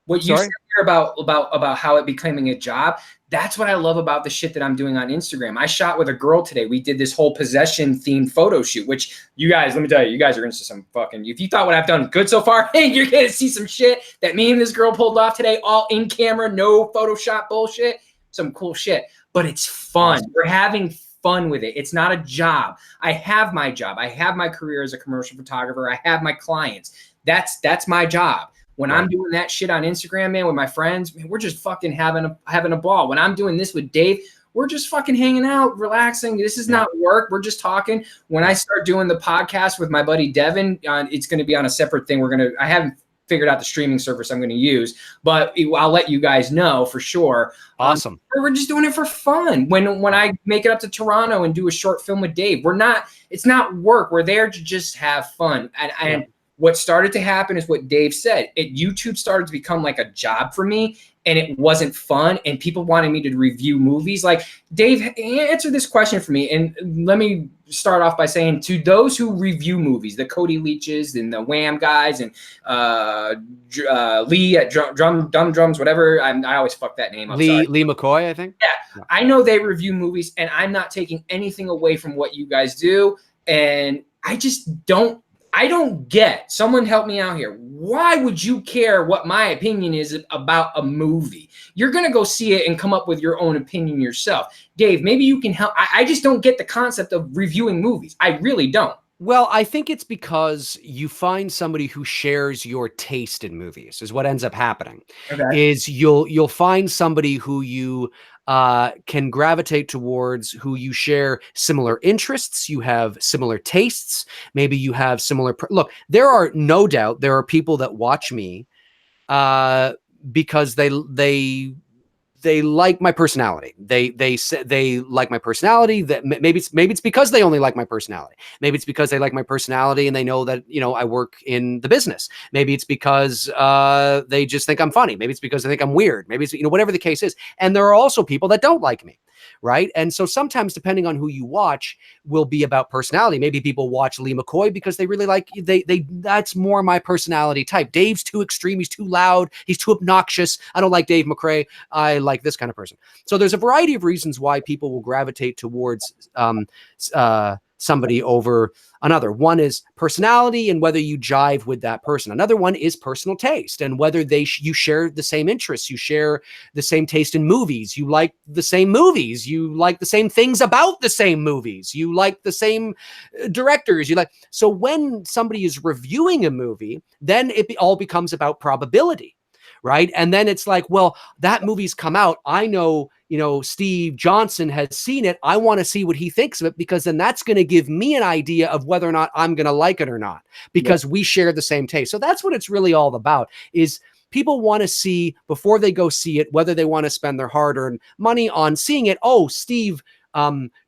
what you said here about how it becoming a job, that's what I love about the shit that I'm doing on Instagram. I shot with a girl today. We did this whole possession themed photo shoot, which you guys, let me tell you, you guys are into some fucking, if you thought what I've done good so far, hey, you're going to see some shit that me and this girl pulled off today, all in camera, no Photoshop bullshit, some cool shit. but it's fun. Awesome. We're having fun with it. It's not a job. I have my job. I have my career as a commercial photographer. I have my clients. That's my job. When I'm doing that shit on Instagram, man, with my friends, man, we're just fucking having a ball. When I'm doing this with Dave, we're just fucking hanging out, relaxing. This is not work. We're just talking. When I start doing the podcast with my buddy Devin, it's going to be on a separate thing. I haven't figured out the streaming service I'm going to use, but I'll let you guys know for sure. Awesome. We're just doing it for fun. When I make it up to Toronto and do a short film with Dave, it's not work. We're there to just have fun. And what started to happen is what Dave said. YouTube started to become like a job for me, and it wasn't fun, and people wanted me to review movies. Like, Dave, answer this question for me, and let me start off by saying, to those who review movies, the Cody Leaches and the Wham guys and Lee at Dumb Drums, whatever, I always fuck that name up. Lee McCoy, I think. Yeah, I know they review movies, and I'm not taking anything away from what you guys do, and I just don't get, someone help me out here. Why would you care what my opinion is about a movie? You're going to go see it and come up with your own opinion yourself. Dave, maybe you can help. I just don't get the concept of reviewing movies. I really don't. Well, I think it's because you find somebody who shares your taste in movies is what ends up happening. Okay. Is you'll find somebody who you can gravitate towards, who you share similar interests, you have similar tastes, maybe you have similar look. There are no doubt there are people that watch me because they like my personality. They say they like my personality. That maybe it's because they only like my personality. Maybe it's because they like my personality and they know that, you know, I work in the business. Maybe it's because they just think I'm funny. Maybe it's because they think I'm weird. Maybe it's, you know, whatever the case is. And there are also people that don't like me, right? And so sometimes, depending on who you watch, will be about personality. Maybe people watch Lee McCoy because they really like that's more my personality type. Dave's too extreme. He's too loud. He's too obnoxious. I don't like Dave McRae. I like this kind of person. So there's a variety of reasons why people will gravitate towards somebody over another. One is personality and whether you jive with that person. Another one is personal taste and whether you share the same interests. You share the same taste in movies. You like the same movies. You like the same things about the same movies. You like the same directors. So when somebody is reviewing a movie, then it all becomes about probability. Right. And then it's like, well, that movie's come out. I know, you know, Steve Johnson has seen it. I want to see what he thinks of it, because then that's going to give me an idea of whether or not I'm going to like it or not, because we share the same taste. So that's what it's really all about, is people want to see before they go see it, whether they want to spend their hard-earned money on seeing it. Oh, Steve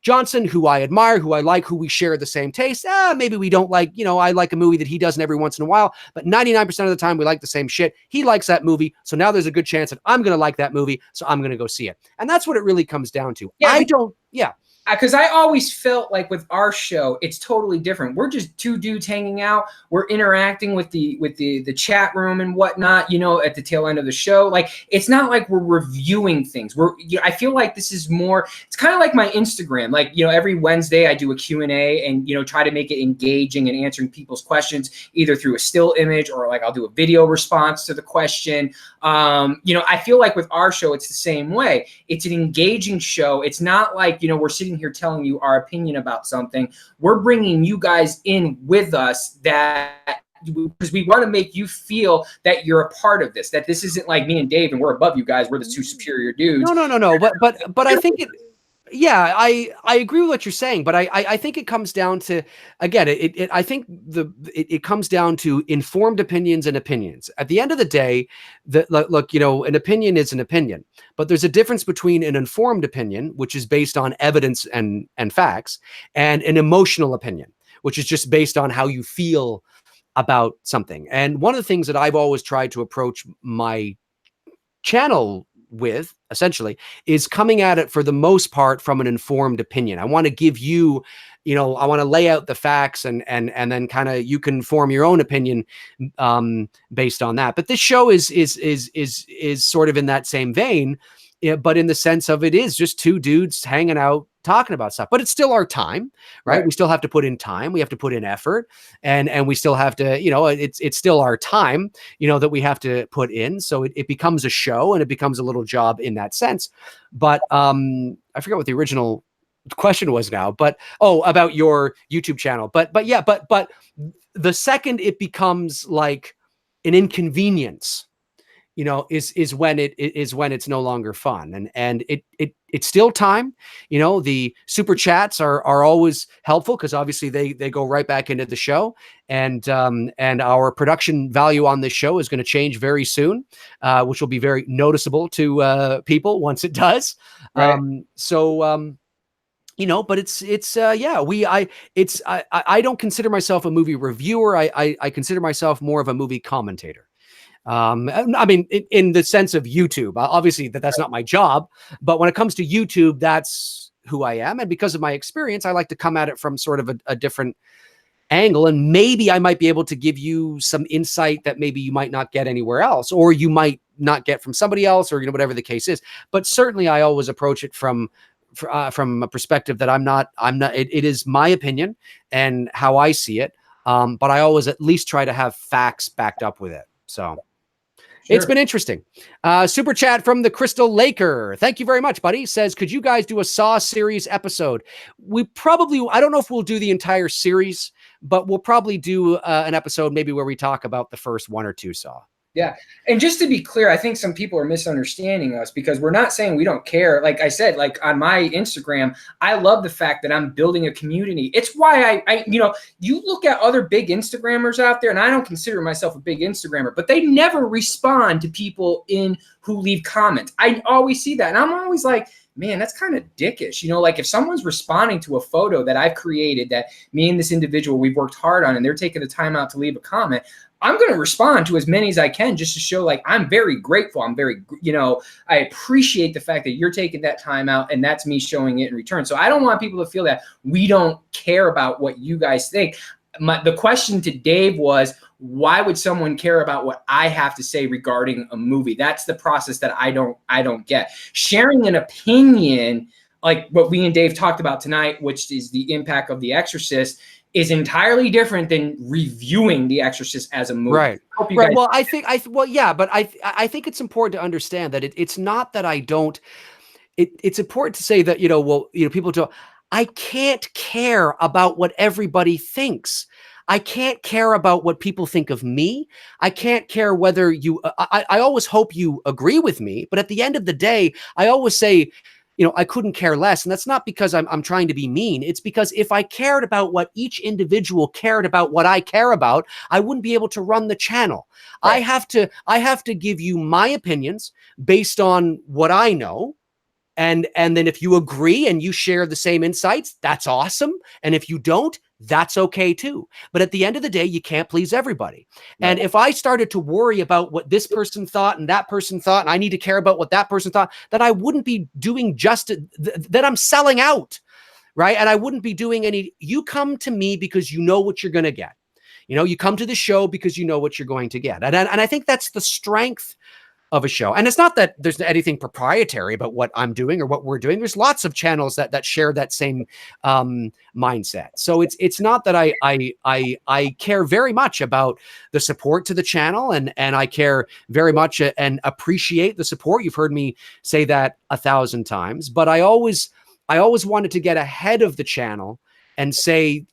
Johnson, who I admire, who I like, who we share the same taste. Maybe we don't like, you know, I like a movie that he doesn't every once in a while, but 99% of the time we like the same shit. He likes that movie. So now there's a good chance that I'm going to like that movie. So I'm going to go see it. And that's what it really comes down to. Because I always felt like with our show, it's totally different. We're just two dudes hanging out. We're interacting with the chat room and whatnot, you know, at the tail end of the show. Like, it's not like we're reviewing things. I feel like this is more, it's kind of like my Instagram. Like, you know, every Wednesday I do a Q&A and, you know, try to make it engaging and answering people's questions, either through a still image or like I'll do a video response to the question. You know, I feel like with our show, it's the same way. It's an engaging show. It's not like, you know, we're sitting here telling you our opinion about something. We're bringing you guys in with us, that because we want to make you feel that you're a part of this, that this isn't like me and Dave and we're above you guys. We're the two superior dudes. No. But I think it, yeah, I agree with what you're saying, but I think it comes down to, again, I think it comes down to informed opinions and opinions. At the end of the day, look, you know, an opinion is an opinion, but there's a difference between an informed opinion, which is based on evidence and facts, and an emotional opinion, which is just based on how you feel about something. And one of the things that I've always tried to approach my channel with, essentially, is coming at it for the most part from an informed opinion. I want to give you, you know, I want to lay out the facts and then kind of you can form your own opinion based on that. But this show is sort of in that same vein, but in the sense of it is just two dudes hanging out, talking about stuff, but it's still our time, right? Right. We still have to put in time. We have to put in effort, and we still have to, it's still our time, that we have to put in. So it becomes a show, and it becomes a little job in that sense. But I forget what the original question was now, but about your YouTube channel. But the second it becomes like an inconvenience, is when it's no longer fun, and it's still time. The super chats are always helpful, because obviously they go right back into the show, and our production value on this show is going to change very soon, which will be very noticeable to people once it does. Right. But I don't consider myself a movie reviewer. I consider myself more of a movie commentator. I mean, in the sense of YouTube, obviously that's not my job, but when it comes to YouTube, that's who I am. And because of my experience, I like to come at it from sort of a different angle, and maybe I might be able to give you some insight that maybe you might not get anywhere else, or you might not get from somebody else, or, whatever the case is. But certainly I always approach it from a perspective that I'm not, it is my opinion and how I see it. But I always at least try to have facts backed up with it. So it's been interesting. Super chat from the Crystal Laker. Thank you very much, buddy. Says, could you guys do a Saw series episode? I don't know if we'll do the entire series, but we'll probably do an episode maybe where we talk about the first one or two Saw. Yeah. And just to be clear, I think some people are misunderstanding us, because we're not saying we don't care. Like I said, like on my Instagram, I love the fact that I'm building a community. It's why I you look at other big Instagrammers out there, and I don't consider myself a big Instagrammer, but they never respond to people who leave comments. I always see that. And I'm always like, man, that's kind of dickish. Like if someone's responding to a photo that I've created, that me and this individual, we've worked hard on, and they're taking the time out to leave a comment, I'm going to respond to as many as I can, just to show like I'm very grateful. I'm very, I appreciate the fact that you're taking that time out, and that's me showing it in return. So I don't want people to feel that we don't care about what you guys think. The question to Dave was, why would someone care about what I have to say regarding a movie? That's the process that I don't get. Sharing an opinion, like what we and Dave talked about tonight, which is the impact of The Exorcist, is entirely different than reviewing The Exorcist as a movie. Right. Right. Well, I think it's important to understand that it's not that I don't. It's important to say that people don't. I can't care about what everybody thinks. I can't care about what people think of me. I can't care whether you. I always hope you agree with me, but at the end of the day, I always say, I couldn't care less. And that's not because I'm trying to be mean. It's because if I cared about what each individual cared about what I care about, I wouldn't be able to run the channel. Right. I have to give you my opinions based on what I know. And then if you agree and you share the same insights, that's awesome. And if you don't, that's okay too. But at the end of the day, you can't please everybody. Right. And if I started to worry about what this person thought and that person thought, and I need to care about what that person thought, then I wouldn't be doing that I'm selling out, right? And I wouldn't be doing you come to me because you know what you're going to get. You come to the show because you know what you're going to get. And I think that's the strength of a show. And it's not that there's anything proprietary about what I'm doing or what we're doing. There's lots of channels that share that same mindset. So it's not that I care very much about the support to the channel, and I care very much and appreciate the support. You've heard me say that 1,000 times, but I always wanted to get ahead of the channel and say,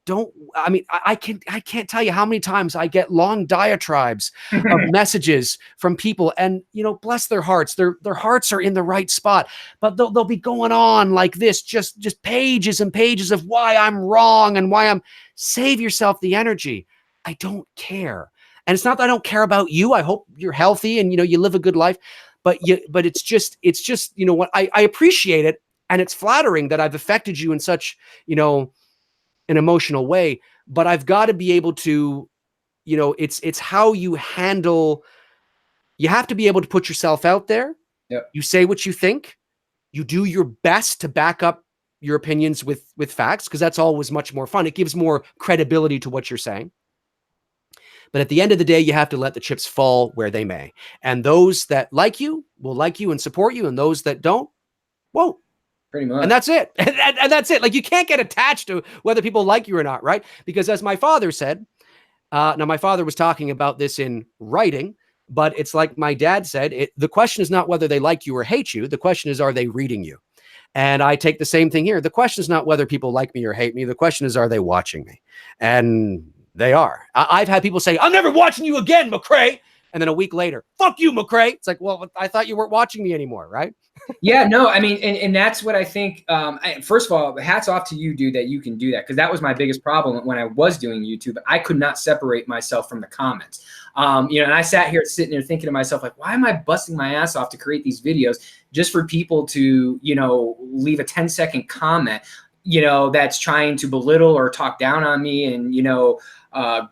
I can't tell you how many times I get long diatribes of messages from people, and bless their hearts, their hearts are in the right spot, but they'll be going on like this, just pages and pages of why I'm wrong and why save yourself the energy. I don't care. And it's not that I don't care about you. I hope you're healthy and you live a good life, but it's just what I appreciate it, and it's flattering that I've affected you in such an emotional way, but I've got to be able to, it's how you handle. You have to be able to put yourself out there. Yep. You say what you think. You do your best to back up your opinions with facts, because that's always much more fun. It gives more credibility to what you're saying. But at the end of the day, you have to let the chips fall where they may. And those that like you will like you and support you, and those that don't won't. Pretty much. And that's it. And that's it. Like, you can't get attached to whether people like you or not, right? Because as my father said, now my father was talking about this in writing, but it's like my dad said, the question is not whether they like you or hate you. The question is, are they reading you? And I take the same thing here. The question is not whether people like me or hate me. The question is, are they watching me? And they are. I've had people say, I'm never watching you again, McRae. And then a week later, fuck you, McRae. It's like, well, I thought you weren't watching me anymore, right? Yeah, no, I mean, and that's what I think. First of all, hats off to you, dude, that you can do that, because that was my biggest problem when I was doing YouTube. I could not separate myself from the comments. And I sat here sitting there thinking to myself, like, why am I busting my ass off to create these videos just for people to, leave a 10-second comment, that's trying to belittle or talk down on me, and,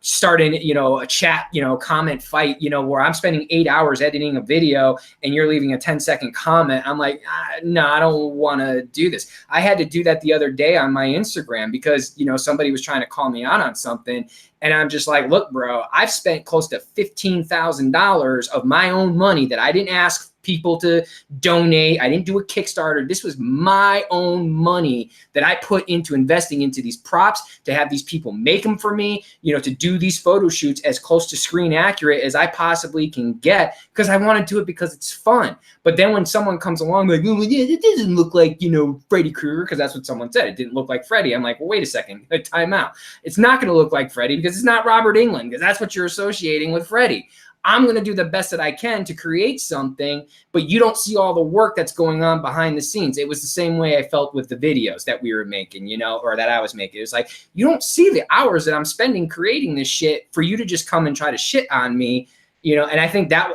starting, a chat, comment fight, where I'm spending 8 hours editing a video and you're leaving a 10-second comment. I'm like, no, I don't want to do this. I had to do that the other day on my Instagram because, somebody was trying to call me out on something. And I'm just like, look, bro, I've spent close to $15,000 of my own money that I didn't ask people to donate. I didn't do a Kickstarter. This was my own money that I put into investing into these props, to have these people make them for me, to do these photo shoots as close to screen accurate as I possibly can get, because I want to do it because it's fun. But then when someone comes along like, oh, yeah, it doesn't look like, Freddy Krueger, because that's what someone said. It didn't look like Freddy. I'm like, well, wait a second, time out. It's not going to look like Freddy because it's not Robert Englund, because that's what you're associating with Freddy. I'm going to do the best that I can to create something, but you don't see all the work that's going on behind the scenes. It was the same way I felt with the videos that we were making, or that I was making. It's like, you don't see the hours that I'm spending creating this shit for you to just come and try to shit on me, and I think that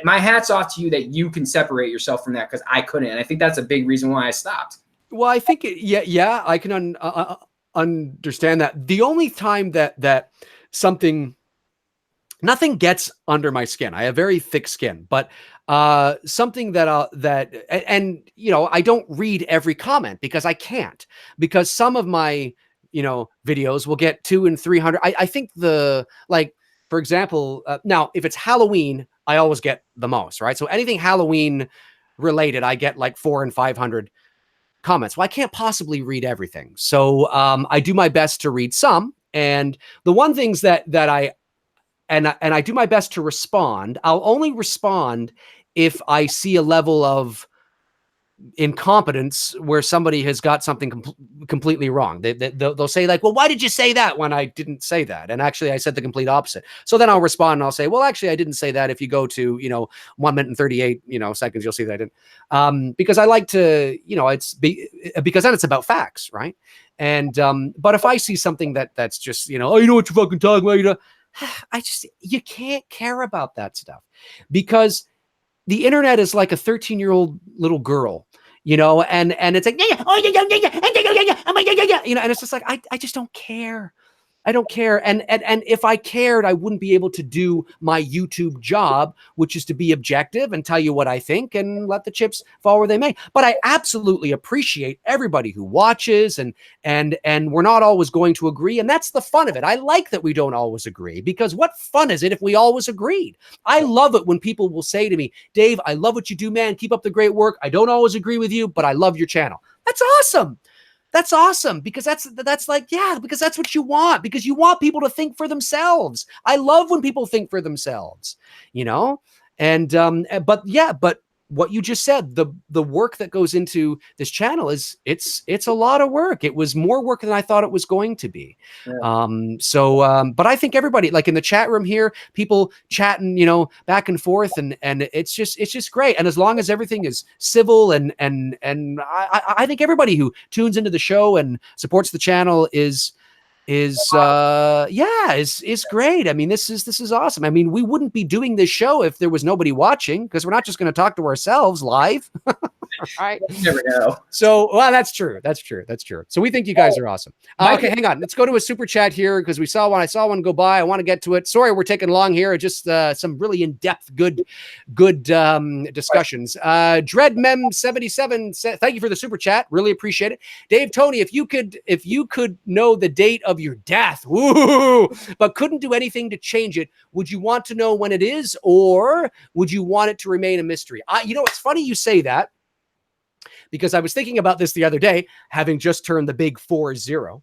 my hat's off to you that you can separate yourself from that, because I couldn't. And I think that's a big reason why I stopped. Well, I think, yeah, I can understand that. The only time that nothing gets under my skin. I have very thick skin, but something that I don't read every comment, because I can't, because some of my, videos will get 200 and 300. I think for example, now if it's Halloween, I always get the most, right? So anything Halloween related, I get like 400 and 500 comments. Well, I can't possibly read everything. So I do my best to read some. And the one things that I do my best to respond. I'll only respond if I see a level of incompetence where somebody has got something completely wrong. They'll say like, well, why did you say that when I didn't say that? And actually I said the complete opposite. So then I'll respond and I'll say, well, actually I didn't say that. If you go to, 1 minute and 38, seconds, you'll see that I didn't. Because I like to, because then it's about facts. Right. And, but if I see something that's just, oh, you know what you're fucking talking about, you can't care about that stuff, because the internet is like a 13-year-old little girl, and it's like, and it's just like, I just don't care. I don't care. And if I cared, I wouldn't be able to do my YouTube job, which is to be objective and tell you what I think and let the chips fall where they may. But I absolutely appreciate everybody who watches, and we're not always going to agree. And that's the fun of it. I like that we don't always agree, because what fun is it if we always agreed? I love it when people will say to me, Dave, I love what you do, man. Keep up the great work. I don't always agree with you, but I love your channel. That's awesome. That's awesome, because that's like, yeah, because that's what you want, because you want people to think for themselves. I love when people think for themselves, and but what you just said, the work that goes into this channel it's a lot of work. It was more work than I thought it was going to be. Yeah. But I think everybody, like in the chat room here, people chatting, back and forth, and it's just great. And as long as everything is civil, and I think everybody who tunes into the show and supports the channel is great. I mean, this is awesome. I mean, we wouldn't be doing this show if there was nobody watching, because we're not just going to talk to ourselves live. Right. You never know. So, well, that's true. So we think you guys are awesome. Okay, hang on. Let's go to a super chat here, because I saw one go by. I want to get to it. Sorry, we're taking long here. Just some really in-depth, good discussions. DreadMem77, thank you for the super chat. Really appreciate it. Dave, Tony, if you could know the date of your death, woo, but couldn't do anything to change it, would you want to know when it is, or would you want it to remain a mystery? It's funny you say that, because I was thinking about this the other day, having just turned the big 40.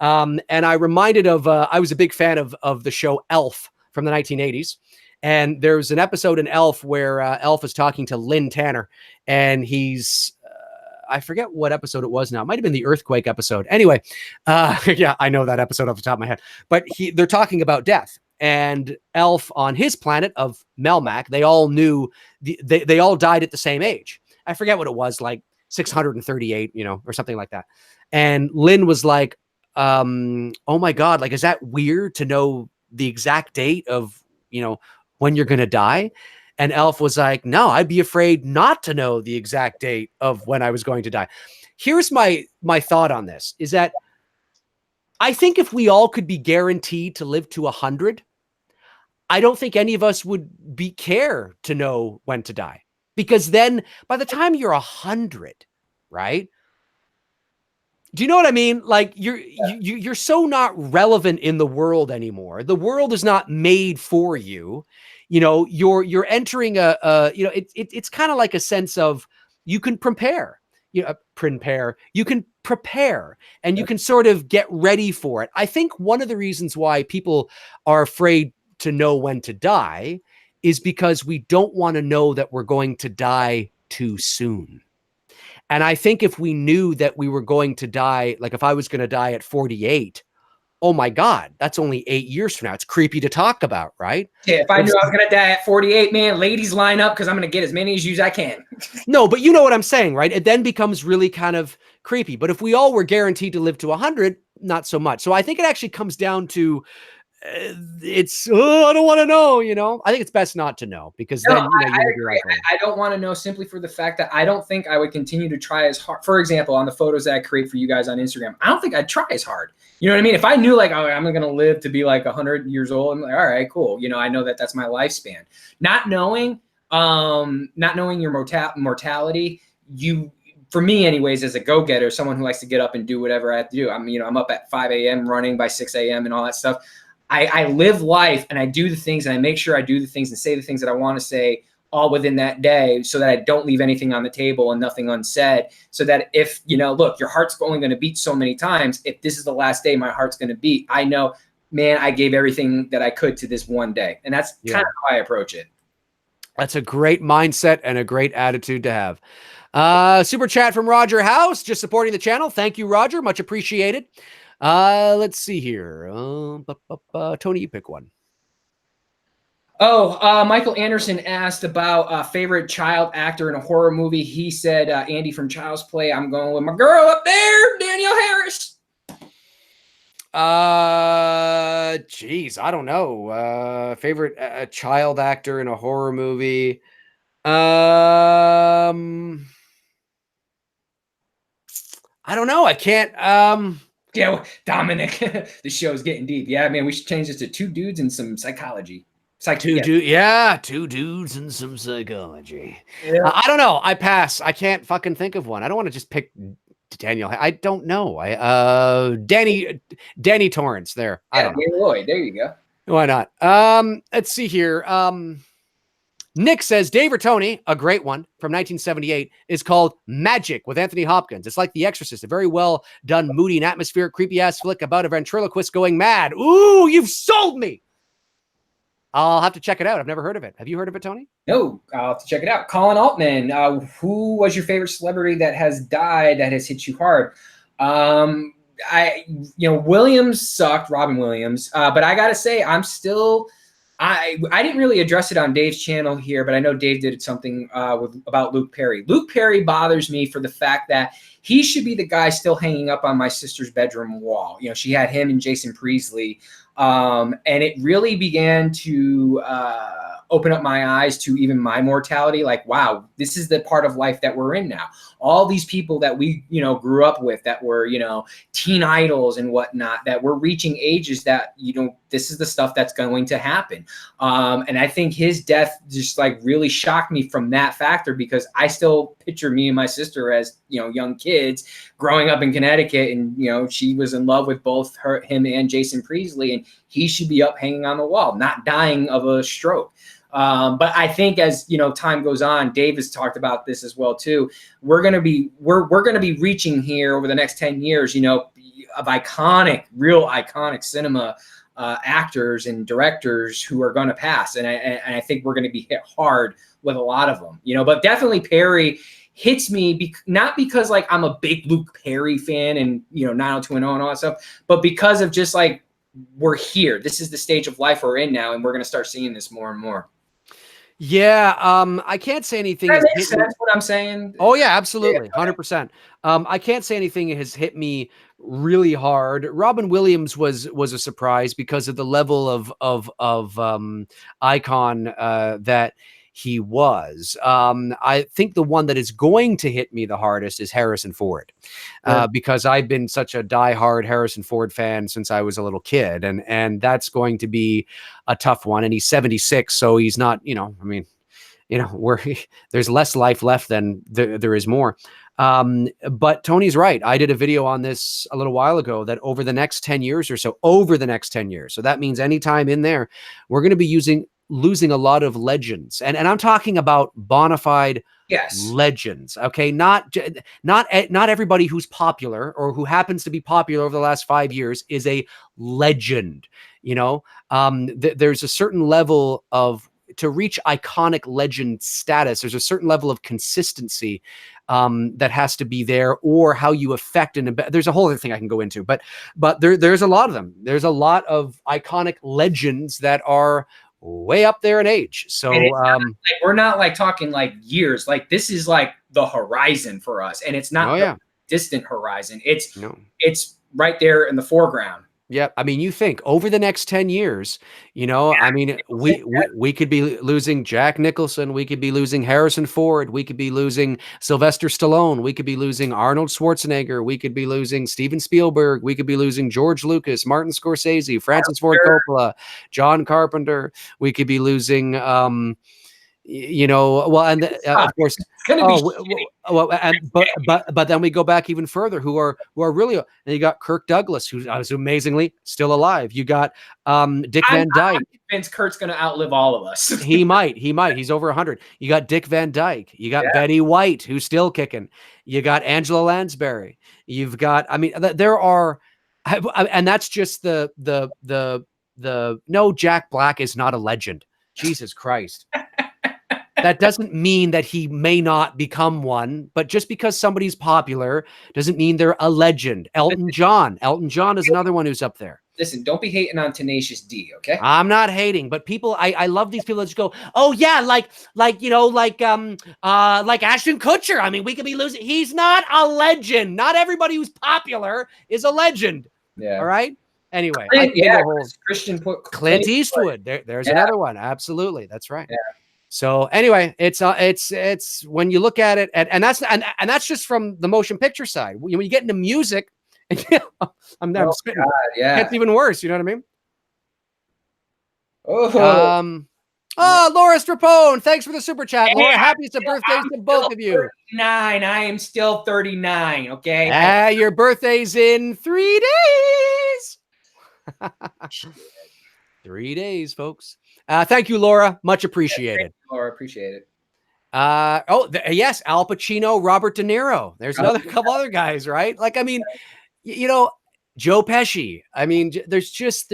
And I reminded of, I was a big fan of the show Elf from the 1980s. And there's an episode in Elf where Elf is talking to Lynn Tanner, and he's, I forget what episode it was now. It might have been the earthquake episode. Anyway, yeah, I know that episode off the top of my head. But they're talking about death. And Elf on his planet of Melmac, they all knew, they all died at the same age. I forget what it was, like 638, or something like that. And Lynn was like, oh my God, like, is that weird to know the exact date of, when you're going to die? And Elf was like, no, I'd be afraid not to know the exact date of when I was going to die. Here's my thought on this, is that I think if we all could be guaranteed to live to 100, I don't think any of us would care to know when to die. Because then by the time you're 100, right? Do you know what I mean? Like you're so not relevant in the world anymore. The world is not made for you. You're entering it's kind of like a sense of you can prepare. You can prepare and you can sort of get ready for it. I think one of the reasons why people are afraid to know when to die is because we don't want to know that we're going to die too soon. And I think if we knew that we were going to die, like if I was going to die at 48, oh my God, that's only 8 years from now. It's creepy to talk about, right? Yeah, if I knew I was going to die at 48, man, ladies line up because I'm going to get as many as I can. No, but you know what I'm saying, right? It then becomes really kind of creepy. But if we all were guaranteed to live to 100, not so much. So I think it actually comes down to I don't want to know, I think it's best not to know, because then I agree. I don't want to know, simply for the fact that I don't think I would continue to try as hard. For example, on the photos that I create for you guys on Instagram, I don't think I'd try as hard. You know what I mean? If I knew like, oh, I'm going to live to be like 100 years old, I'm like, all right, cool. I know that that's my lifespan. Not knowing your mortality, for me anyways, as a go-getter, someone who likes to get up and do whatever I have to do. I'm up at 5 a.m. running by 6 a.m. and all that stuff. I live life and I do the things and I make sure I do the things and say the things that I want to say all within that day, so that I don't leave anything on the table and nothing unsaid. So that if, look, your heart's only going to beat so many times. If this is the last day my heart's going to beat, I know, man, I gave everything that I could to this one day. And that's kind of how I approach it. That's a great mindset and a great attitude to have. Super chat from Roger House, just supporting the channel. Thank you, Roger. Much appreciated. Let's see here. Tony, you pick one. Michael Anderson asked about favorite child actor in a horror movie. He said Andy from Child's Play. I'm going with my girl up there, Danielle Harris. Geez, I don't know. Favorite child actor in a horror movie. I don't know. I can't. Yeah, Dominic, the show's getting deep. Yeah, man, we should change this to two dudes and some psychology. Two dudes and some psychology. Yeah. I don't know. I pass. I can't fucking think of one. I don't want to just pick Daniel. I don't know. Danny Torrance there. Yeah, I don't know. Danny Lloyd. There you go. Why not? Let's see here. Nick says Dave or Tony, a great one from 1978, is called Magic with Anthony Hopkins. It's like The Exorcist, a very well done, moody and atmospheric, creepy ass flick about a ventriloquist going mad. Ooh, you've sold me. I'll have to check it out. I've never heard of it. Have you heard of it, Tony? No, I'll have to check it out. Colin Altman, who was your favorite celebrity that has died that has hit you hard? Williams sucked, Robin Williams. But I gotta say, I didn't really address it on Dave's channel here, but I know Dave did something about Luke Perry. Luke Perry bothers me for the fact that he should be the guy still hanging up on my sister's bedroom wall. She had him and Jason Priestley. And it really began to open up my eyes to even my mortality. Like, wow, this is the part of life that we're in now. All these people that we, grew up with, that were, teen idols and whatnot, that we're reaching ages that, this is the stuff that's going to happen. And I think his death just like really shocked me from that factor, because I still picture me and my sister as, young kids growing up in Connecticut. And, she was in love with both him and Jason Priestley, and he should be up hanging on the wall, not dying of a stroke. But I think as time goes on, Dave has talked about this as well too. We're gonna be reaching here over the next 10 years, of real iconic cinema actors and directors who are going to pass, and I think we're going to be hit hard with a lot of them. But definitely Perry hits me not because like I'm a big Luke Perry fan and 90210 and all that stuff, but because of just like we're here. This is the stage of life we're in now, and we're going to start seeing this more and more. Yeah, I can't say anything. That makes sense what I'm saying. Oh yeah, absolutely, 100%. I can't say anything has hit me really hard. Robin Williams was a surprise because of the level of icon that he was. I think the one that is going to hit me the hardest is Harrison Ford, because I've been such a diehard Harrison Ford fan since I was a little kid, and that's going to be a tough one. And he's 76, so he's not, there's less life left than there is more. But Tony's right. I did a video on this a little while ago that over the next 10 years or so, so that means anytime in there, we're going to be losing a lot of legends. And I'm talking about bona fide legends. Okay. Not everybody who's popular or who happens to be popular over the last 5 years is a legend. There's a certain level to reach iconic legend status. There's a certain level of consistency that has to be there, or how you affect and there's a whole other thing I can go into, but there's a lot of them. There's a lot of iconic legends that are way up there in age. So we're not like talking like years. Like this is like the horizon for us, and it's not the distant horizon. It's right there in the foreground. Yeah, I mean, you think over the next 10 years, I mean, we could be losing Jack Nicholson, we could be losing Harrison Ford, we could be losing Sylvester Stallone, we could be losing Arnold Schwarzenegger, we could be losing Steven Spielberg, we could be losing George Lucas, Martin Scorsese, Francis Ford Coppola, John Carpenter, we could be losing of course, but then we go back even further, who are really, and you got Kirk Douglas, who's amazingly still alive. You got Dick Van Dyke. I'm convinced Kurt's going to outlive all of us. He might. He's over 100. You got Dick Van Dyke. You got Betty White, who's still kicking. You got Angela Lansbury. You've got, there are, and that's just no, Jack Black is not a legend. Jesus Christ. That doesn't mean that he may not become one, but just because somebody's popular doesn't mean they're a legend. Elton John is another one who's up there. Listen, don't be hating on Tenacious D, okay? I'm not hating, but people, I love these people that just go, oh yeah, like Ashton Kutcher. I mean, we could be losing. He's not a legend. Not everybody who's popular is a legend. Yeah. All right. Anyway, Clint Eastwood. There's another one. Absolutely, that's right. Yeah. So anyway, it's when you look at it, and that's just from the motion picture side. When you get into music, I'm spitting. It's even worse. You know what I mean? Laura Strapone, thanks for the super chat. Laura, happy birthdays to both of you. 39. I am still 39. Okay. Your birthday's in 3 days. 3 days, folks. Thank you, Laura. Much appreciated. Laura, appreciate it. Yes, Al Pacino, Robert De Niro. There's another couple other guys, right? Like, I mean, Joe Pesci. I mean, it's just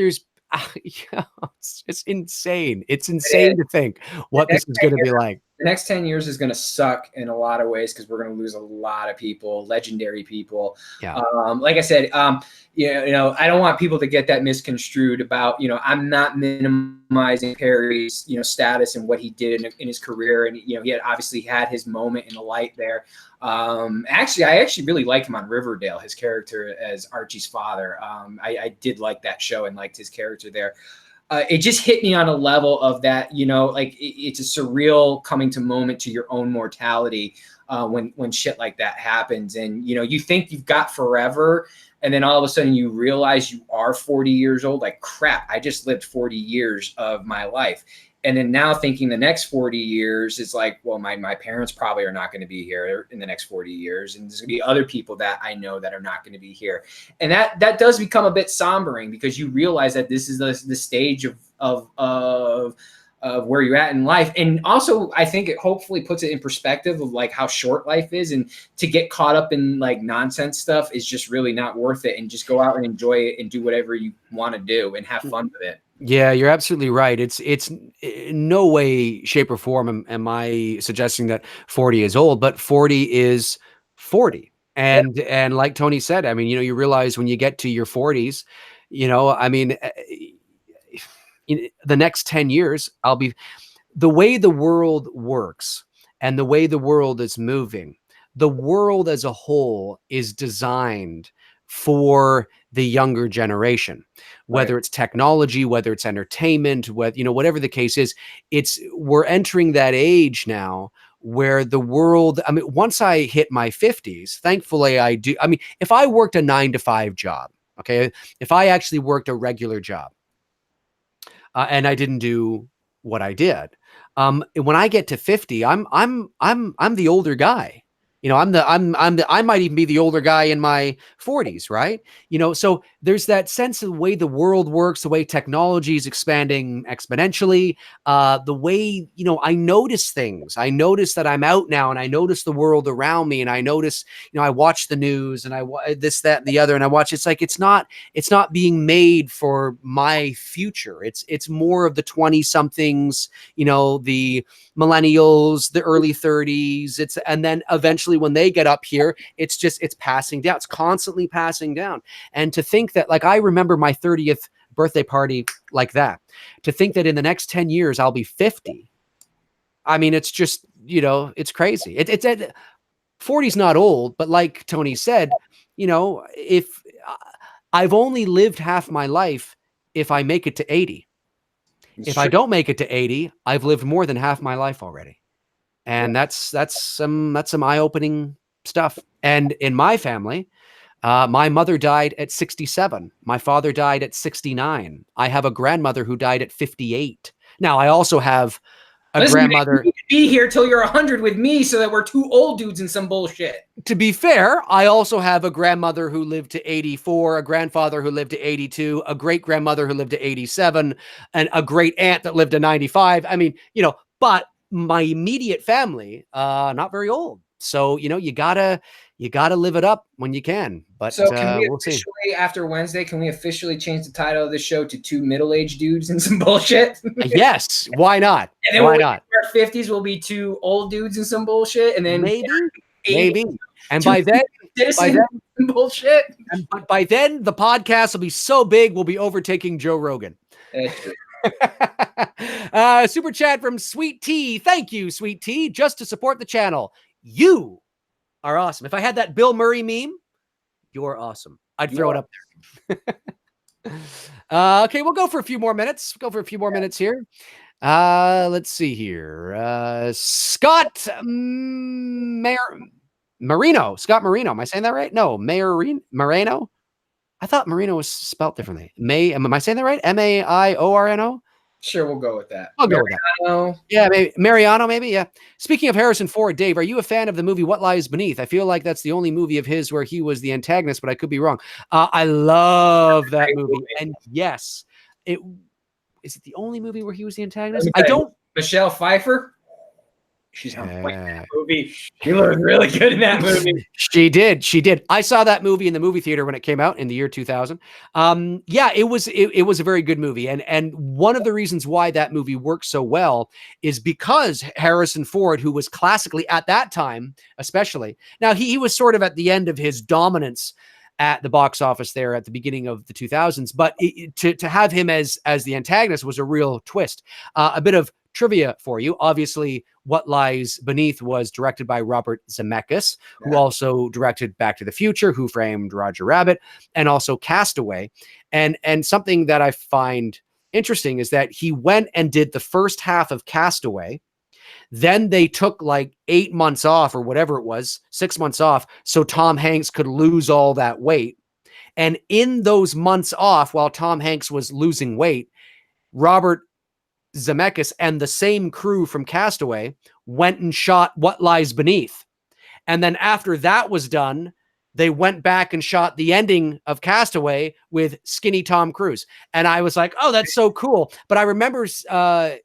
insane. It's insane to think what this is going to be like. The next 10 years is going to suck in a lot of ways because we're going to lose a lot of people, legendary people. Yeah. Like I said, I don't want people to get that misconstrued about, I'm not minimizing Perry's, status and what he did in his career. And, he had obviously had his moment in the light there. Actually, I really liked him on Riverdale, his character as Archie's father. I did like that show and liked his character there. It just hit me on a level of that, it's a surreal coming to moment to your own mortality when shit like that happens. And, you think you've got forever. And then all of a sudden you realize you are 40 years old. Like, crap, I just lived 40 years of my life. And then now thinking the next 40 years is like, well, my parents probably are not going to be here in the next 40 years. And there's going to be other people that I know that are not going to be here. And that does become a bit sombering because you realize that this is the stage of of where you're at in life. And also I think it hopefully puts it in perspective of like how short life is, and to get caught up in like nonsense stuff is just really not worth it, and just go out and enjoy it and do whatever you want to do and have fun with it. Yeah, you're absolutely right. It's in no way, shape, or form am I suggesting that 40 is old, but 40 is 40. And like Tony said, I mean, you know, you realize when you get to your 40s, you know, I mean, in the next 10 years, I'll be the way the world works and the way the world is moving. The world as a whole is designed for the younger generation, whether it's technology, whether it's entertainment, whether, you know, whatever the case is, we're entering that age now where the world, I mean, once I hit my 50s, thankfully I do. I mean, if I worked a 9-to-5 job, okay, if I actually worked a regular job, and I didn't do what I did, when I get to 50, I'm the older guy. You know, I might even be the older guy in my 40s, right? You know, so there's that sense of the way the world works, the way technology is expanding exponentially, the way, you know, I notice things. I notice that I'm out now, and I notice the world around me, and I notice, you know, I watch the news, and this, that, and the other, and I watch. It's like it's not being made for my future. It's more of the 20-somethings, you know, the millennials, the early 30s. And then eventually when they get up here, it's passing down. It's constantly passing down. And to think that, like, I remember my 30th birthday party like that, to think that in the next 10 years, I'll be 50. I mean, it's just, you know, it's crazy. 40's not old, but like Tony said, you know, if I've only lived half my life, if I make it to 80, if I don't make it to 80, I've lived more than half my life already. And that's some eye-opening stuff. And in my family, my mother died at 67. My father died at 69. I have a grandmother who died at 58. Now, I also have a grandmother. You need to be here till you're 100 with me, so that we're two old dudes in some bullshit. To be fair, I also have a grandmother who lived to 84, a grandfather who lived to 82, a great grandmother who lived to 87, and a great aunt that lived to 95. I mean, you know, but my immediate family, not very old. So, you know, you gotta live it up when you can. But so can we we'll see. After Wednesday, can we officially change the title of the show to two middle-aged dudes and some bullshit? Yes, why not? And then why not? Our 50s will be two old dudes and some bullshit, and then maybe. And by then bullshit. But by then, the podcast will be so big, we'll be overtaking Joe Rogan. That's true. Super chat from Sweet Tea. Thank you, Sweet Tea, just to support the channel. You are awesome. If I had that Bill Murray meme, you're awesome. I'd throw it up there. Okay, we'll go for a few more minutes. Here. Let's see here. Scott Marino. Scott Marino. Am I saying that right? No, Marino. I thought Marino was spelled differently. Am I saying that right? Maiorno? Sure, we'll go with that. I'll go with that. Yeah, maybe Mariano, maybe. Yeah. Speaking of Harrison Ford, Dave, are you a fan of the movie What Lies Beneath? I feel like that's the only movie of his where he was the antagonist, but I could be wrong. I love that movie. And yes, is it the only movie where he was the antagonist? I don't. Michelle Pfeiffer. She's on point in that movie. She looked really good in that movie. She did. I saw that movie in the movie theater when it came out in the year 2000. Yeah, it was a very good movie. And one of the reasons why that movie worked so well is because Harrison Ford, who was classically at that time, especially, now he was sort of at the end of his dominance at the box office there at the beginning of the 2000s, but to have him as the antagonist was a real twist. A bit of trivia for you. Obviously, What Lies Beneath was directed by Robert Zemeckis, who also directed Back to the Future, Who Framed Roger Rabbit, and also Castaway. And something that I find interesting is that he went and did the first half of Castaway. Then they took like 8 months off or whatever it was, 6 months off, so Tom Hanks could lose all that weight. And in those months off, while Tom Hanks was losing weight, Robert Zemeckis and the same crew from Castaway went and shot What Lies Beneath. And then after that was done, they went back and shot the ending of Castaway with skinny Tom Cruise. And I was like, oh, that's so cool. But I remember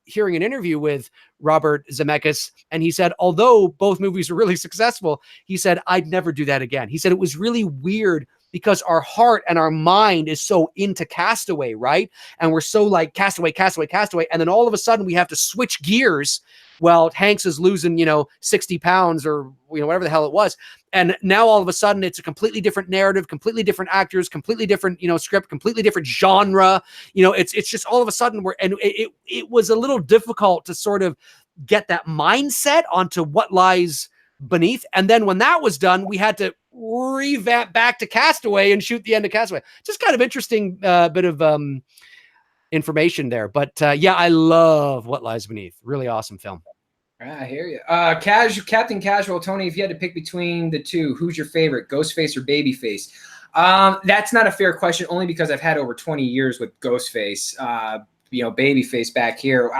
hearing an interview with Robert Zemeckis, and he said, although both movies were really successful, he said, I'd never do that again. He said it was really weird because our heart and our mind is so into Castaway, right? And we're so like Castaway, Castaway, Castaway. And then all of a sudden we have to switch gears while Hanks is losing, 60 pounds or, whatever the hell it was. And now all of a sudden it's a completely different narrative, completely different actors, completely different, script, completely different genre. It's just all of a sudden it was a little difficult to sort of get that mindset onto what lies beneath. And then when that was done, we had to revamp back to Castaway and shoot the end of Castaway. Just kind of interesting bit of information there. But yeah, I love What Lies Beneath. Really awesome film. I hear you. Captain Casual, Tony, if you had to pick between the two, who's your favorite, Ghostface or Babyface? That's not a fair question, only because I've had over 20 years with Ghostface. Babyface back here.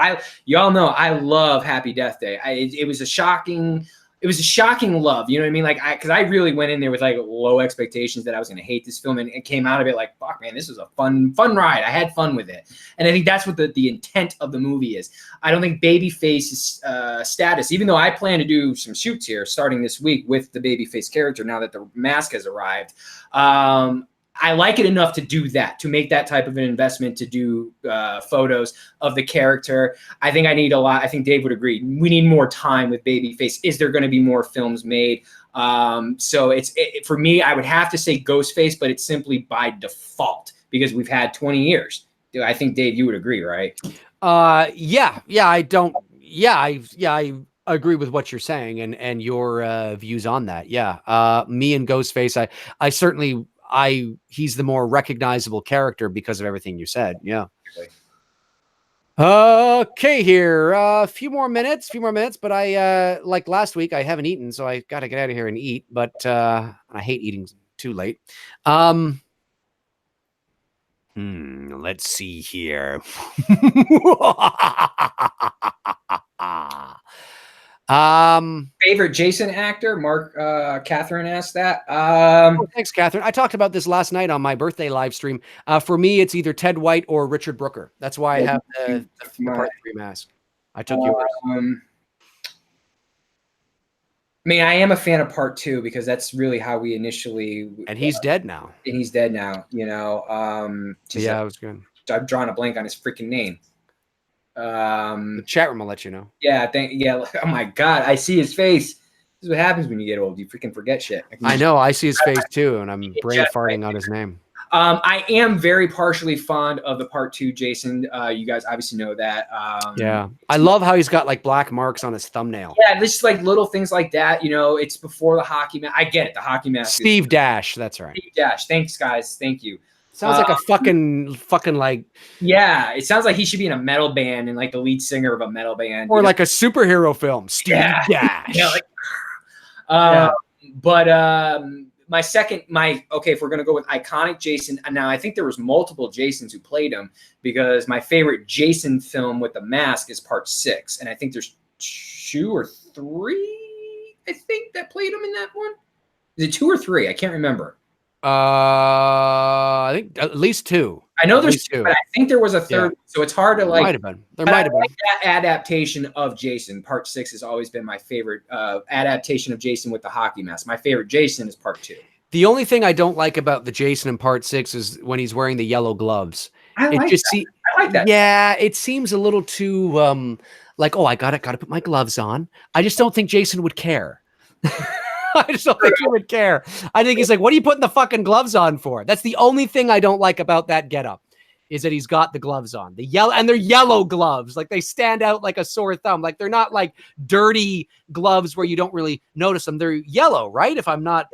Y'all know I love Happy Death Day. It was a shocking love. You know what I mean? Like, because I really went in there with like low expectations that I was going to hate this film, and it came out of it like, fuck, man, this was a fun ride. I had fun with it, and I think that's what the intent of the movie is. I don't think Babyface's status, even though I plan to do some shoots here starting this week with the Babyface character now that the mask has arrived. I like it enough to do that, to make that type of an investment, to do photos of the character. I think I need a lot. I think Dave would agree. We need more time with Babyface. Is there going to be more films made? So for me, I would have to say Ghostface, but it's simply by default because we've had 20 years. I think, Dave, you would agree, right? Yeah. I agree with what you're saying and your views on that. Yeah. Me and Ghostface, I certainly, he's the more recognizable character because of everything you said. Yeah. Okay, here. A few more minutes, but I, like last week, I haven't eaten, so I got to get out of here and eat, but I hate eating too late. Let's see here. Favorite Jason actor? Mark Catherine asked that. Thanks, Catherine. I talked about this last night on my birthday live stream. For me, it's either Ted White or Richard Brooker. That's why I have the part 3 mask. I took yours. I mean, I am a fan of part 2 because that's really how we initially. And he's dead now. Yeah, it was good. I've drawn a blank on his freaking name. The chat room will let you know. Yeah, oh my God, I see his face. This is what happens when you get old. You freaking forget shit. I know. I see his face too, and I'm brain farting on his name. I am very partially fond of the part 2 Jason. You guys obviously know that. Yeah, I love how he's got like black marks on his thumbnail. Yeah, just like little things like that. It's before the hockey mask. I get it. The hockey mask. Steve Dash. That's right. Steve Dash. Thanks, guys. Thank you. Sounds like a fucking like. Yeah, it sounds like he should be in a metal band and like the lead singer of a metal band, or like a superhero film. Steve Dash. Yeah, but if we're gonna go with iconic Jason, and now I think there was multiple Jasons who played him because my favorite Jason film with the mask is part 6, and I think there's 2 or 3 I think that played him in that one. Is it 2 or 3? I can't remember. I think at least 2. I know there's 2, but I think there was a third. Yeah. So it's hard to like. Might have been. There might have been. That adaptation of Jason, part 6, has always been my favorite adaptation of Jason with the hockey mask. My favorite Jason is part 2. The only thing I don't like about the Jason in part 6 is when he's wearing the yellow gloves. I like that. Yeah, it seems a little too like, oh, I gotta put my gloves on. I just don't think Jason would care. I just don't think he would care. I think he's like, what are you putting the fucking gloves on for? That's the only thing I don't like about that getup, is that he's got the gloves on. They're yellow gloves. Like they stand out like a sore thumb. Like they're not like dirty gloves where you don't really notice them. They're yellow, right? If I'm not,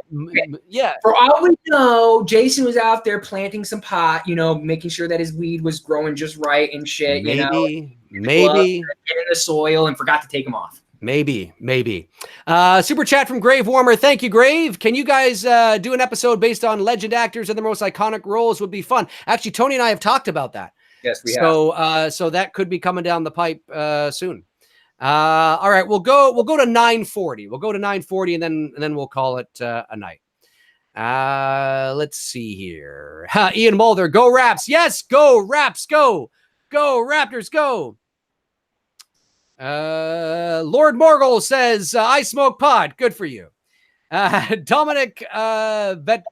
yeah. For all we know, Jason was out there planting some pot, making sure that his weed was growing just right and shit, maybe. Get in the soil and forgot to take them off. Maybe. Super chat from Grave Warmer. Thank you, Grave. Can you guys do an episode based on legend actors and their most iconic roles? Would be fun. Actually, Tony and I have talked about that. Yes, we have. So that could be coming down the pipe soon. All right, we'll go to 9:40. We'll go to 9:40 and then we'll call it a night. Let's see here. Ian Mulder, go Raps. Yes, go Raps, go. Go Raptors, go. Lord Morgul says, I smoke pot. Good for you. Dominic Vettorino.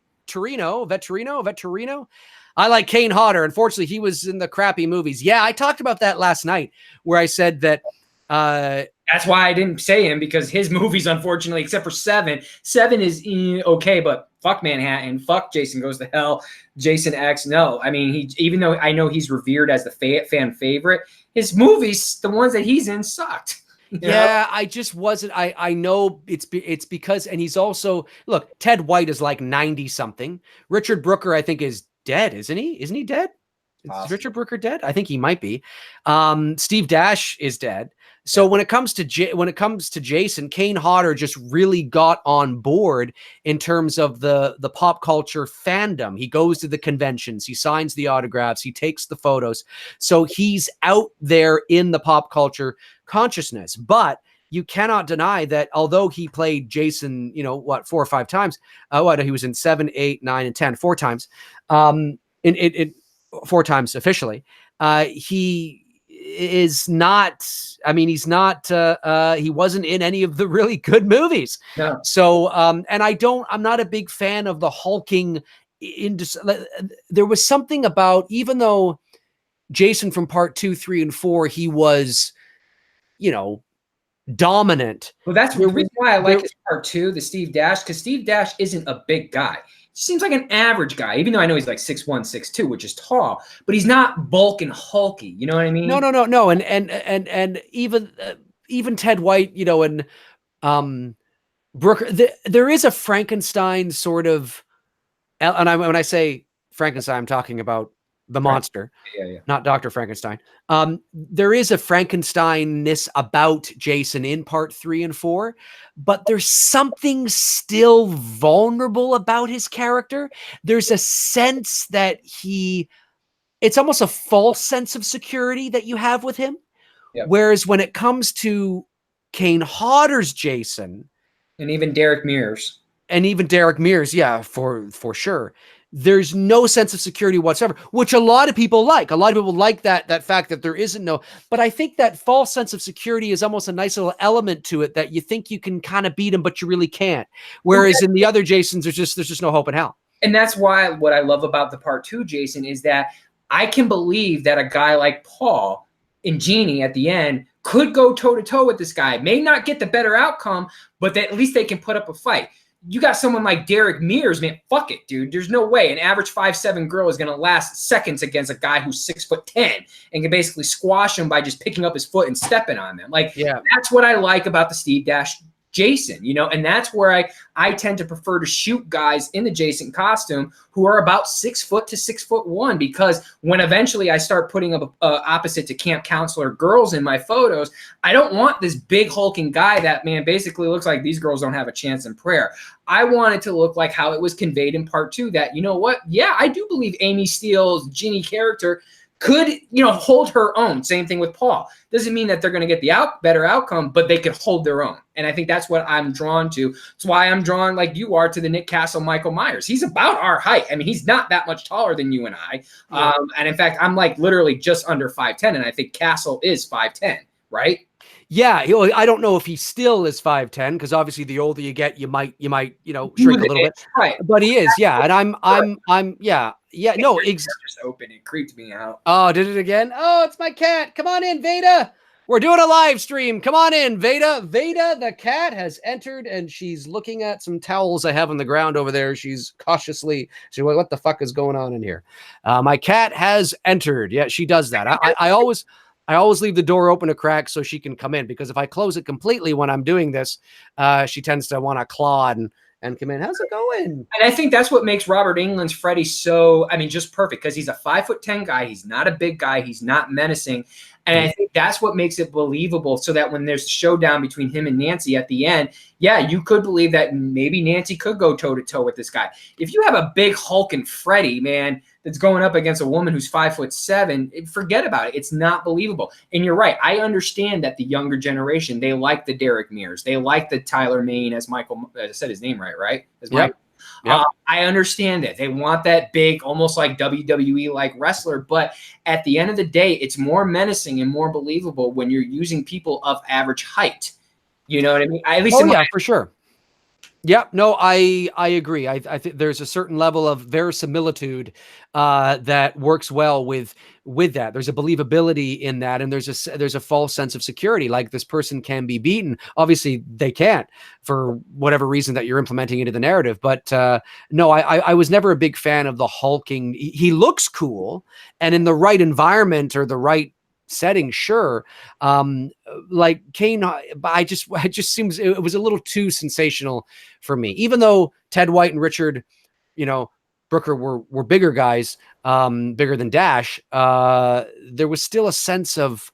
I like Kane Hodder. Unfortunately, he was in the crappy movies. Yeah, I talked about that last night where I said that that's why I didn't say him, because his movies, unfortunately, except for Seven is okay, but fuck Manhattan, fuck Jason Goes to Hell, Jason X. No, I mean, even though I know he's revered as the fan favorite, his movies, the ones that he's in, sucked. Yeah, I just wasn't. I know it's because, and he's also, look, Ted White is like 90 something. Richard Brooker, I think, is dead, isn't he? Isn't he dead? Awesome. Is Richard Brooker dead? I think he might be. Steve Dash is dead. So when it comes to Jason, Kane Hodder just really got on board in terms of the pop culture fandom. He goes to the conventions, he signs the autographs, he takes the photos. So he's out there in the pop culture consciousness. But you cannot deny that although he played Jason, 4 or 5 times, he was in 7, 8, 9, and 10, 4 times, in 4 times officially. He is not, he's not, he wasn't in any of the really good movies. No. So, and I'm not a big fan of the hulking there was something about, even though Jason from part 2, 3, and 4, he was, dominant. Well, that's the reason why I like his part 2, the Steve Dash, because Steve Dash isn't a big guy. He seems like an average guy, even though I know he's like 6'1", 6'2", which is tall, but he's not bulk and hulky. You know what I mean? No. And even Ted White, and Brooker, there is a Frankenstein sort of, and when I say Frankenstein, I'm talking about the monster, not Dr. Frankenstein. There is a Frankenstein-ness about Jason in part 3 and 4, but there's something still vulnerable about his character. There's a sense that it's almost a false sense of security that you have with him. Yep. Whereas when it comes to Kane Hodder's Jason, and even Derek Mears, yeah, for sure, there's no sense of security whatsoever, which a lot of people like. A lot of people like that fact that there isn't no, but I think that false sense of security is almost a nice little element to it, that you think you can kind of beat him, but you really can't. Whereas in the other Jasons, there's just no hope in hell. And that's why what I love about the part 2 Jason is that I can believe that a guy like Paul and Jeannie at the end could go toe-to-toe with this guy. May not get the better outcome, but at least they can put up a fight. You got someone like Derek Mears, man, fuck it, dude. There's no way an average 5'7" girl is going to last seconds against a guy who's 6'10" and can basically squash him by just picking up his foot and stepping on them. That's what I like about the Steve Dash Jason, and that's where I tend to prefer to shoot guys in the Jason costume who are about 6 foot to 6'1", because when eventually I start putting up opposite to camp counselor girls in my photos, I don't want this big hulking guy that, man, basically looks like these girls don't have a chance in prayer. I want it to look like how it was conveyed in part 2, that, you know what? Yeah, I do believe Amy Steele's Ginny character could, hold her own. Same thing with Paul. Doesn't mean that they're going to get the better outcome, but they could hold their own. And I think that's what I'm drawn to. It's why I'm drawn, like you are, to the Nick Castle, Michael Myers. He's about our height. I mean, he's not that much taller than you and I. Yeah. And in fact, I'm like literally just under 5'10", and I think Castle is 5'10", right? Yeah, I don't know if he still is 5'10", because obviously the older you get, you might shrink a little bit. Right. But he is, yeah. And I'm yeah. No, just open. It creeped me out. Oh, did it again? Oh, it's my cat. Come on in, Veda. We're doing a live stream. Come on in, Veda. Veda, the cat, has entered, and she's looking at some towels I have on the ground over there. She's cautiously, what the fuck is going on in here? My cat has entered. Yeah, she does that. I always leave the door open a crack so she can come in, because if I close it completely when I'm doing this, she tends to want to claw and come in. How's it going? And I think that's what makes Robert Englund's Freddy so, just perfect, because he's a 5'10" guy. He's not a big guy. He's not menacing. And I think that's what makes it believable, so that when there's a showdown between him and Nancy at the end, yeah, you could believe that maybe Nancy could go toe-to-toe with this guy. If you have a big hulking Freddy, man, that's going up against a woman who's 5'7", forget about it. It's not believable. And you're right. I understand that the younger generation, they like the Derek Mears. They like the Tyler Mane, as Michael, I said his name right? As Mike. Yep. I understand it. They want that big, almost like WWE like wrestler, but at the end of the day, it's more menacing and more believable when you're using people of average height. You know what I mean? At least Yeah, for sure. Yeah, no, I agree. I think there's a certain level of verisimilitude that works well with that. There's a believability in that, and there's a false sense of security. Like, this person can be beaten. Obviously, they can't for whatever reason that you're implementing into the narrative. But no, I was never a big fan of the hulking. He looks cool, and in the right environment or the right setting, sure. Like Kane, I just seems it was a little too sensational for me. Even though Ted White and Richard, Brooker were bigger guys, bigger than Dash, there was still a sense of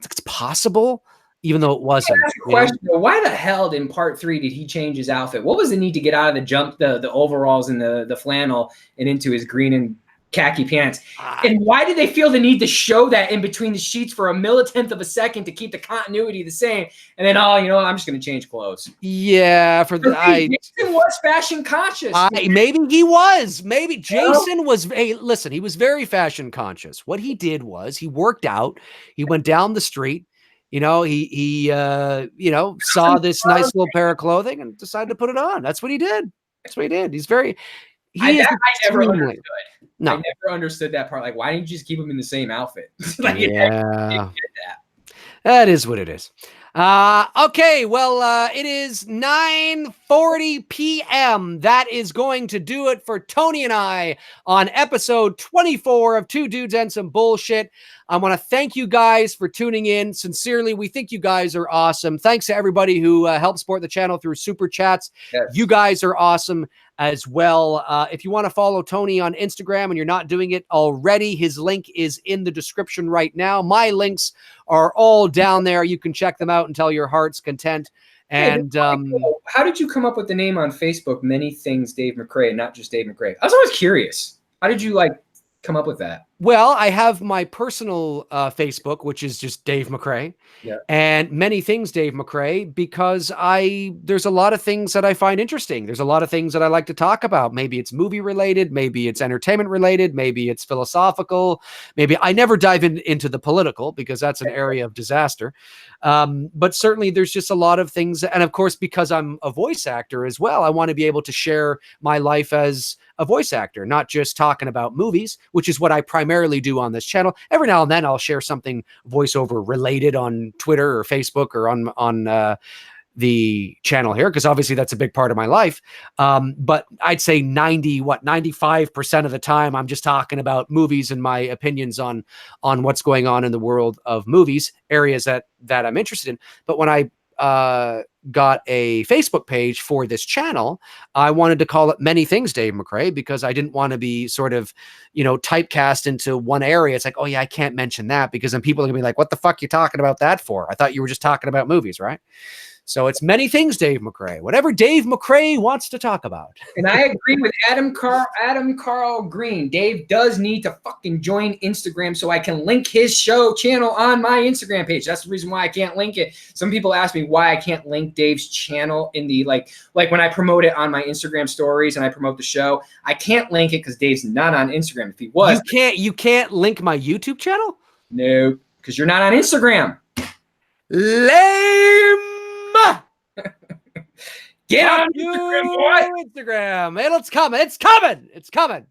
it's possible, even though it wasn't. Question: why the hell in part 3 did he change his outfit? What was the need to get out of the overalls and the flannel and into his green and khaki pants? And why did they feel the need to show that in between the sheets for a millitenth of a second to keep the continuity the same? And then, I'm just going to change clothes. Yeah, Jason was fashion conscious. Maybe he was. Maybe Jason was. Hey, listen, he was very fashion conscious. What he did was he worked out. He went down the street. He saw this nice little pair of clothing and decided to put it on. That's what he did. He's very. I never understood. No. I never understood that part. Like, why didn't you just keep him in the same outfit? Yeah. That is what it is. Okay, well, it is 9:40 p.m. That is going to do it for Tony and I on episode 24 of Two Dudes and Some Bullshit. I want to thank you guys for tuning in. Sincerely, we think you guys are awesome. Thanks to everybody who helped support the channel through super chats. Yes. You guys are awesome as well. If you want to follow Tony on Instagram and you're not doing it already, his link is in the description right now. My links are all down there. You can check them out until your heart's content. And how did you come up with the name on Facebook, Many Things Dave McRae, and not just Dave McRae? I was always curious. How did you come up with that? Well, I have my personal Facebook, which is just Dave McRae, and Many Things Dave McRae, because there's a lot of things that I find interesting. There's a lot of things that I like to talk about. Maybe it's movie related, maybe it's entertainment related, maybe it's philosophical. Maybe I never dive into the political because that's an area of disaster. But certainly there's just a lot of things. And of course, because I'm a voice actor as well, I want to be able to share my life as a voice actor, not just talking about movies, which is what I primarily do on this channel. Every now and then I'll share something voiceover related on Twitter or Facebook or on the channel here, because obviously that's a big part of my life. But I'd say 95% of the time I'm just talking about movies and my opinions on what's going on in the world of movies, areas that I'm interested in. But when I got a Facebook page for this channel, I wanted to call it Many Things Dave McRae, because I didn't want to be sort of, typecast into one area. It's like, oh yeah, I can't mention that, because then people are gonna be like, what the fuck are you talking about that for? I thought you were just talking about movies, right? So it's Many Things Dave McRae, whatever Dave McRae wants to talk about. And I agree with Adam Carl Green. Dave does need to fucking join Instagram so I can link his show channel on my Instagram page. That's the reason why I can't link it. Some people ask me why I can't link Dave's channel in the like when I promote it on my Instagram stories and I promote the show. I can't link it because Dave's not on Instagram. If he was, you can't link my YouTube channel? No, because you're not on Instagram. Lame. Get on Instagram. It's coming. It's coming.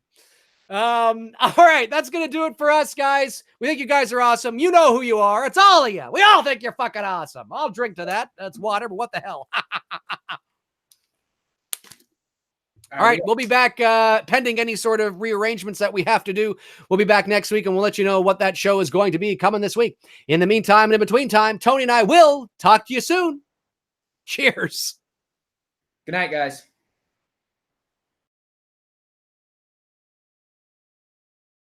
All right, that's gonna do it for us, guys. We think you guys are awesome. You know who you are. It's all of you. We all think you're fucking awesome. I'll drink to that. That's water, but what the hell? All right, we'll be back pending any sort of rearrangements that we have to do. We'll be back next week, and we'll let you know what that show is going to be coming this week. In the meantime and in between time, Tony and I will talk to you soon. Cheers. Good night, guys.